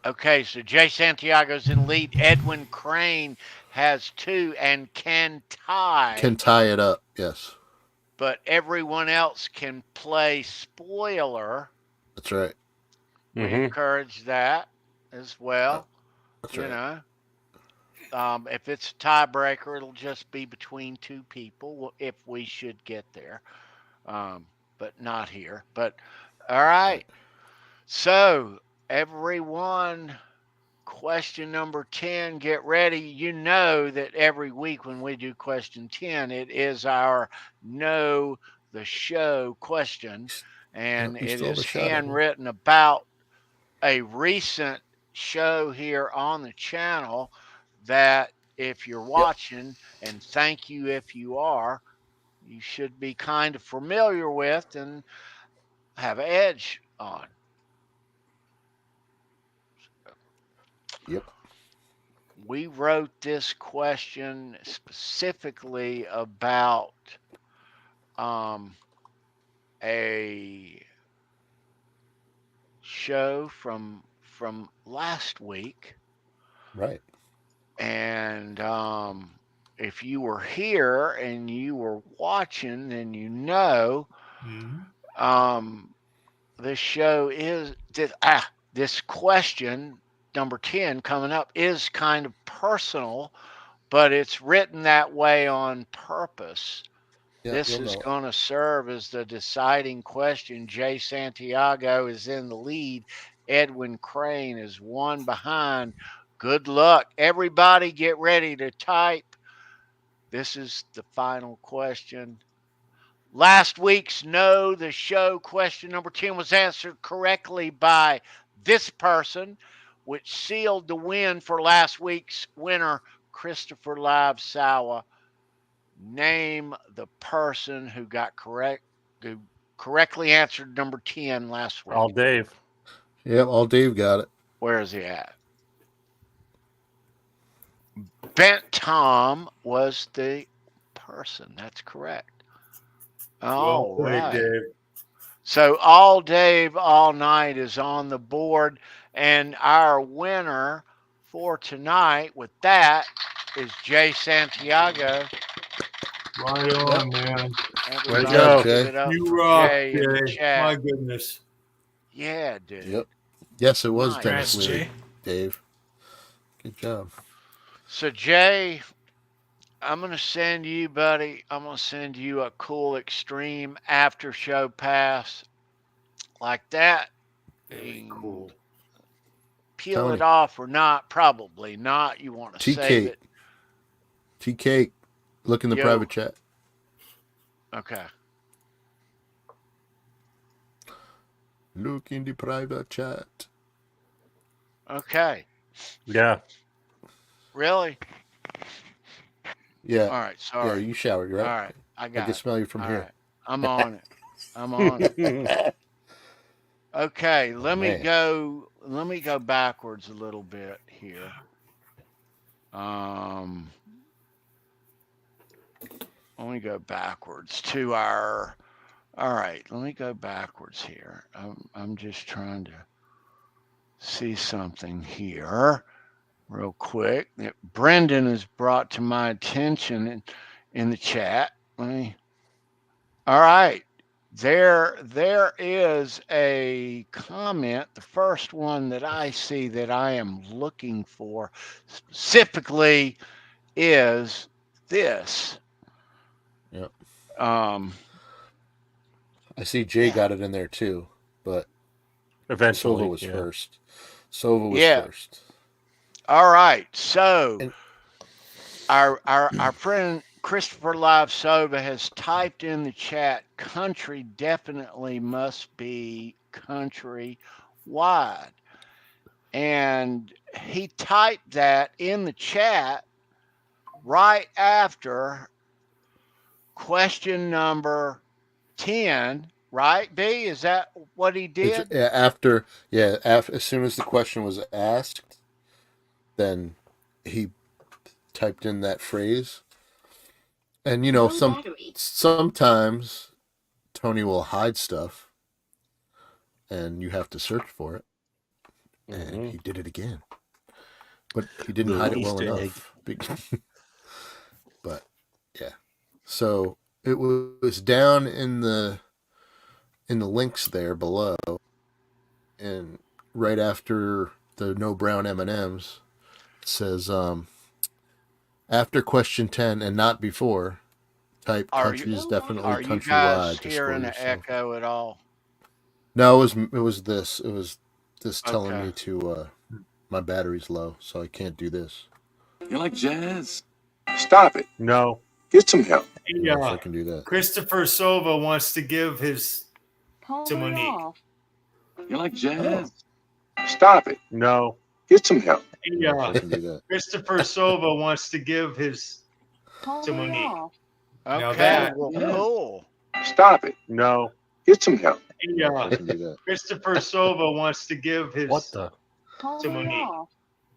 Okay, so Jay Santiago's in lead. Edwin Crane has 2 and can tie. Can tie it up, yes. But everyone else can play spoiler. That's right. We encourage that as well. That's you right. know, if it's a tiebreaker, it'll just be between 2 people if we should get there. But not here. But all right. So everyone, question number 10, get ready. You know that every week when we do question 10, it is our Know the Show question. And Yep, you it still have is a shot at it. handwritten about a recent show here on the channel that if you're watching, and thank you if you are, you should be kind of familiar with and have an edge on. Yep. We wrote this question specifically about a show from last week. Right. And if you were here and you were watching, then you know this show is this question number 10 coming up is kind of personal, but it's written that way on purpose. Yeah, this is going to serve as the deciding question. Jay Santiago is in the lead. Edwin Crane is one behind. Good luck. Everybody get ready to type. This is the final question. Last week's Know the Show question number 10 was answered correctly by this person, which sealed the win for last week's winner, Christopher Live Sawa. Name the person who correctly answered number 10 last week. All Dave. Yep, all Dave got it. Where is he at? Bent Tom was the person. That's correct. All right. Dave. So all Dave all night is on the board, and our winner for tonight with that is Jay Santiago. Right on, man. Way to go, Jay. You rock, Jay. My goodness. Yeah, dude. Yep. Yes, it was Nice. technically Dave. Good job. So, Jay, I'm going to send you, buddy, I'm going to send you a cool extreme after show pass like that. Very cool. Peel Tony. it off or not? Probably not. You want to save it. TK, look in the private chat. Okay. Look in the private chat. Okay. Yeah. Really? Yeah. All right. Sorry. Yeah, you showered, right? All right. I got it. I can smell you from here. Right. I'm on it. I'm on it. Okay, let me go backwards a little bit here. Let me go backwards to our. All right, let me go backwards here. I'm just trying to see something here real quick that Brendan has brought to my attention in the chat. All right. There is a comment, the first one that I see that I am looking for specifically is this. Yep. I see Jay got it in there too, but eventually Sova was first. Sova was first. All right. So our friend Christopher Live Sova has typed in the chat, country definitely must be countrywide. And he typed that in the chat right after question number 10, right, B? Is that what he did? After, as soon as the question was asked, then he typed in that phrase. And, you know, sometimes Tony will hide stuff and you have to search for it. And he did it again. But he didn't hide it well enough. But, yeah. So it was down in the links there below. And right after the no brown M&Ms, it says, after question 10 and not before, type country is definitely countrywide. Are you guys hearing an echo at all? No, it was this. It was this telling me to my battery's low, so I can't do this. You like jazz? Stop it. No. Get some help. Yeah, I can do that. Christopher Sova wants to give his to Monique. You like jazz? Stop it. No. Get some help. Yeah. I can do that. Christopher Silva wants to give his to Monique. Now Okay, that- well, cool. Stop it. No. Get some help. Yeah. I can do that. Christopher Silva wants to give his What the? to Monique.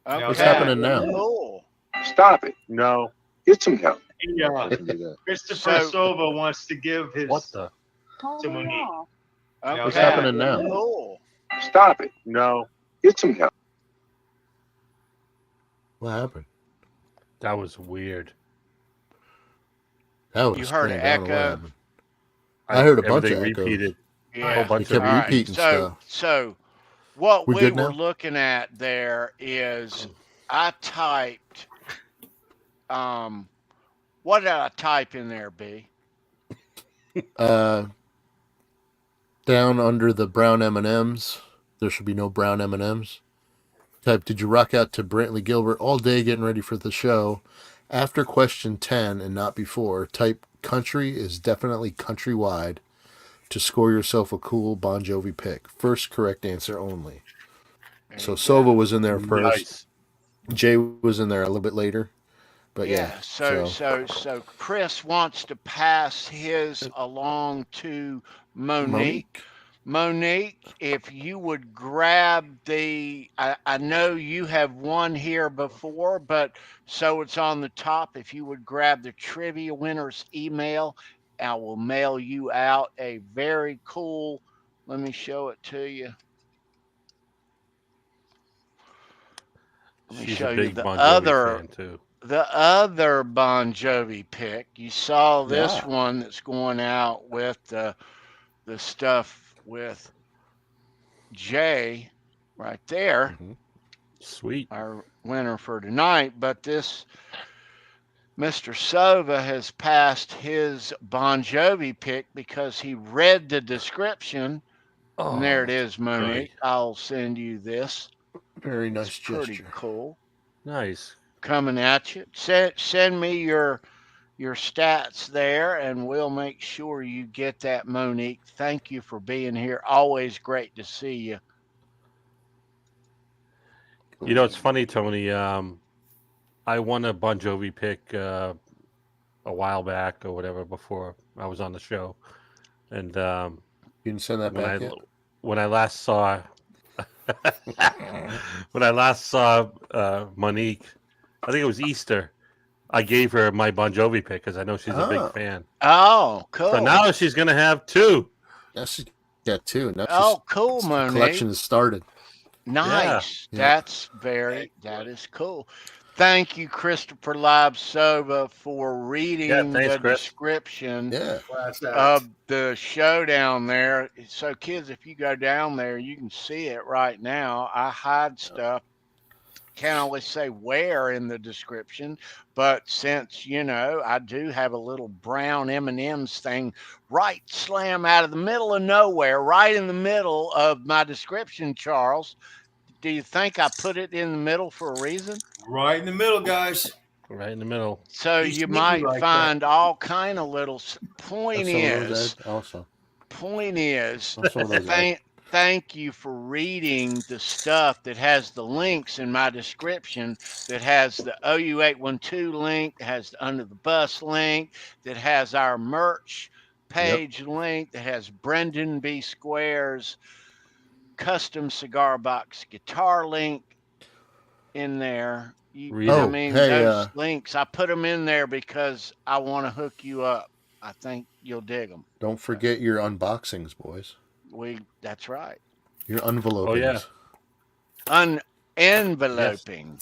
Okay, What's happening well, now? Cool. Stop it. No. Get some help. Yeah. I can do that. Christopher So- Silva wants to give his What the? to Monique. Okay, What's happening well, now? Cool. Stop it. No. Get some help. What happened? That was weird. That was You heard strange. an I don't know what echo? happened. I heard a bunch of Everything echoes. repeated. Yeah. whole bunch They kept All right, repeating so, stuff. So, what We we good were now? looking at there is I typed, what did I type in there, B? Down under the brown M&Ms, there should be no brown M&Ms. Type, did you rock out to Brantley Gilbert all day getting ready for the show? After question 10 and not before, type country is definitely countrywide to score yourself a cool Bon Jovi pick. First correct answer only. There So you Sova go. was in there first. Nice. Jay was in there a little bit later. But yeah. So Chris wants to pass his along to Monique. Monique, if you would grab the, I know you have won here before, but so it's on the top. If you would grab the trivia winner's email, I will mail you out a very cool, let me show it to you. Let me She's show a you big the Bon Jovi other fan too. the other Bon Jovi pick. You saw this Yeah. one that's going out with the stuff with Jay right there, Sweet. our winner for tonight. But this Mr. Sova has passed his Bon Jovi pick because he read the description. Oh, And there it is, Monique. great. I'll send you this. Very nice It's pretty gesture. cool. Nice. Coming at you. Send me your stats there, and we'll make sure you get that, Monique. Thank you for being here. Always great to see you. You know, it's funny, Tony. I won a Bon Jovi pick a while back or whatever before I was on the show, and You didn't send that back yet? when I last saw Monique, I think it was Easter. I gave her my Bon Jovi pick because I know she's a big fan. Oh, cool. So now she's gonna have two. Now she's got two. Now Oh, cool, the Monique. collection has started. Nice. Yeah. That is cool. Thank you, Christopher Libsova, for reading thanks, the Chris. description Yeah. of the show down there. So, kids, if you go down there, you can see it right now. I hide stuff. Can't always say where in the description, but since, I do have a little brown M&M's thing right slam out of the middle of nowhere, right in the middle of my description, Charles. Do you think I put it in the middle for a reason? Right in the middle, guys. Right in the middle. So He's you sneaky might like find all kind of little point That's some of those, is Ed, also. Thank Some of those, Ed. thank you for reading the stuff that has the links in my description, that has the OU812 link, that has the Under the Bus link, that has our merch page link, that has Brendan B. Square's custom cigar box guitar link in there. Read it. Oh, hey, those links, I put them in there because I want to hook you up. I think you'll dig them. Don't forget your unboxings, boys. That's right. Your envelopings. Oh, yeah. Enveloping.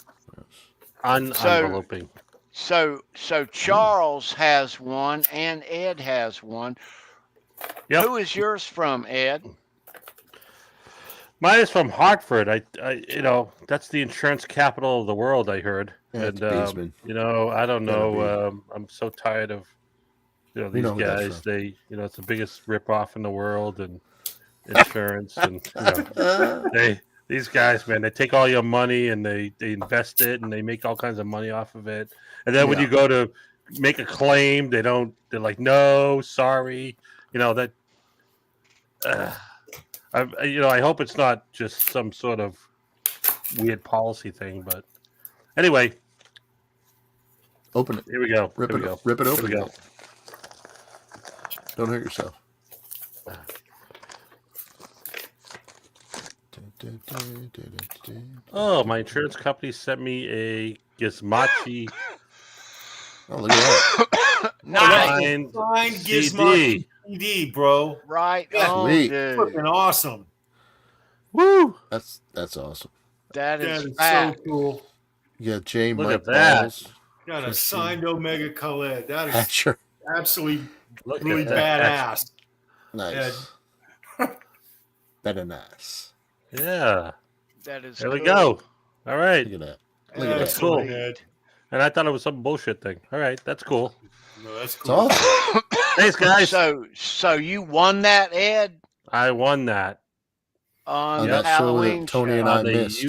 Enveloping. So Charles has one and Ed has one. Yep. Who is yours from, Ed? Mine is from Hartford. I that's the insurance capital of the world, I heard. Yeah, it's and Beesman. I don't Gotta know. I'm so tired of these know who that's guys. from. They it's the biggest ripoff in the world, and insurance, and these guys, man, they take all your money and they invest it and they make all kinds of money off of it. And then when you go to make a claim, they're like, no, sorry. I hope it's not just some sort of weird policy thing. But anyway, Open it. here we go. Rip Here it. we go. Rip it open. Here we go. Don't hurt yourself. Oh, my insurance company sent me a Gizmochi Oh, look at that. Nice. signed Signed CD. Gizmochi CD, bro. Right Yeah. on, Sweet. dude. Fucking awesome. Woo! That's awesome. That That is is so fact. cool. You got J. Look Mike at that. Balls. Got a signed Omega Khaled. That is Asher. absolutely Look really at that. badass. Nice. Better nice. Yeah. That is There we cool. go. All right. Look at that. Look at That's that. cool. Ed. And I thought it was some bullshit thing. All right. That's cool. No, that's It's cool. awesome. Thanks, guys. So you won that, Ed, I won that. on On the that show Halloween that Tony show. and I On missed.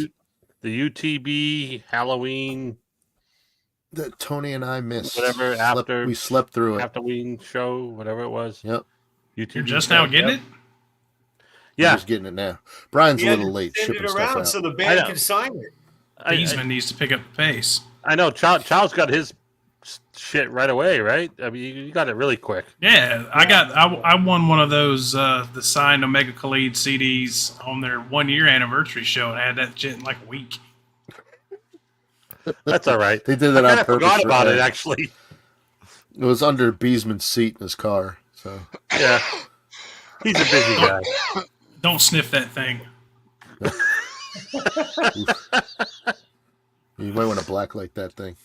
the UTB Halloween That Tony and I missed. Whatever, after- we slept through it. Halloween show, whatever it was. Yep. UTB You're just show, now getting yep. it? Yeah. Yeah. He's getting it now. Brian's He a had little to late send shipping it stuff around out. so the I band know. can sign it. Beesman needs to pick up the pace. I know. Charles got his shit right away, right? I mean, you got it really quick. Yeah, I won one of those the signed Omega Khalid CDs on their 1 year anniversary show, and I had that shit in like a week. That's all right. They did that I on kind of purpose. forgot for about it, Ed. actually. It was under Beesman's seat in his car. So Yeah. He's a busy guy. Don't sniff that thing. you might want to blacklight that thing.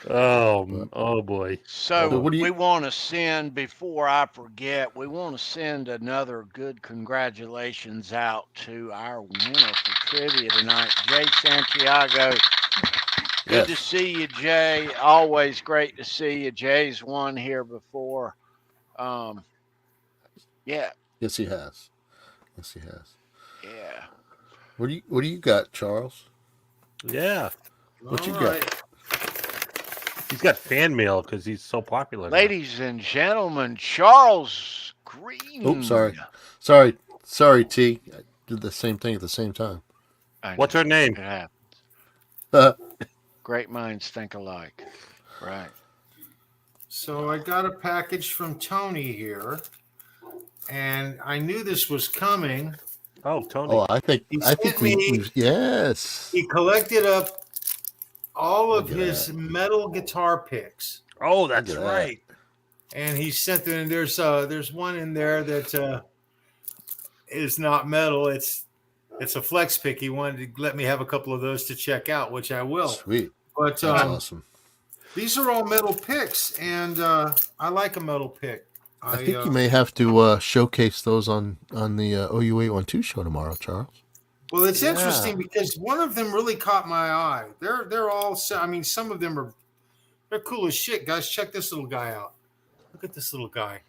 Oh boy. So What do you- we want to send, before I forget, we want to send another good congratulations out to our winner for trivia tonight, Jay Santiago. Good to Yes. see you, Jay. Always great to see you. Jay's won here before. Yeah, Yes, he has. Yes, he has. yeah. What do you got, Charles? Yeah. What you All got? right. He's got fan mail because he's so popular. now. Ladies and gentlemen, Charles Green. Oh, sorry, T. I did the same thing at the same time. I know, What's her name? it happens. Great minds think alike. Right. So I got a package from Tony here, and I knew this was coming. Oh, Tony. Oh, I think He we sent yes. He collected up all of Look at his that. metal guitar picks, Oh, that's Look at that. right. and he sent them. And there's one in there that is not metal. It's a flex pick. He wanted to let me have a couple of those to check out, which I will. Sweet. But That's awesome. these are all metal picks, and I like a metal pick. I think you may have to showcase those on the OU812 show tomorrow, Charles. Well, it's Yeah. interesting because one of them really caught my eye. They're all. I mean, some of them they're cool as shit, guys. Check this little guy out. Look at this little guy.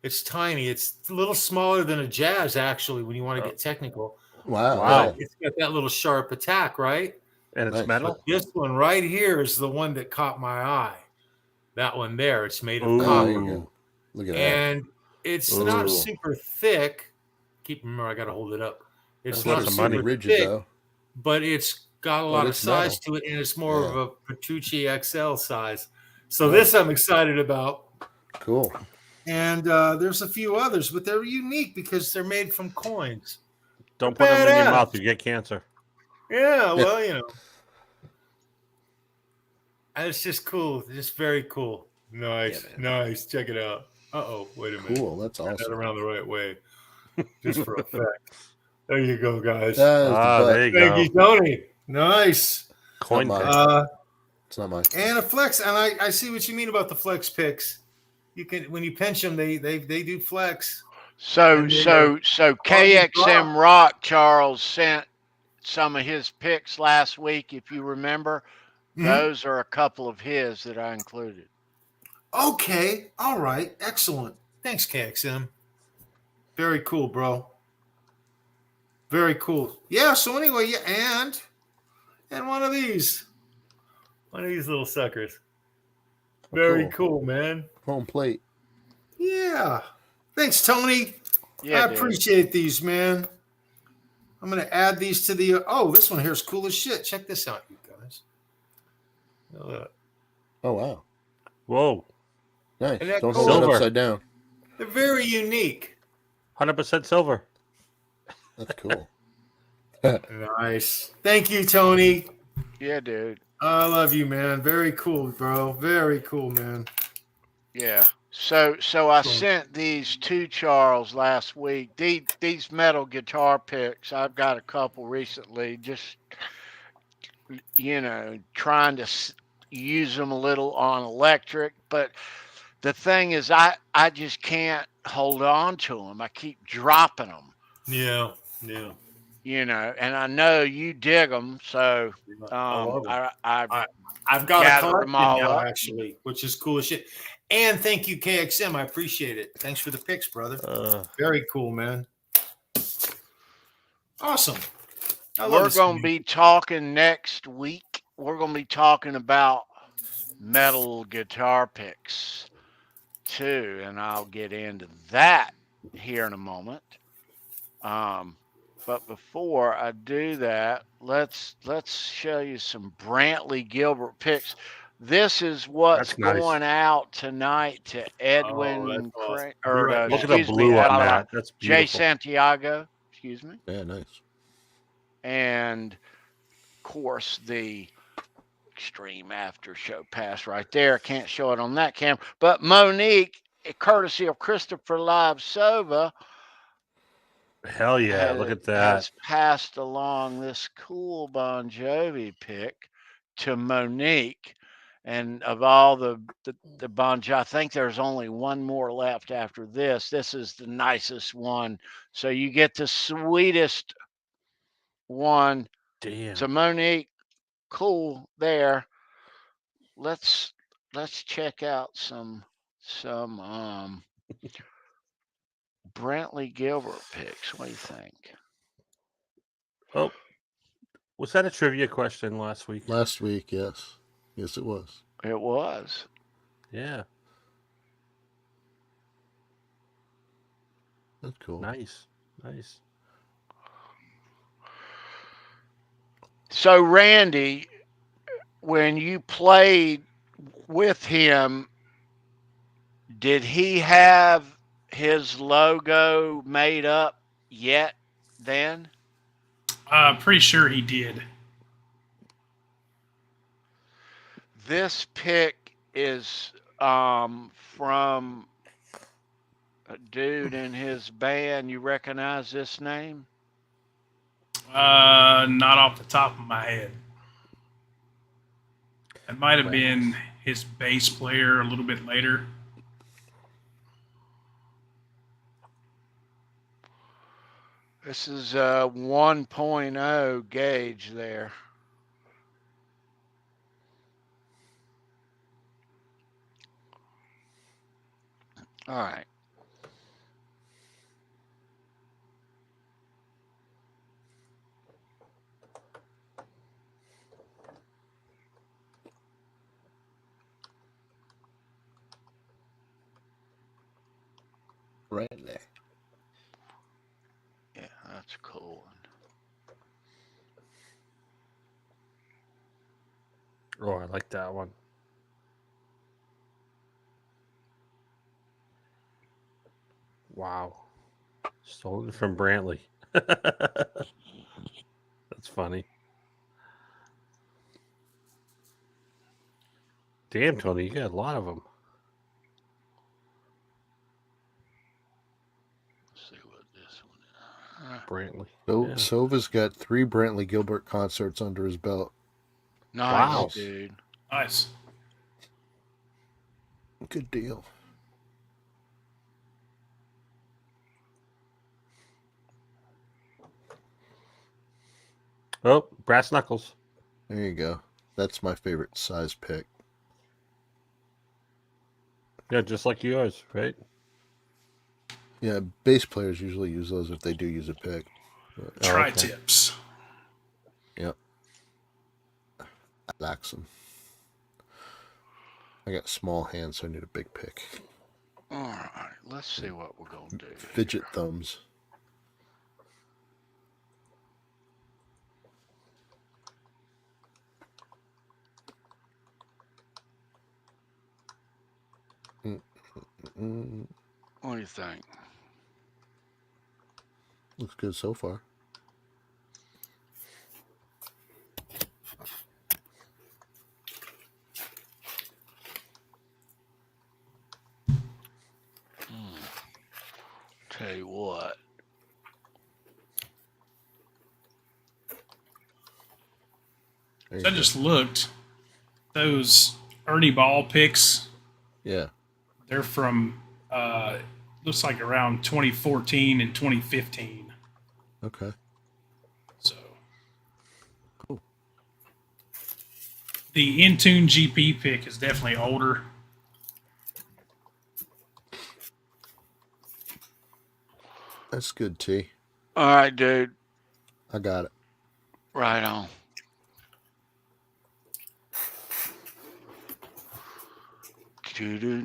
It's tiny. It's a little smaller than a Jazz, actually, when you want to get technical. Wow. Wow. It's got that little sharp attack, right? And it's Nice. metal. This one right here is the one that caught my eye. That one there. It's made of Ooh. There copper. you go. Look at that. And it's not Ooh. super thick. Remember, I got to hold it up. It's That's not some super money. Rigid thick, though. but it's got a lot of it's size to it, and it's more Yeah. of a Petrucci XL size. So this I'm excited about. Cool. And there's a few others, but they're unique because they're made from coins. Don't put them in your Badass. mouth. You get cancer. Yeah, well, you know. And it's just cool. Just very cool. Nice. Yeah, nice. Check it out. Uh-oh. Wait a minute. Cool. That's Turn that awesome. around the right way. Just for effect. There you go, guys. That is the butt. There you Thank go. you, Tony. Nice. Coin Not pick. mine. It's not mine. And a flex. And I see what you mean about the flex picks. You can, when you pinch them, they do flex. So And then KXM Rock, Charles, sent some of his picks last week, if you remember. Mhm. Those are a couple of his that I included. Okay. All right. Excellent. Thanks, KXM. Very cool, bro. Very cool. Yeah. So anyway, yeah, and one of these little suckers. Very cool, man. Home plate. Yeah. Thanks, Tony. Yeah, I appreciate these, man. I'm going to add these to the. Oh, this one here is cool as shit. Check this out, you guys. Oh, wow. Whoa. Nice. And that Don't gold- hold it Silver. upside down. They're very unique. 100% silver. That's cool. Nice. Thank you, Tony. Yeah, dude. I love you, man. Very cool, bro. Very cool, man. Yeah. So I sent these to Charles last week. These metal guitar picks, I've got a couple recently, just, trying to use them a little on electric. But the thing is, I just can't hold on to them. I keep dropping them. Yeah. And I know you dig them, so I've got a gathered collection them all now, up. actually, which is cool as shit. And thank you, KXM. I appreciate it. Thanks for the picks, brother. Very cool, man. Awesome. We're going to be talking next week. We're going to be talking about metal guitar picks too, and I'll get into that here in a moment. But before I do that, let's show you some Brantley Gilbert picks. This is what's going out tonight to Edwin, Look at the blue on that. That's beautiful. Jay Santiago. Excuse me. Yeah, nice. And of course the Extreme After Show pass right there. Can't show it on that camera, but Monique, courtesy of Christopher Live Sova. Hell yeah! Look at that. Has passed along this cool Bon Jovi pick to Monique. And of all the Bon Jovi, I think there's only one more left after this. This is the nicest one. So you get the sweetest one. Damn. So Monique, cool there. Let's check out some Brantley Gilbert picks. What do you think? Oh, was that a trivia question last week? Last week, yes. Yes, it was. It was. Yeah. That's cool. Nice. So, Randy, when you played with him, did he have his logo made up yet then? Pretty sure he did. This pick is from a dude in his band. You recognize this name? Not off the top of my head. It might have been his bass player a little bit later. This is a 1.0 gauge there. All right. Right there. Yeah, that's cool. Oh, I like that one. Wow. Stolen from Brantley. That's funny. Damn, Tony, you got a lot of them. Let's see what this one is. Brantley. So, Yeah. Sova's got 3 Brantley Gilbert concerts under his belt. Nice, Wow. dude. Nice. Good deal. Oh, brass knuckles. There you go. That's my favorite size pick. Yeah, just like yours, right? Yeah, bass players usually use those if they do use a pick. But, Tri-tips. yep. I like them. I got small hands, so I need a big pick. All right, let's see what we're going to do. Fidget thumbs. What do you think? Looks good so far. Tell you what. So I just looked. Those Ernie Ball picks. Yeah. They're from looks like around 2014 and 2015. Okay. So cool. The Intune GP pick is definitely older. That's good, T. All right, dude. I got it. Right on. Yeah,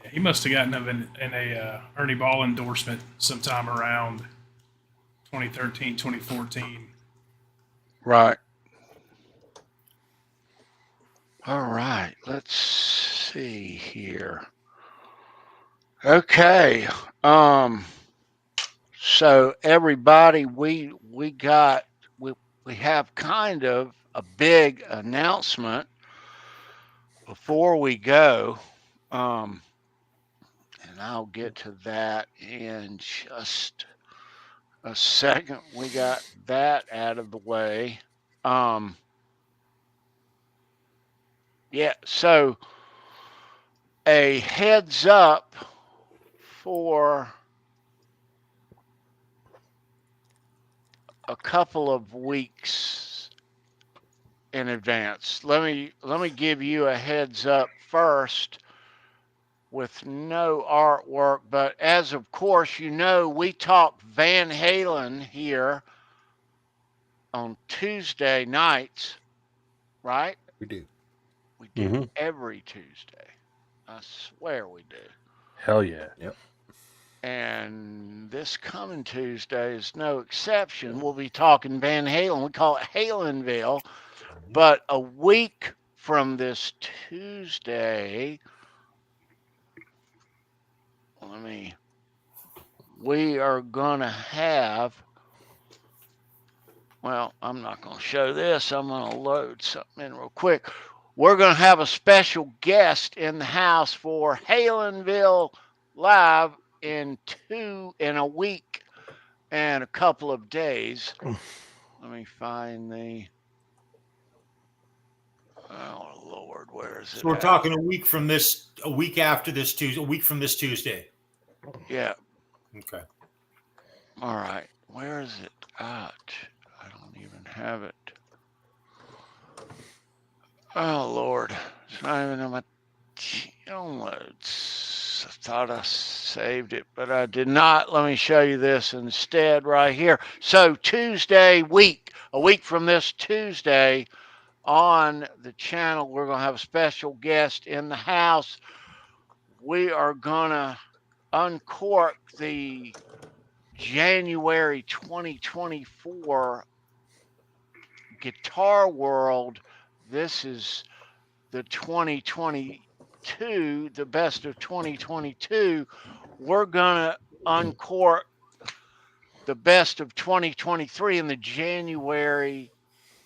he must have gotten in a Ernie Ball endorsement sometime around 2013, 2014. Right. All right. Let's see here. Okay. So everybody, we have kind of a big announcement before we go. And I'll get to that in just a second. We got that out of the way. Yeah, so a heads up for a couple of weeks in advance. Let me give you a heads up first with no artwork, but as of course you know, we talk Van Halen here on Tuesday nights, right? We do. We do every Tuesday. I swear we do. Hell yeah. Yep. And this coming Tuesday is no exception. We'll be talking Van Halen. We call it Halenville. But a week from this Tuesday, we are going to have, well, I'm not going to show this. I'm going to load something in real quick. We're going to have a special guest in the house for Halenville Live in a week and a couple of days. Let me find the, oh Lord, where is it? So we're talking a week from this, a week after this Tuesday, a week from this Tuesday. Yeah. Okay. All right. Where is it at? I don't even have it. Oh Lord, it's not even in my downloads. I thought I saved it, but I did not. Let me show you this instead right here. So Tuesday week, a week from this Tuesday on the channel, we're going to have a special guest in the house. We are going to uncork the January 2024 Guitar World. This is the 2022, the best of 2022. We're going to uncork the best of 2023 in the January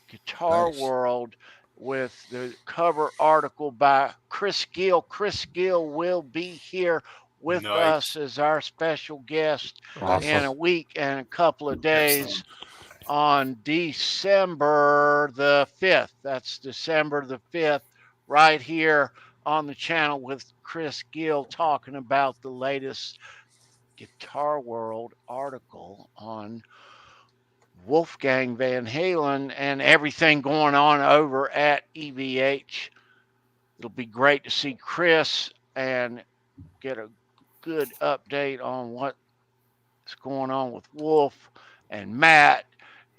Guitar World with the cover article by Chris Gill. Chris Gill will be here with us as our special guest in a week and a couple of days. On December the 5th. That's December the 5th, right here on the channel with Chris Gill talking about the latest Guitar World article on Wolfgang Van Halen and everything going on over at EVH. It'll be great to see Chris and get a good update on what's going on with Wolf and Matt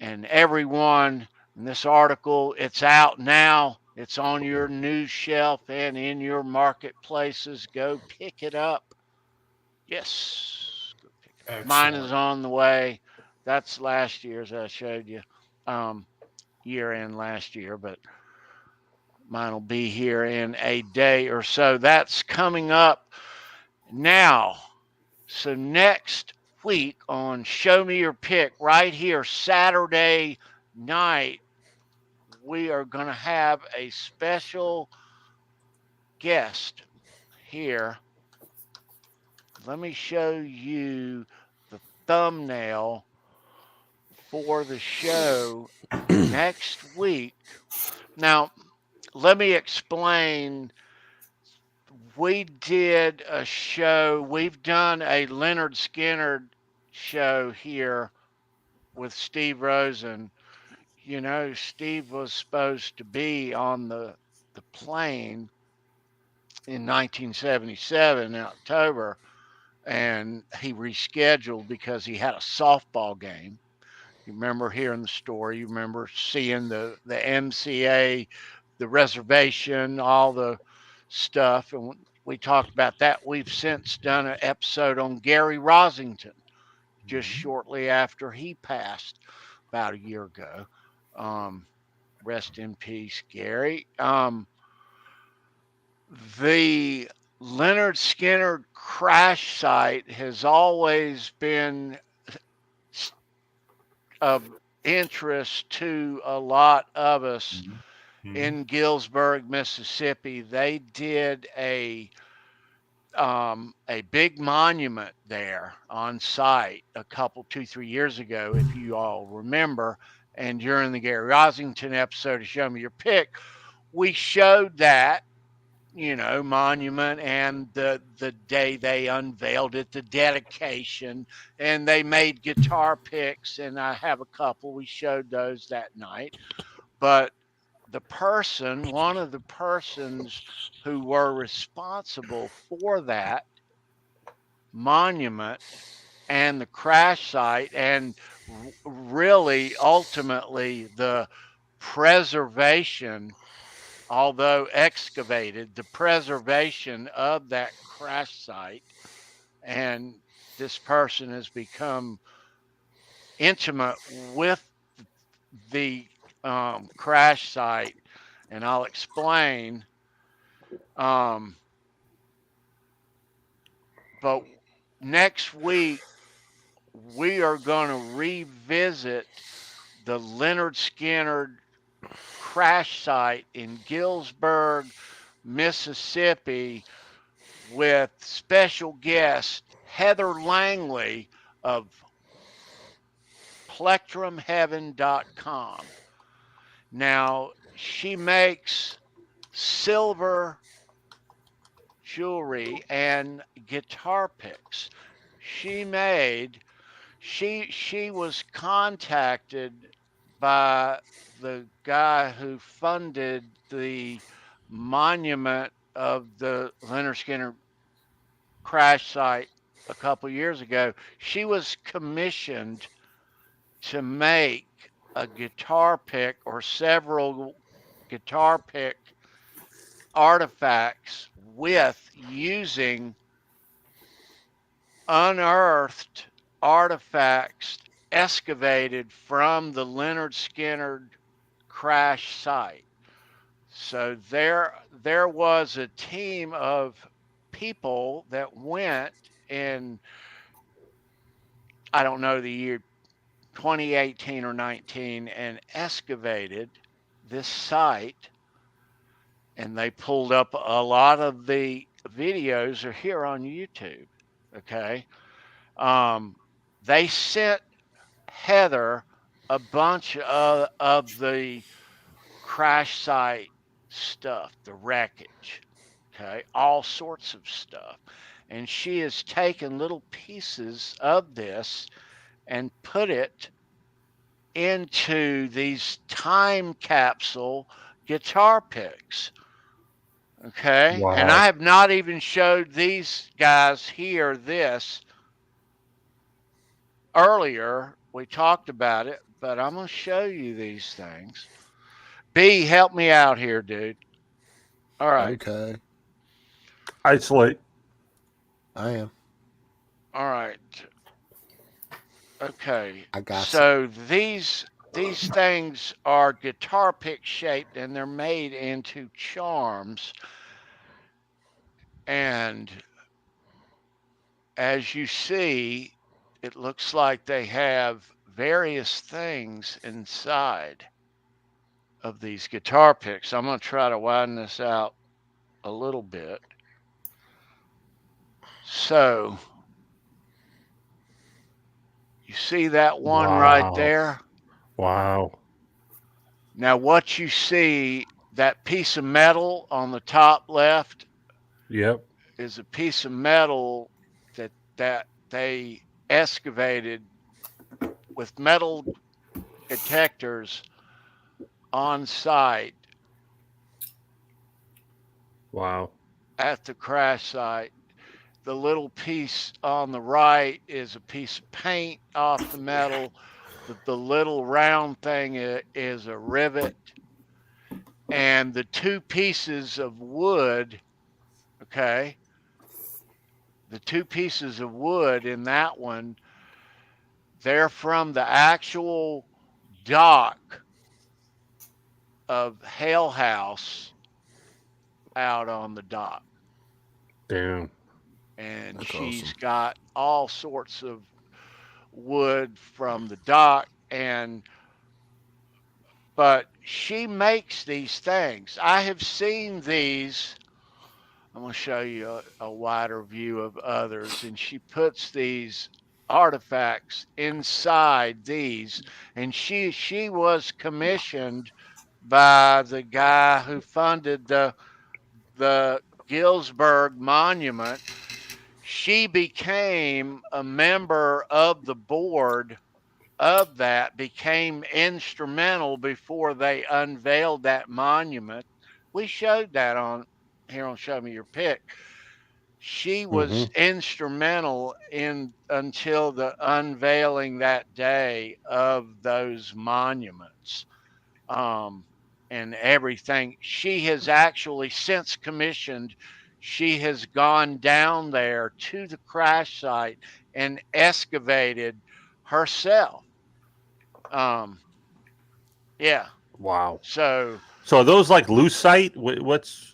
and everyone. In this article, it's out now. It's on your news shelf and in your marketplaces. Go pick it up. Yes. Go pick it up. Mine is on the way. That's last year's I showed you. Year end last year, but Mine will be here in a day or so. That's coming up now. So next week on Show Me Your Pick, right here, Saturday night, we are going to have a special guest here. Let me show you the thumbnail for the show next week. Now, let me explain. We did a show. We've done a Gnfnr Skinner show here with Steve Rosen. You know, Steve was supposed to be on the plane in 1977 in October, and he rescheduled because he had a softball game. You remember hearing the story. You remember seeing the MCA, the reservation, all the stuff. And we talked about that. We've since done an episode on Gary Rosington just shortly after he passed about a year ago. Rest in peace, Gary. The Gnfnr Skinner crash site has always been of interest to a lot of us in Galesburg, Mississippi. They did a big monument there on site a couple, 2-3 years ago, if you all remember. And during the Gary Rosington episode of Show Me Your Pick, we showed that, you know, monument and the day they unveiled it, the dedication, and they made guitar picks, and I have a couple. We showed those that night. But one of the persons who were responsible for that monument and the crash site, and really ultimately the preservation, although excavated, the preservation of that crash site, and this person has become intimate with the crash site, and I'll explain. But next week, we are going to revisit the Gnfnr Skinner crash site in Galesburg, Mississippi, with special guest Heather Langley of plectrumheaven.com. Now, she makes silver jewelry and guitar picks. She was contacted by the guy who funded the monument of the Gnfnr Skinner crash site a couple years ago. She was commissioned to make a guitar pick or several guitar pick artifacts with using unearthed artifacts excavated from the Gnfnr Skinner crash site. So there was a team of people that went in, I don't know the year, 2018 or 19, and excavated this site, and they pulled up a lot of the videos are here on YouTube. Okay. They sent Heather a bunch of the crash site stuff, the wreckage, okay, all sorts of stuff. And she has taken little pieces of this and put it into these time capsule guitar picks. Okay. Wow. And I have not even showed these guys here this earlier. We talked about it, but I'm going to show you these things. B, help me out here, dude. All right. Okay. Isolate. I am. All right. Okay. I got so these these things are guitar pick shaped, and they're made into charms. And as you see, it looks like they have various things inside of these guitar picks. I'm going to try to widen this out a little bit. So you see that one right there? Wow. Now what you see, that piece of metal on the top left, Yep. is a piece of metal that they excavated with metal detectors on site. Wow. At the crash site. The little piece on the right is a piece of paint off the metal. The little round thing is a rivet. And the two pieces of wood, okay, the two pieces of wood in that one, they're from the actual dock of Hale House out on the dock. Damn. And That's she's awesome. got all sorts of wood from the dock, but she makes these things. I have seen these. I'm going to show you a wider view of others, and she puts these artifacts inside these, and she was commissioned by the guy who funded the Gilbert Monument. She became a member of the board of that, became instrumental before they unveiled that monument. We showed that on here on Show Me Your Pick. She was instrumental in until the unveiling that day of those monuments. And everything. She has actually since commissioned, she has gone down there to the crash site and excavated herself. Yeah. Wow. So are those like lucite?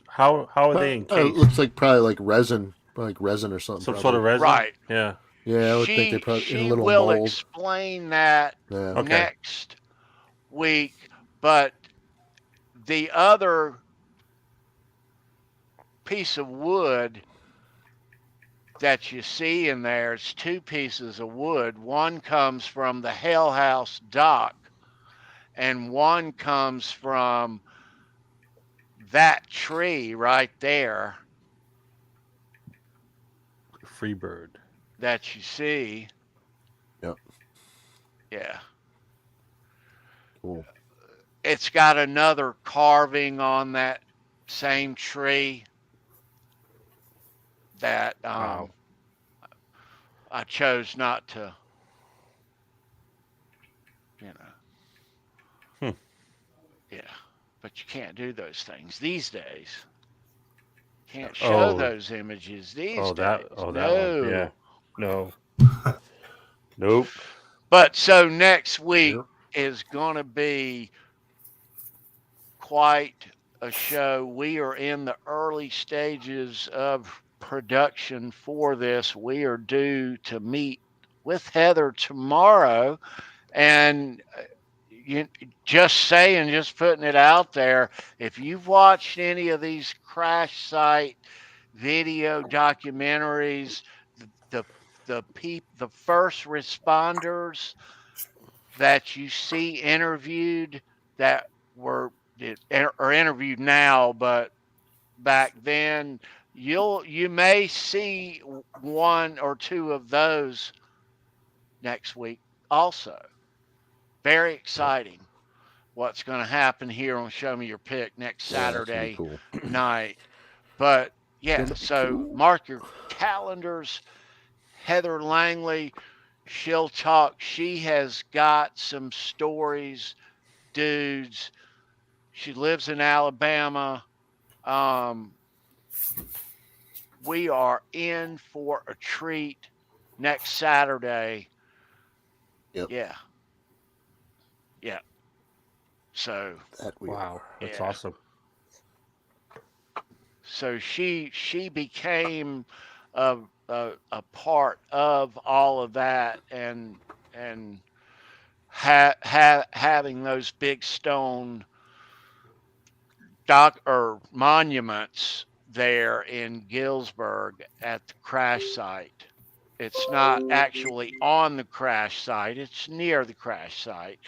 How are they It encased? looks like probably like resin or something. Some probably. sort of resin. right. Yeah. Yeah, I would think they probably in a She little will mold. explain that Yeah. Okay. next week, but the other piece of wood that you see in there is two pieces of wood. One comes from the Hale House dock, and one comes from that tree right there Freebird. that you see. Yep. Yeah. Cool. It's got another carving on that same tree that Wow. I chose not to, you know. Yeah. But you can't do those things these days. Can't show those images these days. That one. No. Yeah. No. Nope. But so next week is going to be quite a show. We are in the early stages of production for this. We are due to meet with Heather tomorrow, and just putting it out there, if you've watched any of these crash site video documentaries, the first responders that you see interviewed that are interviewed now, but back then, you may see one or two of those next week also. Very exciting what's going to happen here on Show Me Your Pick next Saturday night. But yeah, so mark your calendars. Heather Langley, she'll talk. She has got some stories, dudes. She lives in Alabama. We are in for a treat next Saturday. Yep. Yeah. Yeah. So Wow, that's yeah. awesome. So she became a part of all of that, and having those big stone monuments there in Gilsburg at the crash site. It's not actually on the crash site, it's near the crash site,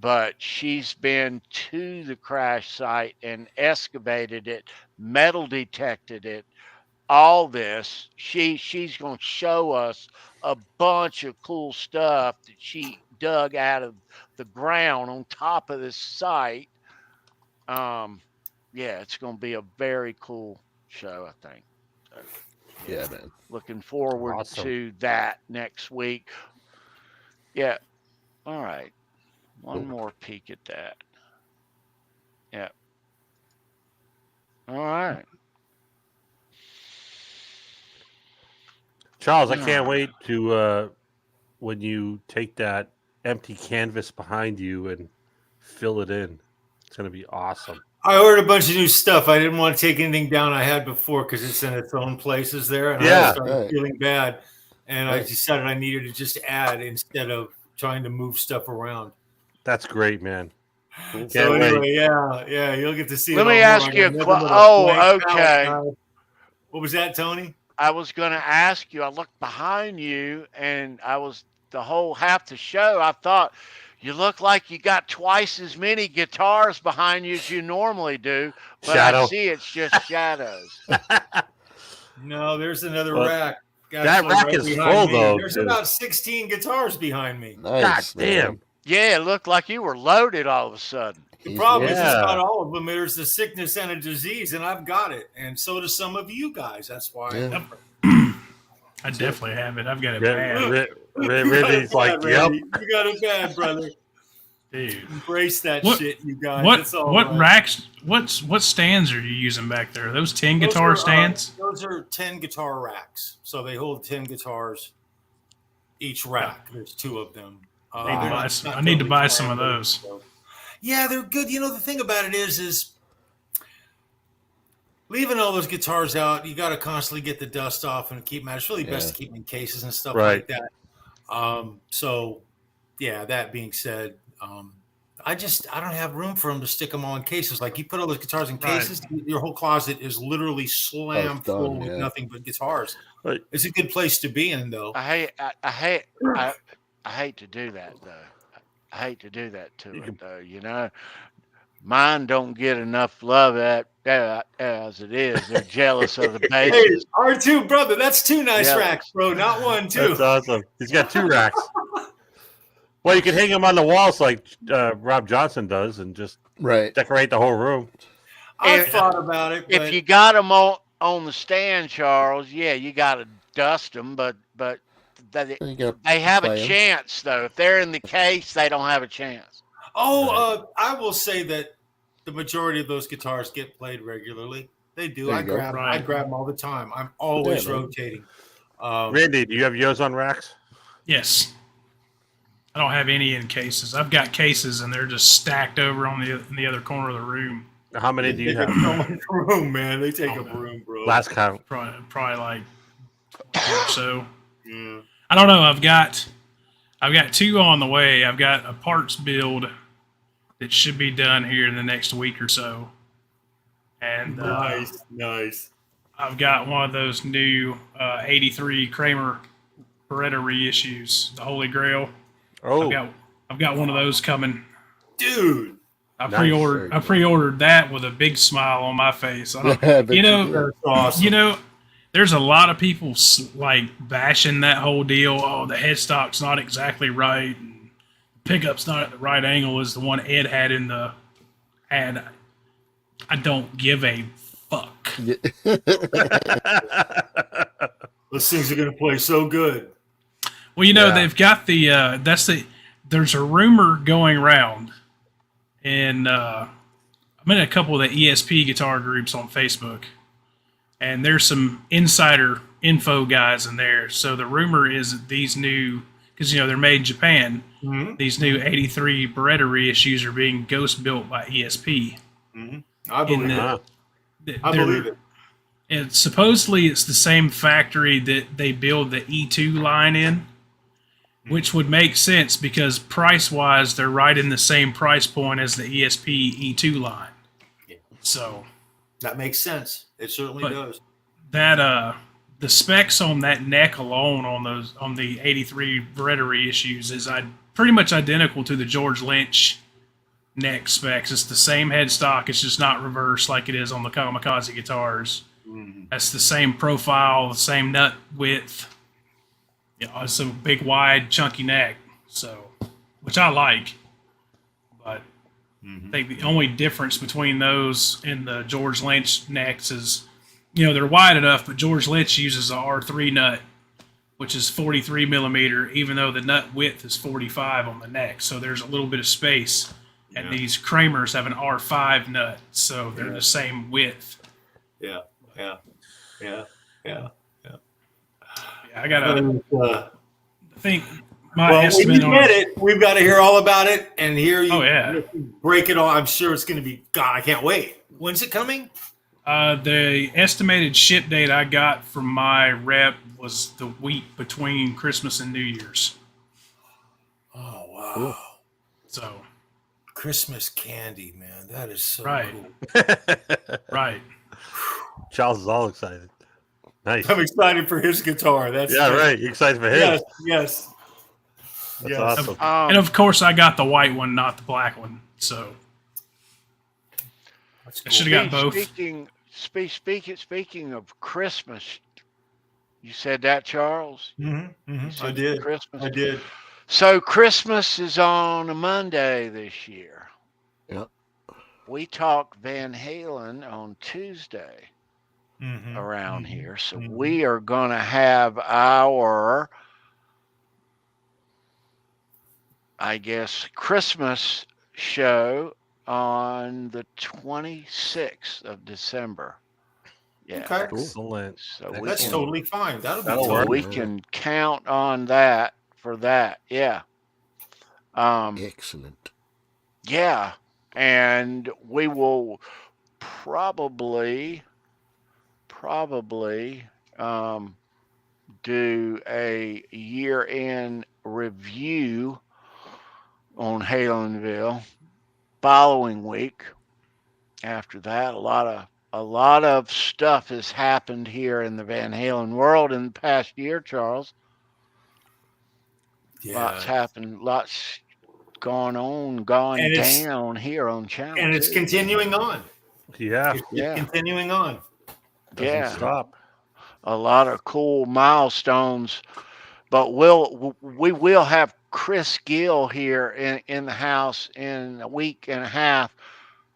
but she's been to the crash site and excavated it, metal detected it, all this. She's going to show us a bunch of cool stuff that she dug out of the ground on top of this site. Yeah, it's going to be a very cool show, I think. So, Yeah, man. looking forward to that next week. Yeah. All right. One more peek at that. Yeah. All right. Charles, I can't wait to when you take that empty canvas behind you and fill it in. It's going to be awesome. I ordered a bunch of new stuff. I didn't want to take anything down I had before because it's in its own places there. And I started feeling bad. And I decided I needed to just add instead of trying to move stuff around. That's great, man. So anyway, yeah, you'll get to see it. Let me ask you a question. Oh, okay. What was that, Tony? I was going to ask you. I looked behind you, and the whole half the show, I thought you look like you got twice as many guitars behind you as you normally do, but I see it's just shadows. No, there's another rack. That rack is full, though. There's about 16 guitars behind me. Nice, God damn. Yeah, it looked like you were loaded all of a sudden. The problem is it's not all of them. There's a sickness and a disease, and I've got it. And so do some of you guys. That's why I definitely have it. I've got it bad. Ridley's like, yep. You got it bad, brother. Dude. Embrace that shit, you guys. What racks, what stands are you using back there? Are those 10 guitar stands? Those are 10 guitar racks. So they hold 10 guitars each rack. There's 2 of them. I need to buy some of those. So. Yeah, they're good. You know, the thing about it is leaving all those guitars out, you got to constantly get the dust off and keep them out. It's really best to keep them in cases and stuff like that. So, yeah, that being said, I don't have room for them to stick them all in cases. Like, you put all those guitars in cases, your whole closet is literally slammed full with nothing but guitars. Right. It's a good place to be in, though. I hate to do that, though. I hate to do that to it, though. You know, mine don't get enough love as it is. They're jealous of the bases. Hey, R2, brother, that's 2 nice racks, bro. Not 1, 2. That's awesome. He's got 2 racks. Well, you can hang them on the walls like Rob Johnson does and just decorate the whole room. I've thought about it. If you got them on the stand, Charles, you got to dust them, but they have a chance, though. If they're in the case, they don't have a chance. I will say that the majority of those guitars get played regularly. They do. I grab them all the time. I'm always rotating. Randy, do you have yours on racks? Yes. I don't have any in cases. I've got cases, and they're just stacked over in the other corner of the room. How many do you have? Room, man. They take up room, bro. Last count. Probably like 20 or so. Yeah. I don't know. I've got 2 on the way. I've got a parts build that should be done here in the next week or so. And nice. I've got one of those new 83 Kramer Beretta reissues, the Holy Grail. Oh, I've got one of those coming, dude. I pre-ordered that with a big smile on my face. You know, there's a lot of people like bashing that whole deal. Oh, the headstock's not exactly right. And the pickup's not at the right angle as the one Ed had in the ad. I don't give a fuck. Those things are going to play so good. Well, they've got there's a rumor going around, and I'm in a couple of the ESP guitar groups on Facebook, and there's some insider info guys in there. So the rumor is that these new because they're made in Japan. Mm-hmm. These new 83 Beretta reissues are being ghost built by ESP. Mm-hmm. I believe it. I believe it. And supposedly it's the same factory that they build the E2 line in, which would make sense because price-wise, they're right in the same price point as the ESP E2 line. Yeah. So that makes sense. It certainly does. That the specs on that neck alone on the 83 Beretta reissues is pretty much identical to the George Lynch neck specs. It's the same headstock. It's just not reversed like it is on the Kamikaze guitars. Mm-hmm. That's the same profile, the same nut width. It's a big, wide, chunky neck. So, which I like. But I think the only difference between those and the George Lynch necks is, they're wide enough, but George Lynch uses a R3 nut, which is 43 millimeter, even though the nut width is 45 on the neck. So there's a little bit of space. Yeah. And these Kramers have an R5 nut, so they're the same width. Yeah. I gotta think. Estimate when you get it, we've got to hear all about it and hear you break it all. I'm sure it's going to be. God, I can't wait. When's it coming? The estimated ship date I got from my rep was the week between Christmas and New Year's. Oh wow! Cool. So Christmas candy, man, that is so cool. Right. Charles is all excited. Nice. I'm excited for his guitar. That's right. You're excited for his. Yes. That's awesome. And of course, I got the white one, not the black one. So that's cool. I should have got both. Speaking of Christmas, you said that, Charles? I did. Christmas. I did. So Christmas is on a Monday this year. Yep. We talk Van Halen on Tuesday around here. So we are going to have our, I guess, Christmas show on the 26th of December. Yeah. Okay. Excellent. So that's totally fine. That'll work. We can count on that for that. Yeah. Excellent. Yeah. And we will probably do a year-end review on Halenville following week. After that, a lot of stuff has happened here in the Van Halen world in the past year, Charles. Yeah. Lots happened, lots going down here on channel. And it's continuing on. Yeah. It's continuing on. Doesn't stop. A lot of cool milestones, but we will have Chris Gill here in the house in a week and a half.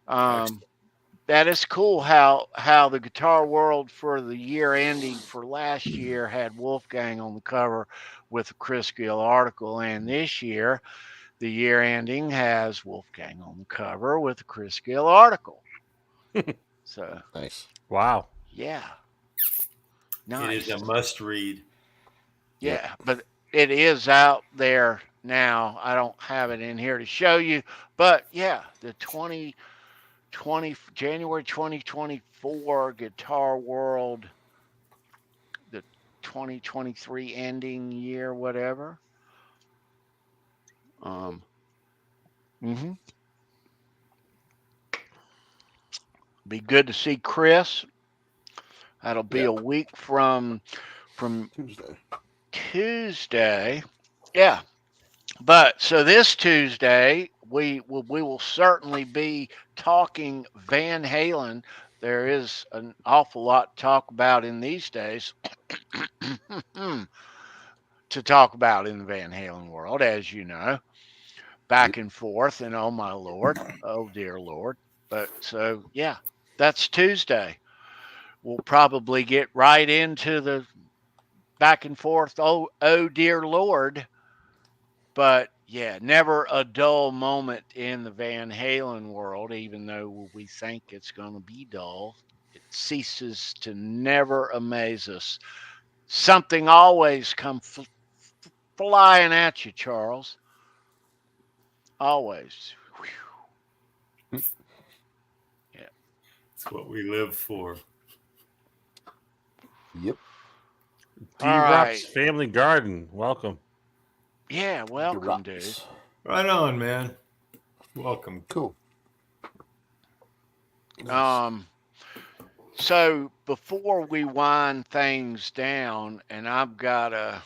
That is cool how the Guitar World for the year ending for last year had Wolfgang on the cover with a Chris Gill article, and this year the year ending has Wolfgang on the cover with a Chris Gill article. So nice. Wow. Yeah. Nice. It is a must read. Yeah, but it is out there now. I don't have it in here to show you, but yeah, the January 2024 Guitar World, the 2023 ending year, whatever. Be good to see Chris. That'll be a week from Tuesday. Yeah. But so this Tuesday, we will certainly be talking Van Halen. There is an awful lot to talk about in these days to talk about in the Van Halen world, as you know, back and forth. And oh, my Lord, oh, dear Lord. But so, yeah, that's Tuesday. We'll probably get right into the back and forth. Oh, dear Lord. But yeah, never a dull moment in the Van Halen world, even though we think it's going to be dull. It ceases to never amaze us. Something always comes flying at you, Charles. Always. Yeah. It's what we live for. Yep. D-Rock's Family Garden. Welcome. Yeah, welcome, dude. Right on, man. Welcome. Cool. So before we wind things down, and I've got to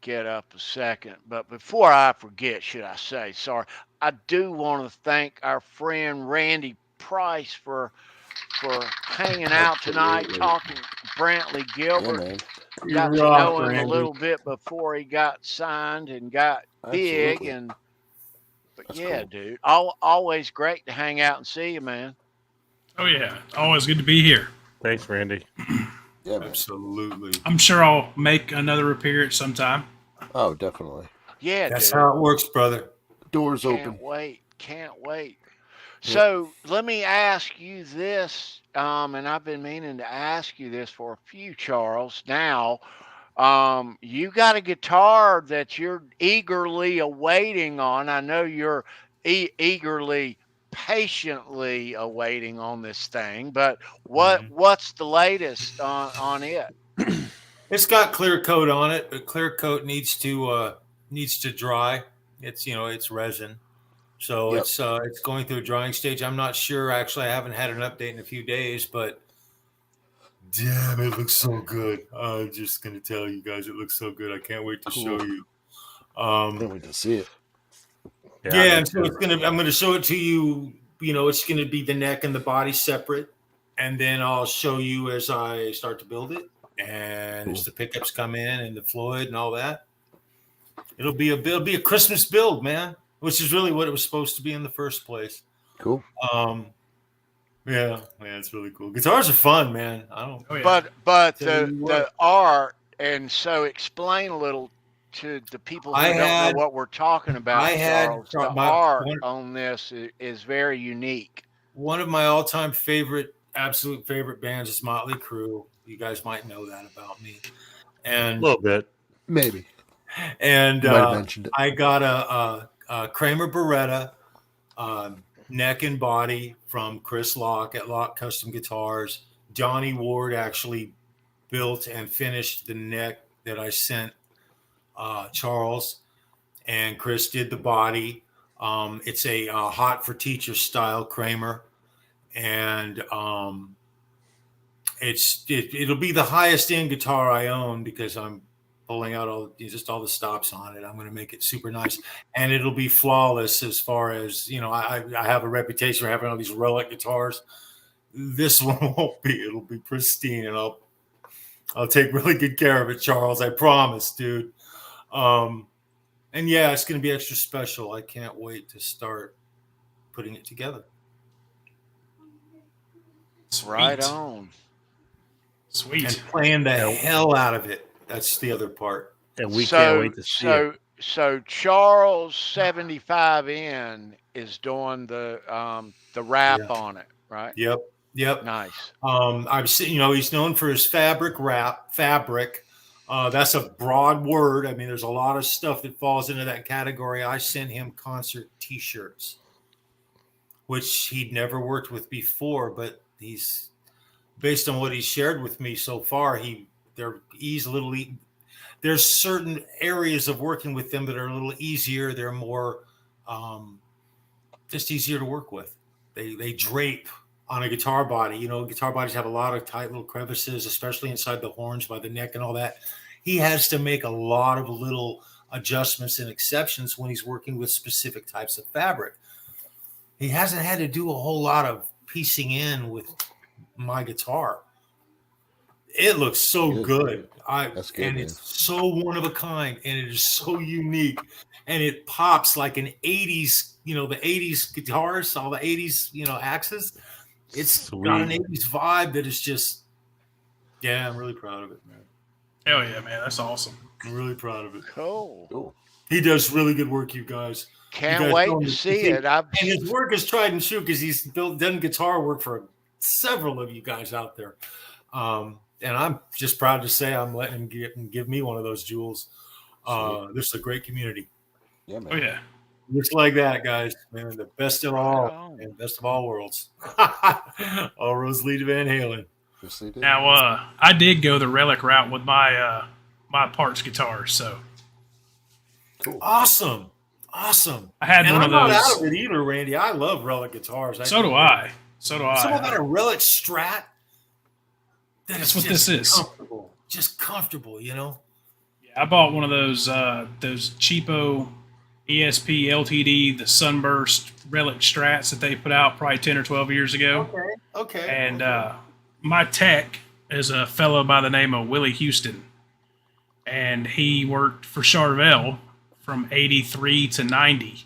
get up a second, but before I forget, should I say, sorry, I do want to thank our friend Randy Price for hanging out tonight, talking Brantley Gilbert. Got to know him a little bit before he got signed and got big, and but yeah, dude, always great to hang out and see you, man. Oh yeah, always good to be here. Thanks, Randy. Yeah, absolutely. I'm sure I'll make another appearance sometime. Oh, definitely. Yeah, that's dude. how it works, brother. Doors open. Can't wait. So let me ask you this, and I've been meaning to ask you this for a few, Charles. Now, you got a guitar that you're eagerly awaiting on. I know you're eagerly, patiently awaiting on this thing, but what's the latest on it? It's got clear coat on it, but clear coat needs to dry. It's it's resin, so it's going through a drying stage. I'm not sure, actually. I haven't had an update in a few days, but damn, it looks so good. I'm just gonna tell you guys, it looks so good. I can't wait to show you. Can't wait to see it. Yeah, so I'm gonna show it to you. It's gonna be the neck and the body separate, and then I'll show you as I start to build it, and as the pickups come in and the Floyd and all that. It'll be a Christmas build, man, which is really what it was supposed to be in the first place. Cool. Yeah, man, it's really cool. Guitars are fun, man. But the art, and so explain a little to the people who don't know what we're talking about, Charles. The art on this is very unique. One of my all-time absolute favorite bands is Motley Crue. You guys might know that about me. And a little bit. Maybe. And mentioned it. I got a Kramer Beretta neck and body from Chris Locke at Locke Custom Guitars. Johnny Ward actually built and finished the neck that I sent Charles, and Chris did the body. It's a Hot for Teacher style Kramer, and it'll be the highest end guitar I own because I'm pulling out all the stops on it. I'm going to make it super nice, and it'll be flawless as far as I have a reputation for having all these relic guitars. This one won't be. It'll be pristine, and I'll take really good care of it, Charles. I promise, dude. And yeah, it's going to be extra special. I can't wait to start putting it together. Sweet. Right on. Sweet. And playing the hell out of it. That's the other part. And we can't wait to see it. So Charles 75N is doing the wrap on it, right? Yep. Nice. I've seen, he's known for his fabric. That's a broad word. I mean, there's a lot of stuff that falls into that category. I sent him concert T-shirts, which he'd never worked with before, but he's, based on what he's shared with me so far, there's certain areas of working with them that are a little easier. They're more just easier to work with. They drape on a guitar body. Guitar bodies have a lot of tight little crevices, especially inside the horns by the neck and all that. He has to make a lot of little adjustments and exceptions when he's working with specific types of fabric. He hasn't had to do a whole lot of piecing in with my guitar. It looks so good. That's good, and man. It's so one of a kind, and it is so unique, and it pops like an 80s, the 80s guitars, all the 80s, axes. It's got an 80s vibe that is just, I'm really proud of it, man. Hell yeah, man. That's awesome. I'm really proud of it. Cool. He does really good work, you guys. Can't wait to see it. And his work is tried and true because he's done guitar work for several of you guys out there. And I'm just proud to say I'm letting him give me one of those jewels. This is a great community. Yeah, man. Oh yeah. Just like that, guys. Man, the best of all and best of all worlds. All roads lead to Van Halen. Yes, they did. Now, I did go the relic route with my my parts guitar, so cool. Awesome. I had one of those. I'm not out of it either, Randy. I love relic guitars. So do I. Someone got a relic Strat. That's what this is. Comfortable. Just comfortable, you know. Yeah, I bought one of those cheapo ESP LTD, the Sunburst relic Strats that they put out probably 10 or 12 years ago. Okay. And my tech is a fellow by the name of Willie Houston, and he worked for Charvel from 83 to 90.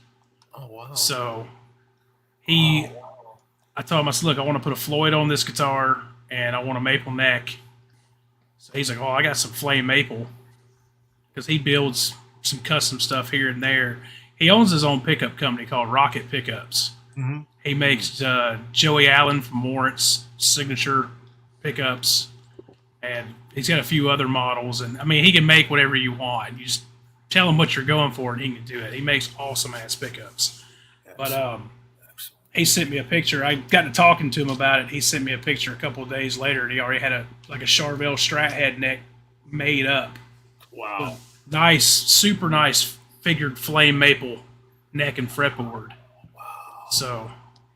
Oh, wow. So I told him, I said, look, I want to put a Floyd on this guitar, and I want a maple neck. So he's like, oh, I got some flame maple, because he builds some custom stuff here and there. He owns his own pickup company called Rocket Pickups. Mm-hmm. He makes Joey Allen from Warrant's signature pickups, and he's got a few other models. And I mean, he can make whatever you want. You just tell him what you're going for, and he can do it. He makes awesome ass pickups. But he sent me a picture. I got to talking to him about it. He sent me a picture a couple of days later, and he already had a Charvel Strat head neck made up. Wow. Nice, super nice figured flame maple neck and fretboard. Wow. So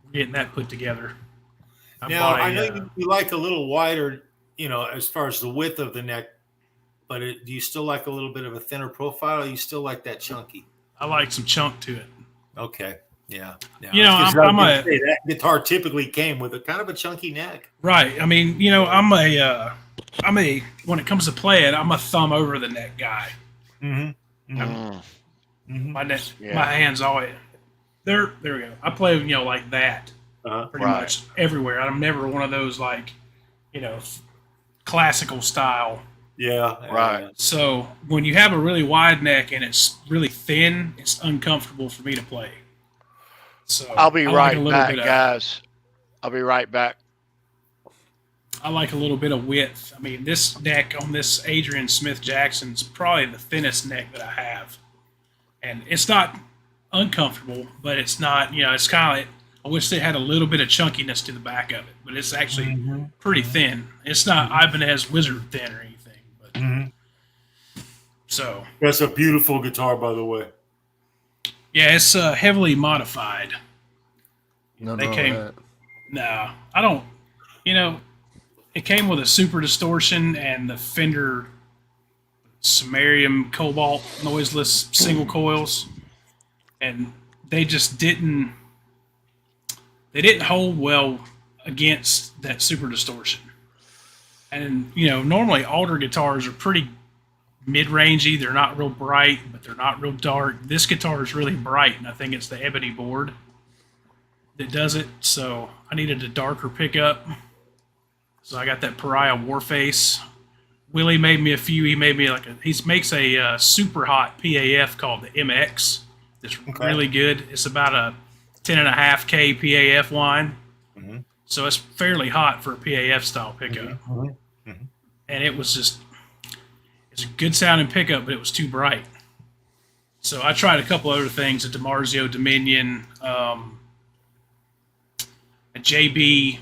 we're getting that put together. Now, I know you like a little wider, you know, as far as the width of the neck, but do you still like a little bit of a thinner profile, or you still like that chunky? I like some chunk to it. Okay. Yeah. You know, that guitar typically came with a kind of a chunky neck. Right. I mean, you know, I'm a when it comes to playing, I'm a thumb over the neck guy. Mm-hmm. Mm-hmm. My neck, my hands always there we go. I play, you know, like that pretty much everywhere. I'm never one of those, like, you know, classical style. Yeah. Right. So when you have a really wide neck and it's really thin, it's uncomfortable for me to play. So I'll be right back, guys. I'll be right back. I like a little bit of width. I mean, this neck on this Adrian Smith Jackson's probably the thinnest neck that I have. And it's not uncomfortable, but it's not, you know, it's kind of like, I wish they had a little bit of chunkiness to the back of it, but it's actually pretty thin. It's not Ibanez Wizard thin or anything. But so that's a beautiful guitar, by the way. Yeah, it's heavily modified. No, I don't. You know, it came with a super distortion and the Fender Samarium Cobalt noiseless single coils, and they just didn't. They didn't hold well against that super distortion. And you know, normally alder guitars are pretty mid-rangey. They're not real bright, but they're not real dark. This guitar is really bright, and I think it's the ebony board that does it. So I needed a darker pickup. So I got that Pariah Warface. Willie made me a few. He made me he makes a super hot PAF called the MX. That's really good. It's about a 10.5K PAF line. Mm-hmm. So it's fairly hot for a PAF style pickup. Mm-hmm. And it was just, it's a good sounding pickup, but it was too bright. So I tried a couple other things, a DiMarzio Dominion, a JB,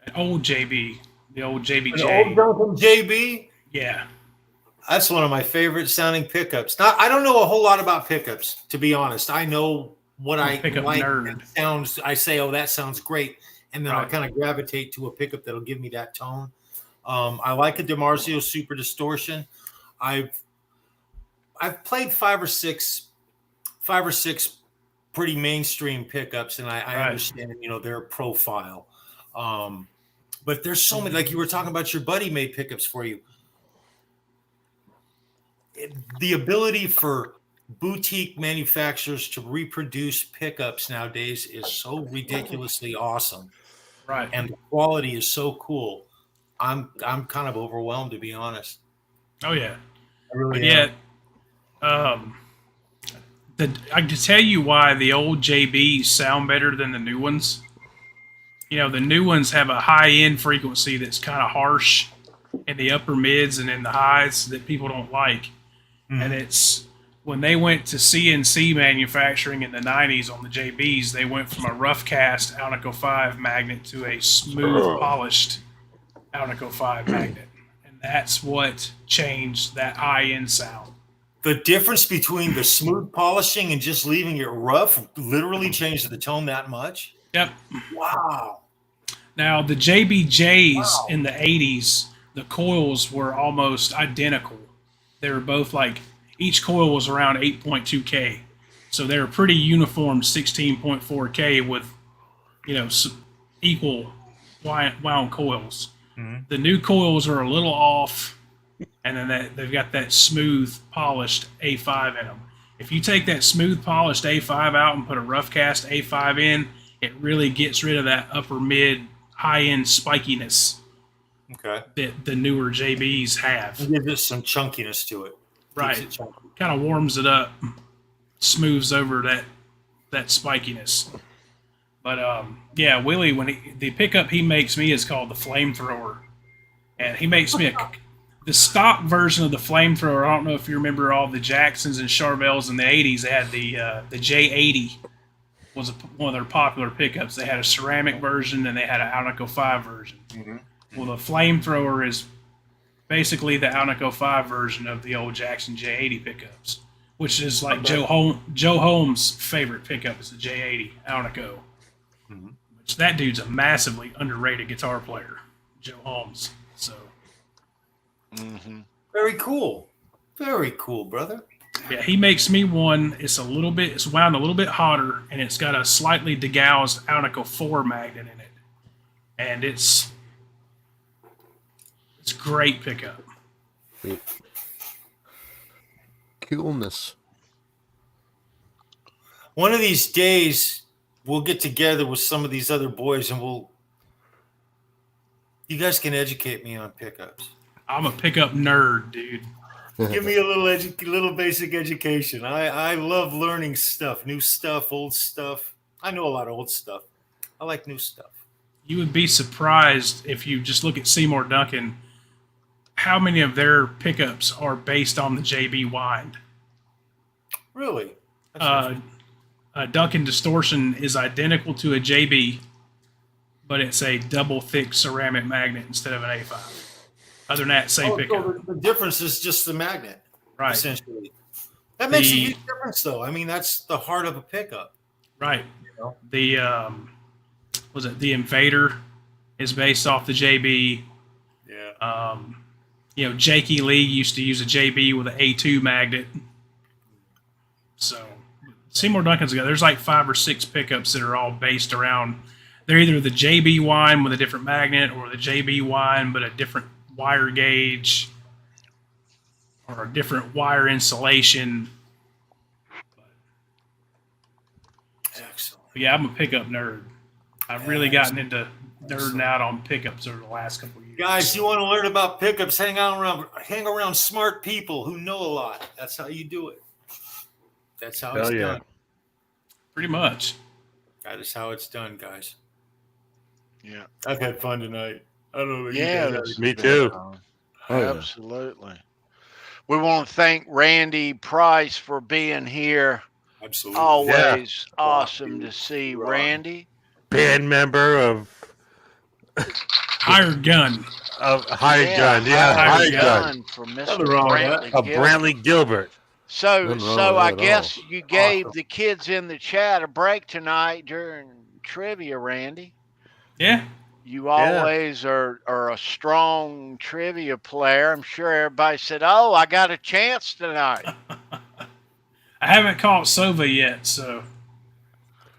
an old JB, the old JBJ. An old Duncan JB? Yeah. That's one of my favorite sounding pickups. Now, I don't know a whole lot about pickups, to be honest. I know what I like. Sounds. I say, oh, that sounds great. And then I'll kind of gravitate to a pickup that'll give me that tone. I like a DiMarzio Super Distortion. I've played five or six pretty mainstream pickups, and I understand, you know, their profile. But there's so many, like you were talking about, your buddy made pickups for you. The ability for boutique manufacturers to reproduce pickups nowadays is so ridiculously awesome. Right. And the quality is so cool. I'm kind of overwhelmed, to be honest. Oh yeah. I really am. I can tell you why the old JBs sound better than the new ones. You know, the new ones have a high end frequency that's kind of harsh in the upper mids and in the highs that people don't like. And it's when they went to CNC manufacturing in the 90s on the JBs, they went from a rough cast Alnico 5 magnet to a smooth polished Alnico 5 magnet. And that's what changed that high-end sound. The difference between the smooth polishing and just leaving it rough literally changed the tone that much? Yep. Wow. Now, the JBJs in the 80s, the coils were almost identical. They were both like, each coil was around 8.2K. So they were pretty uniform 16.4K with, equal wound coils. Mm-hmm. The new coils are a little off, and then they've got that smooth, polished A5 in them. If you take that smooth, polished A5 out and put a rough cast A5 in, it really gets rid of that upper mid, high-end spikiness that the newer JBs have. It gives it some chunkiness to it. Right. Kind of warms it up, smooths over that spikiness. But Willie, the pickup he makes me is called the Flamethrower, and he makes me the stock version of the Flamethrower. I don't know if you remember all the Jacksons and Charvels in the '80s. They had the J80 was one of their popular pickups. They had a ceramic version and they had an Alnico 5 version. Mm-hmm. Well, the Flamethrower is basically the Alnico 5 version of the old Jackson J80 pickups, which is like Joe Holmes' favorite pickup is the J80 Alnico. Mm-hmm. Which that dude's a massively underrated guitar player, Joe Holmes. So, Very cool, brother. Yeah, he makes me one. It's wound a little bit hotter, and it's got a slightly degaussed Alnico 4 magnet in it, and it's great pickup. Coolness. One of these days, we'll get together with some of these other boys, and you guys can educate me on pickups. I'm a pickup nerd, dude. Give me a little basic education. I love learning stuff, new stuff, old stuff. I know a lot of old stuff. I like new stuff. You would be surprised if you just look at Seymour Duncan, how many of their pickups are based on the JB wind. Really? Duncan Distortion is identical to a JB, but it's a double thick ceramic magnet instead of an A5. Other than that, same pickup. So the difference is just the magnet, right? Essentially, that makes a huge difference, though. I mean, that's the heart of a pickup, right? The the Invader is based off the JB. Yeah. Jakey Lee used to use a JB with an A2 magnet. So Seymour Duncan's got there's like 5 or 6 pickups that are all based around. They're either the JB wine with a different magnet or the JB wine but a different wire gauge or a different wire insulation. Excellent. But yeah, I'm a pickup nerd. I've really gotten into nerding out on pickups over the last couple of years. Guys, you want to learn about pickups? Hang around smart people who know a lot. That's how you do it. That's how it's done. Pretty much. That is how it's done, guys. Yeah, I've had fun tonight. I don't know. Yeah, me too. Absolutely. We want to thank Randy Price for being here. Absolutely. Always awesome to see Randy. Band member of Hired Gun. Hired Gun from Mr. Brantley of Brantley Gilbert. So I guess you gave the kids in the chat a break tonight during trivia, Randy. Yeah. You always are a strong trivia player. I'm sure everybody said, "Oh, I got a chance tonight." I haven't caught Sova yet, so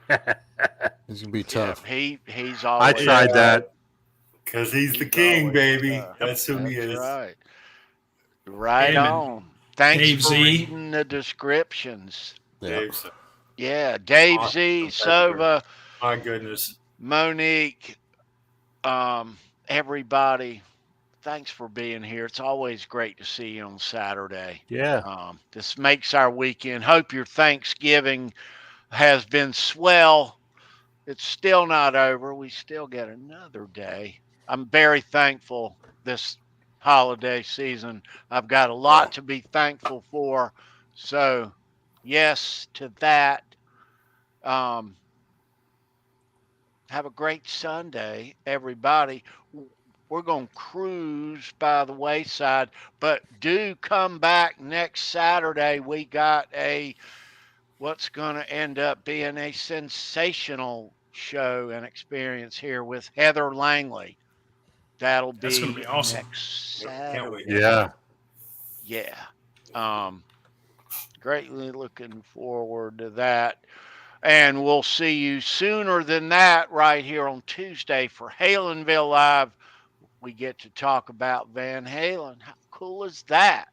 It's gonna be tough. Yeah, he's always. I tried that because he's the king, baby. That's who he is. Right. Right on. Thanks Dave for Z. reading the descriptions. Dave. Yeah, Dave Z, Sova. My goodness. Monique, everybody, thanks for being here. It's always great to see you on Saturday. Yeah. This makes our weekend. Hope your Thanksgiving has been swell. It's still not over. We still get another day. I'm very thankful this holiday season. I've got a lot to be thankful for. So, yes to that. Have a great Sunday, everybody. We're going to cruise by the wayside, but do come back next Saturday. We got what's going to end up being a sensational show and experience here with Heather Langley. That'll be, That's going to be awesome. Next Saturday. Yeah. Yeah. Greatly looking forward to that. And we'll see you sooner than that right here on Tuesday for Halenville Live. We get to talk about Van Halen. How cool is that?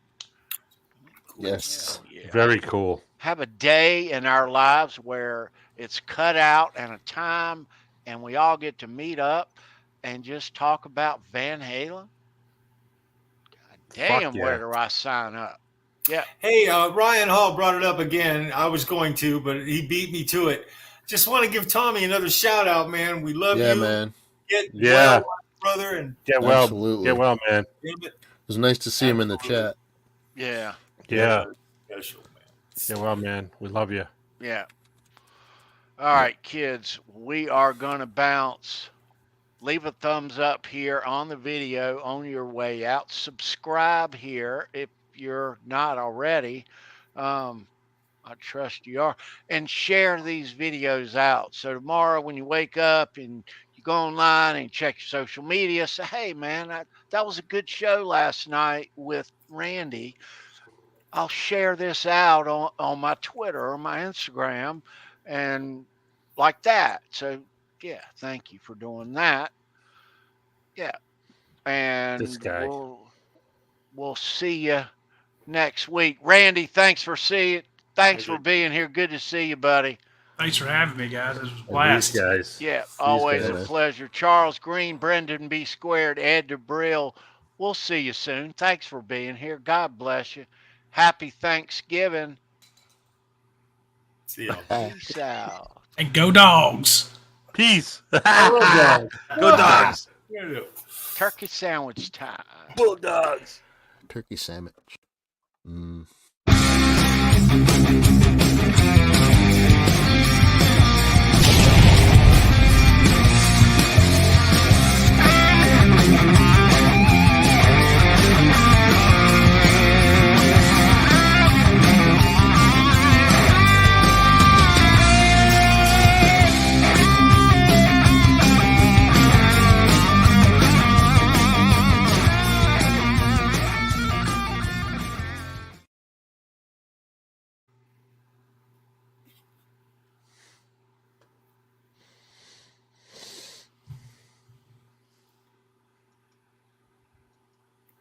Yes. Yeah. Very cool. Have a day in our lives where it's cut out and a time and we all get to meet up and just talk about Van Halen. God damn, yeah. where do I sign up? Yeah. Hey, Ryan Hall brought it up again. I was going to, but he beat me to it. Just want to give Tommy another shout out, man. We love you. Yeah, man. Get well, brother. And get well. Absolutely. Get well, man. It was nice to see him in the chat. Yeah. Yeah. Special, man. Get well, man. We love you. Yeah. All right, kids, we are going to bounce. Leave a thumbs up here on the video on your way out. Subscribe here if you're not already. I trust you are. And share these videos out. So tomorrow when you wake up and you go online and check your social media, say, hey, man, that was a good show last night with Randy. I'll share this out on my Twitter or my Instagram and like that. So, yeah, thank you for doing that. Yeah. And This guy. we'll see you next week. Randy, thanks for being here. Good to see you, buddy. Thanks for having me, guys. It was a blast. These guys. Yeah, always guys. a pleasure. Charles Green, Brendan B. Squared, Ed DeBrill. We'll see you soon. Thanks for being here. God bless you. Happy Thanksgiving. See y'all. Peace out. And go dogs. Peace. Go dogs. Turkey sandwich time. Bulldogs. Turkey sandwich.